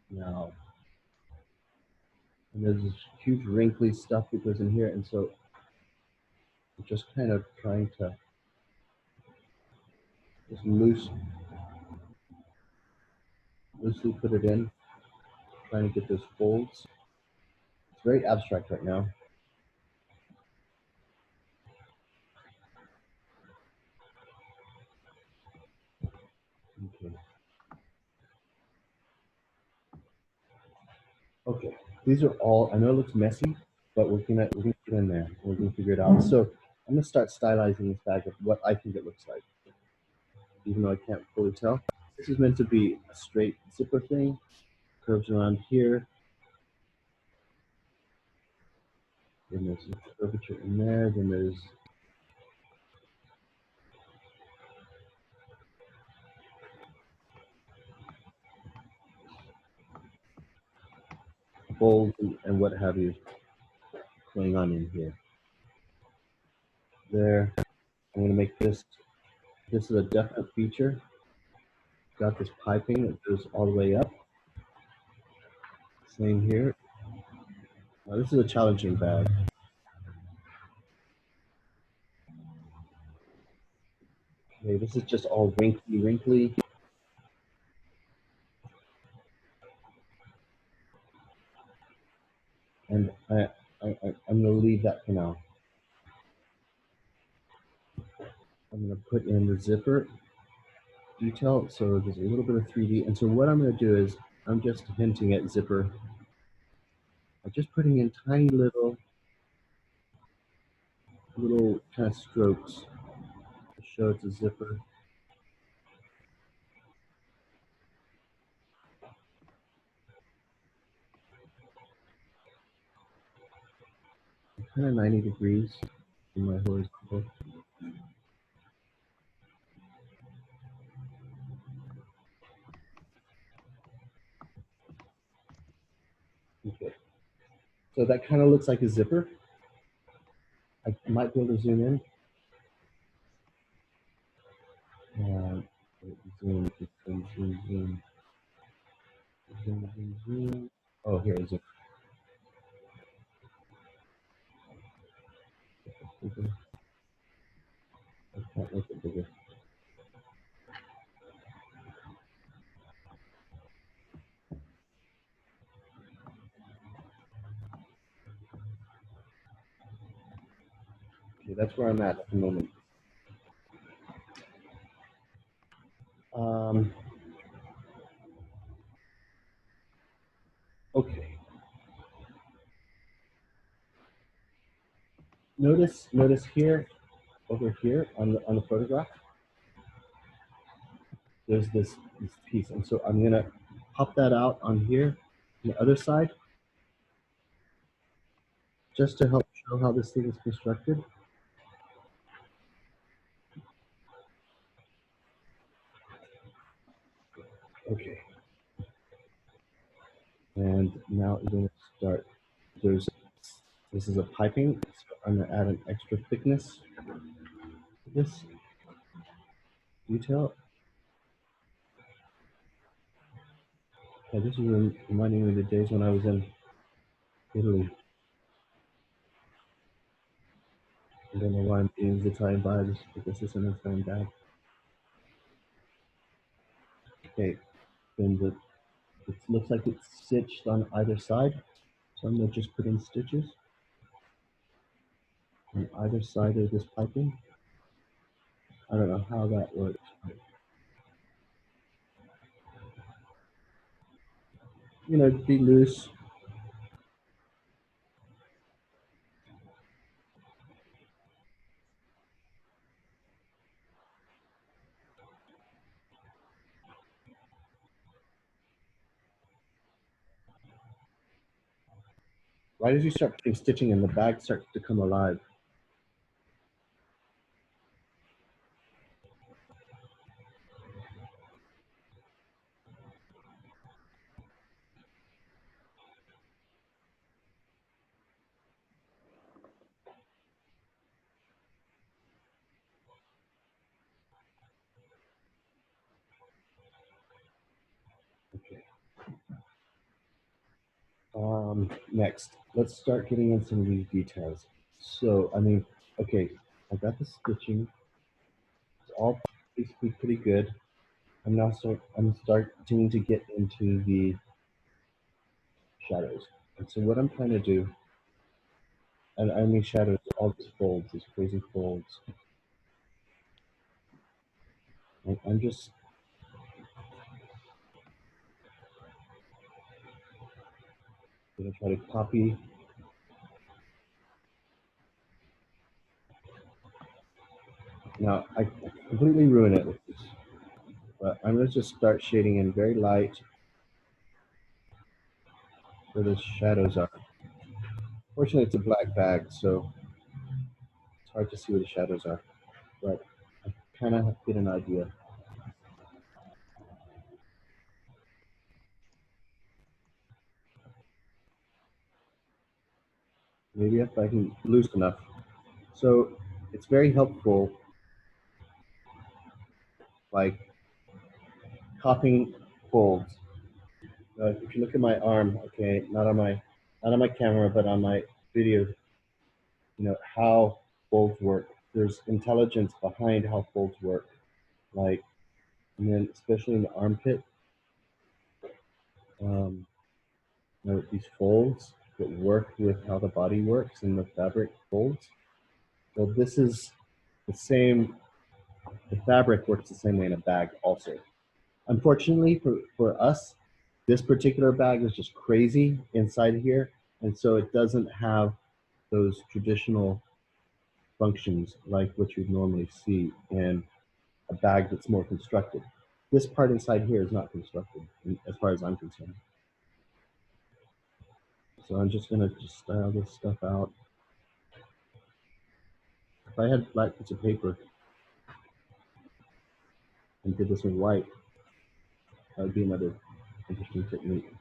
Now, and there's this huge wrinkly stuff that goes in here, and so I'm just kind of trying to just loosely put it in, trying to get those folds. It's very abstract right now. Okay. Okay. These are all. I know it looks messy, but we're gonna get in there. We're gonna figure it out. So I'm gonna start stylizing this bag of what I think it looks like, even though I can't fully tell. This is meant to be a straight zipper thing. Curves around here. Then there's some curvature in there. Then there's folds and what have you going on in here. There. I'm going to make this. This is a definite feature. Got this piping that goes all the way up. Same here. Now, this is a challenging bag. Okay, this is just all wrinkly. And I'm going to leave that for now. I'm going to put in the zipper detail, so there's a little bit of 3D. And so what I'm going to do is I'm just hinting at zipper. I'm just putting in tiny little kind of strokes to show it's a zipper. Kind of 90 degrees in my horizontal. Okay. So that kind of looks like a zipper. I might be able to zoom in. Zoom. Oh, here is it. I can't make it bigger. Okay, that's where I'm at the moment. Okay. Notice here, over here on the photograph, there's this piece, and so I'm gonna pop that out on here, on the other side, just to help show how this thing is constructed. Okay. And now I'm going to start. This is a piping, so I'm going to add an extra thickness to this detail. Yeah, this is reminding me of the days when I was in Italy. I don't know why I'm being Italian vibes, because this is an Italian bag. Okay, then it looks like it's stitched on either side, so I'm going to just put in stitches on either side of this piping. I don't know how that works. You know, be loose. right as you start putting stitching in, the bag starts to come alive. Okay. Next, let's start getting in some of these details. So, I mean, okay, I got the stitching. It's all basically pretty good. I'm starting to get into the shadows. And so what I'm trying to do, and I mean shadows, all these folds, these crazy folds. I'm just gonna try to copy. Now, I completely ruin it with this, but I'm gonna just start shading in very light where the shadows are. Fortunately, it's a black bag, so it's hard to see where the shadows are, but I kind of get an idea. Maybe if I can loose enough. So it's very helpful, like copying folds. If you look at my arm, okay, not on my camera, but on my video, you know how folds work. There's intelligence behind how folds work, like, and then especially in the armpit, you know, these folds that work with how the body works and the fabric folds. Well, this is the same. The fabric works the same way in a bag, also. Unfortunately for us, this particular bag is just crazy inside here, and so it doesn't have those traditional functions like what you'd normally see in a bag that's more constructed. This part inside here is not constructed, as far as I'm concerned. So I'm just gonna just style this stuff out. If I had black piece of paper and did this in white, that would be another interesting technique.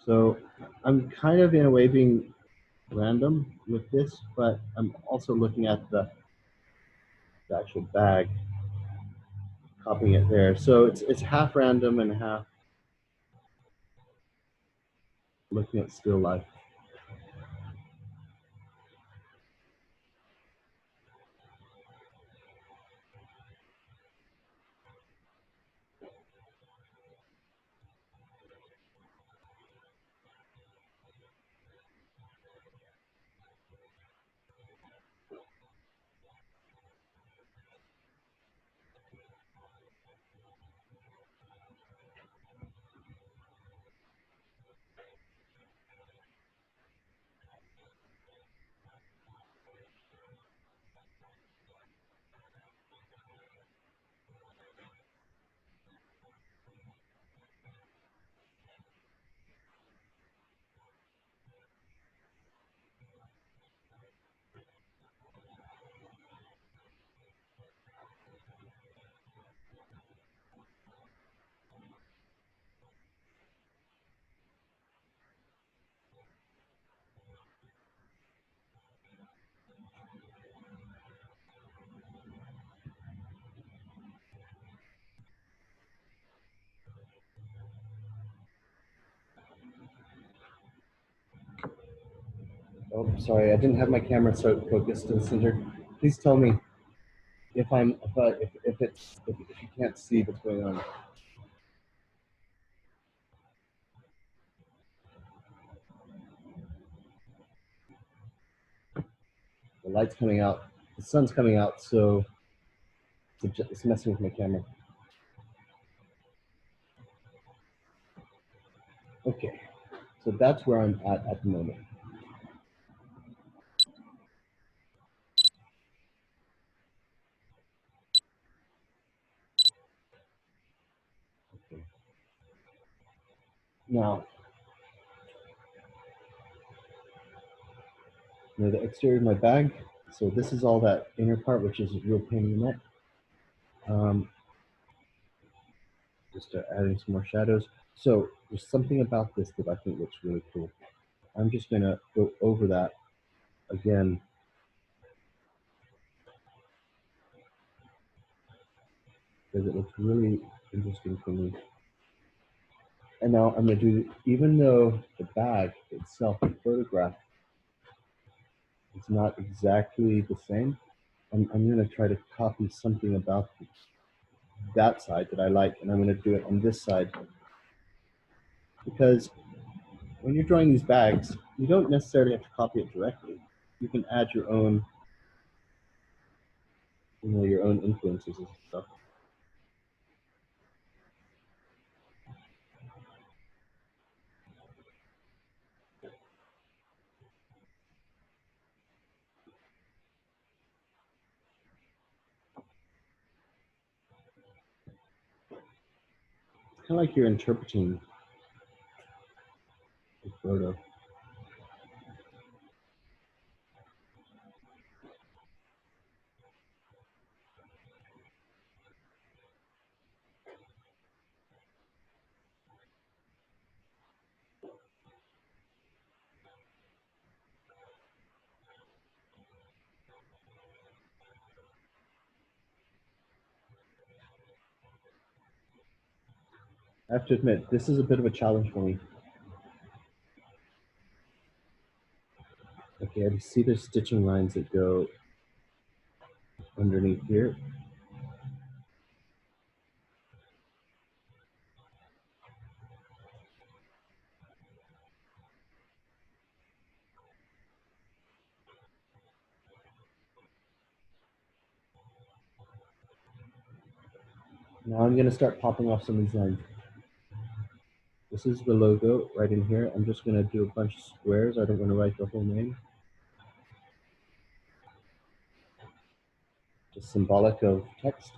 So I'm kind of in a way being random with this, but I'm also looking at the actual bag, copying it there. So it's half random and half looking at still life. Oh, sorry, I didn't have my camera so focused to the center. Please tell me if if you can't see what's going on. The light's coming out, the sun's coming out, so it's messing with my camera. Okay, so that's where I'm at the moment. Okay. Now, Now the exterior of my bag. So this is all that inner part, which is a real pain in the neck. Just start adding some more shadows. So there's something about this that I think looks really cool. I'm just gonna go over that again. Because it looks really interesting for me. And now I'm gonna do, even though the bag itself, the photograph, is not exactly the same, I'm gonna try to copy something about that side that I like, and I'm gonna do it on this side. Because when you're drawing these bags, you don't necessarily have to copy it directly. You can add your own, your own influences and stuff. It's kind of like you're interpreting the photo. I have to admit, this is a bit of a challenge for me. Okay, I see there's stitching lines that go underneath here. Now I'm gonna start popping off some of these lines. This is the logo right in here. I'm just gonna do a bunch of squares. I don't wanna write the whole name. Just symbolic of text.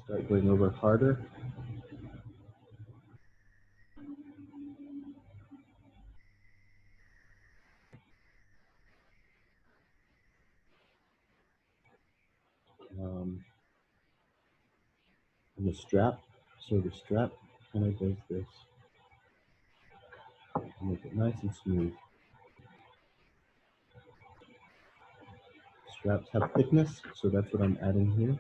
Start going over harder. And the strap. So the strap kind of does this. Make it nice and smooth. Straps have thickness, so that's what I'm adding here.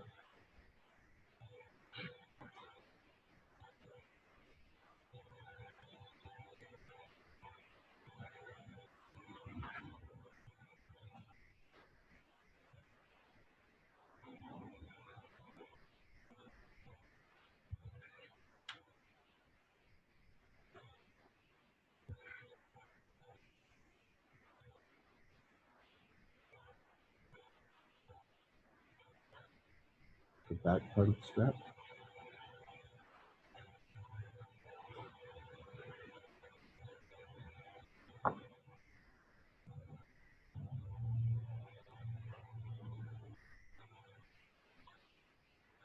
The back part of the strap.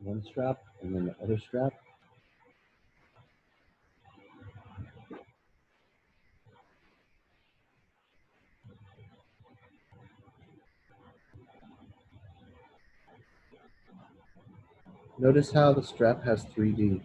One strap and then the other strap. Notice how the strap has 3D.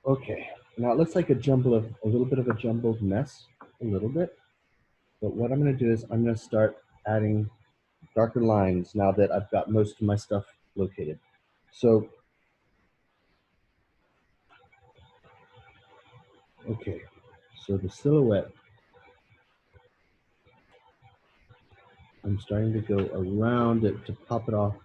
Okay, now it looks like a little bit of a jumbled mess, a little bit. But what I'm gonna do is I'm gonna start adding darker lines now that I've got most of my stuff located. So, okay, so the silhouette, I'm starting to go around it to pop it off.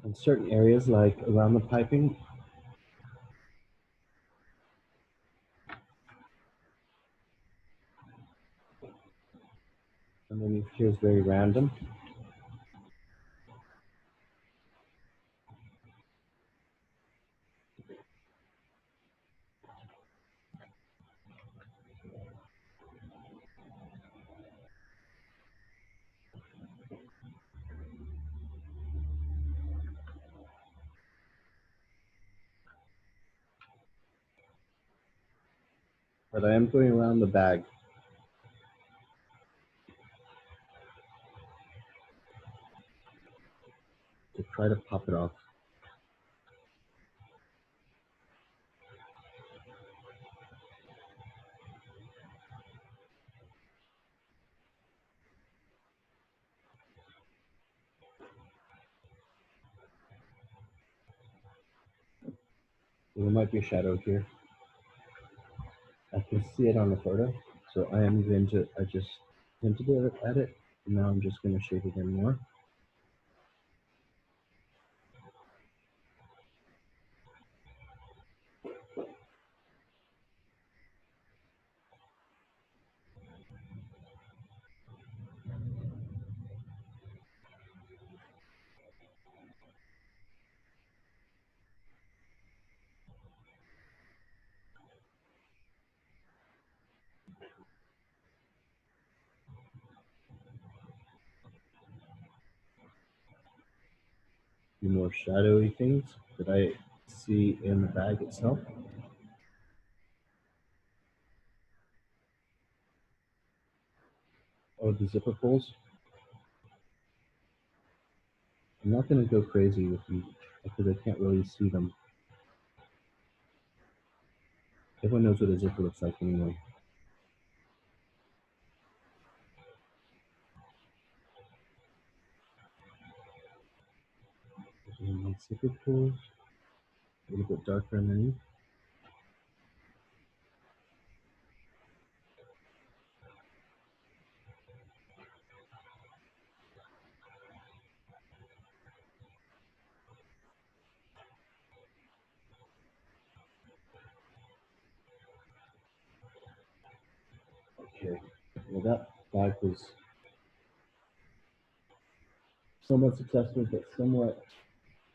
in certain areas, like around the piping. Underneath here is very random. But I am going around the bag to try to pop it off. There might be a shadow here. I can see it on the photo, so I just hinted at it, and now I'm just going to shade it in more. Few more shadowy things that I see in the bag itself. Oh, the zipper pulls. I'm not going to go crazy with them because I can't really see them. Everyone knows what a zipper looks like anyway. My zipper pulls, a little bit darker underneath. Okay, well that bag was somewhat successful, but somewhat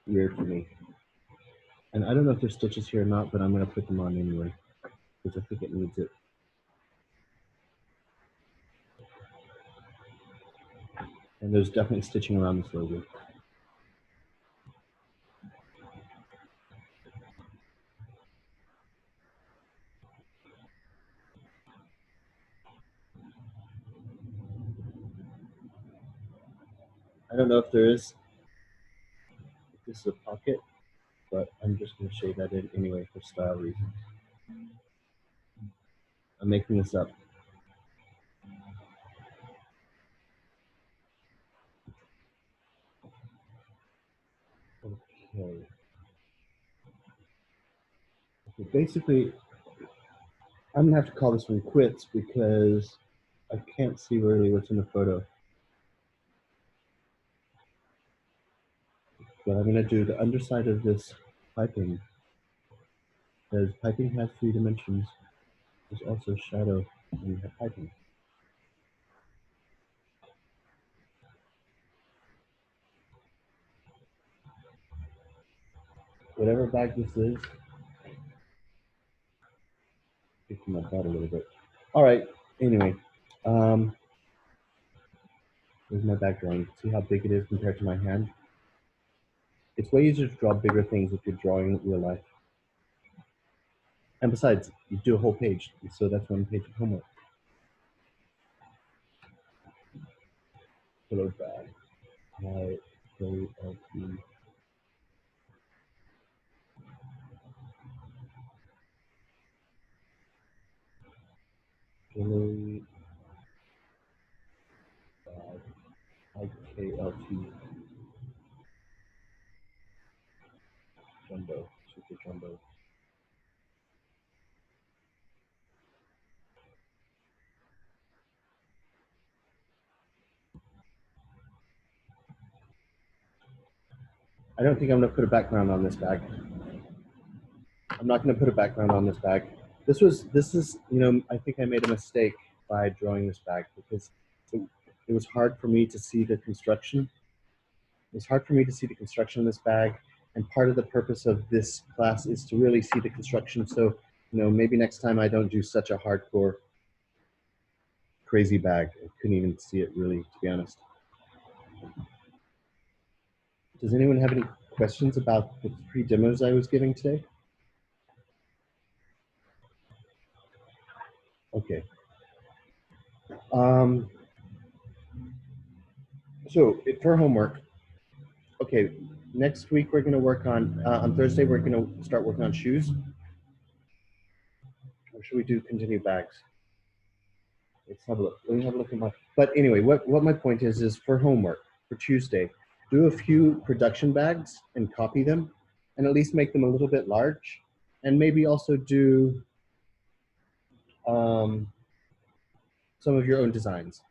weird for me. And I don't know if there's stitches here or not, but I'm going to put them on anyway, because I think it needs it. And there's definitely stitching around this logo. I don't know if there is, if this is a pocket, but I'm just going to shade that in anyway for style reasons. I'm making this up. Okay. So basically, I'm going to have to call this one quits because I can't see really what's in the photo. But I'm going to do the underside of this piping, because piping has 3 dimensions. There's also shadow in the piping. Whatever bag this is, kicking my butt a little bit. All right, anyway, here's my bag drawing. See how big it is compared to my hand? It's way easier to draw bigger things if you're drawing real life. And besides, you do a whole page, so that's 1 page of homework. Pillow bag. I-K-L-P. Pillow bag. I-K-L-P. Jumbo. Super jumbo. I don't think I'm going to put a background on this bag. I'm not going to put a background on this bag. This is, you know, I think I made a mistake by drawing this bag because it was hard for me to see the construction. It was hard for me to see the construction of this bag. And part of the purpose of this class is to really see the construction. So, you know, maybe next time I don't do such a hardcore, crazy bag. I couldn't even see it really, to be honest. Does anyone have any questions about the 3 demos I was giving today? Okay. So for homework, okay, next week we're going to work on Thursday we're going to start working on shoes. Or should we do continue bags? Let's have a look. Let me have a look at my, but anyway, what my point is for homework, for Tuesday, do a few production bags and copy them and at least make them a little bit large. And maybe also do some of your own designs.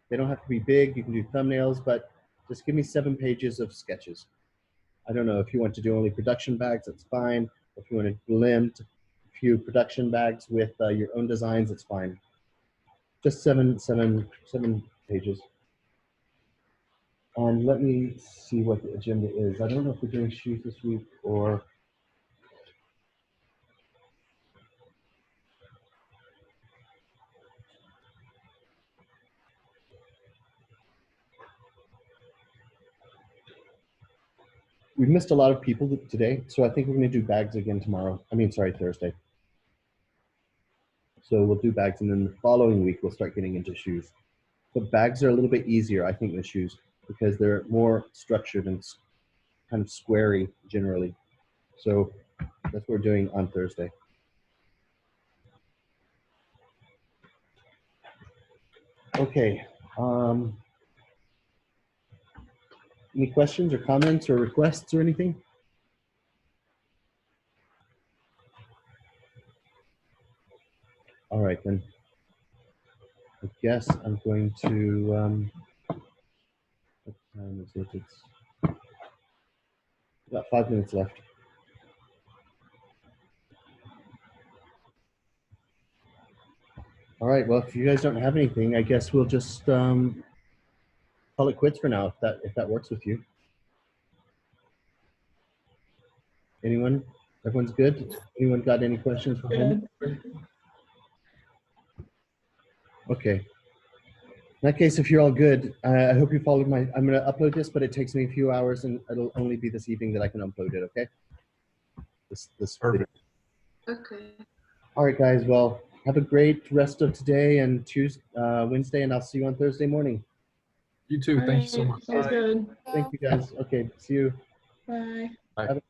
They don't have to be big. You can do thumbnails, but just give me 7 pages of sketches. I don't know if you want to do only production bags, that's fine. If you want to blend a few production bags with your own designs, it's fine. Just seven pages. And let me see what the agenda is. I don't know if we're doing shoes this week or. We've missed a lot of people today, so I think we're going to do bags again tomorrow. I mean, sorry, Thursday. So we'll do bags, and then the following week we'll start getting into shoes. But bags are a little bit easier, I think, than shoes because they're more structured and kind of squarey generally. So that's what we're doing on Thursday. Okay. Any questions or comments or requests or anything? All right, then. I guess I'm going to, what time is it? It's about 5 minutes left. All right, well, if you guys don't have anything, I guess we'll just call it quits for now, if that works with you. Anyone? Everyone's good? Anyone got any questions for home? Okay. In that case, if you're all good, I hope you followed my, I'm going to upload this, but it takes me a few hours and it'll only be this evening that I can upload it, okay? This video. Okay. All right, guys. Well, have a great rest of today and Tuesday, Wednesday, and I'll see you on Thursday morning. You too. Thank you so much. Sounds good. Thank you, guys. Okay, see you. Bye. Bye. Have a